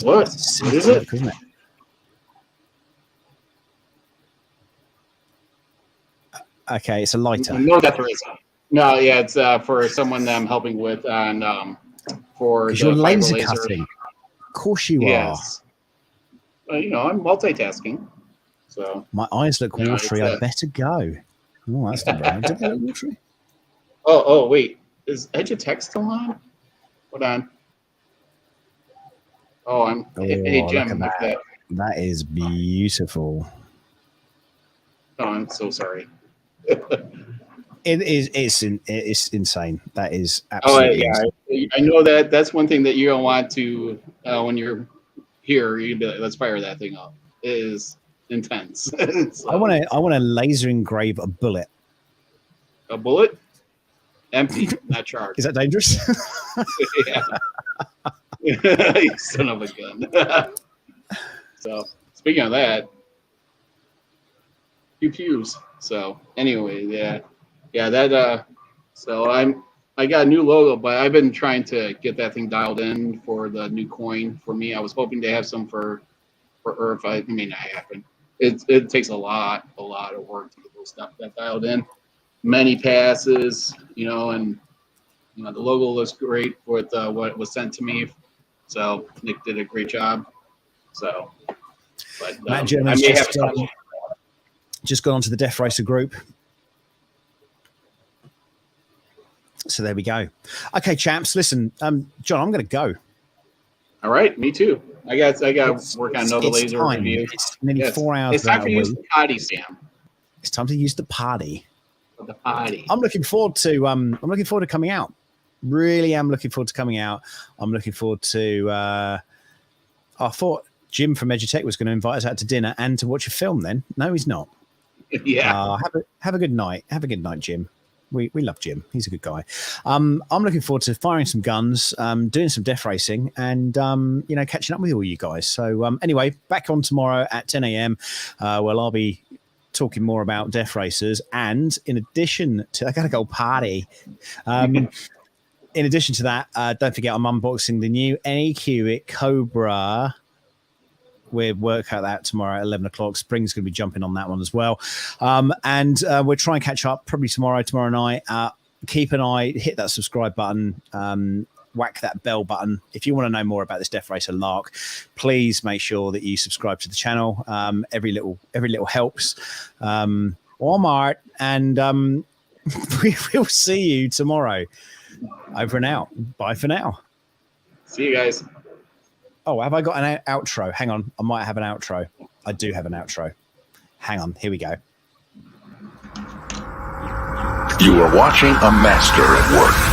K: What is it?
G: Isn't it? Okay, it's a lighter.
K: No, DeathRacer. No, yeah, it's for someone that I'm helping with on for the
G: you're laser
K: laser
G: cutting. Of course you are.
K: I'm multitasking. So
G: my eyes look watery. I better go. Oh, that's not bad. Did they look watery?
K: Oh, wait. Is Edge of Text still on? Hold on. Oh, hey, Jim.
G: That is beautiful.
K: Oh, I'm so sorry.
G: It's insane. That is absolutely insane.
K: I know that's one thing that you don't want to when you're here. You'd be like, let's fire that thing up. It is intense. So,
G: I want to laser engrave a bullet.
K: A bullet? Empty, not charged.
G: Is that dangerous?
K: Yeah. You son of a gun. So speaking of that, pews. So anyway, that so I got a new logo, but I've been trying to get that thing dialed in for the new coin for me. I was hoping to have some for Earth. It may not happen. It takes a lot of work to get those stuff that dialed in. Many passes, and the logo looks great with what was sent to me. So Nick did a great job. So, but
G: Matt German's just gone onto the DeathRacer group. So there we go. Okay, chaps, listen, John, I'm going to go.
K: All right, me too. I got work on another laser
G: time.
K: review.
G: It's nearly 4 hours.
K: It's time to use the potty, Sam.
G: It's time to use the potty.
K: The potty.
G: I'm looking forward to coming out. Really am looking forward to coming out. I'm looking forward to. I thought Jim from Edutech was going to invite us out to dinner and to watch a film. Then no, he's not.
K: Yeah.
G: Have a good night. Have a good night, Jim. We love Jim. He's a good guy. I'm looking forward to firing some guns, doing some death racing, and catching up with all you guys. So anyway, back on tomorrow at 10 a.m. Well, I'll be talking more about death racers, and in addition to, I gotta go party. In addition to that, don't forget I'm unboxing the new Anycubic Cobra. We'll work out that tomorrow at 11 o'clock. Spring's going to be jumping on that one as well. And we'll try and catch up probably tomorrow night. Keep an eye, hit that subscribe button, whack that bell button. If you want to know more about this Death Racer lark, please make sure that you subscribe to the channel. Every little helps. Walmart. And We will see you tomorrow. Over and out. Bye for now.
K: See you guys.
G: Oh, have I got an outro? Hang on. I might have an outro. I do have an outro. Hang on. Here we go.
L: You are watching a master at work.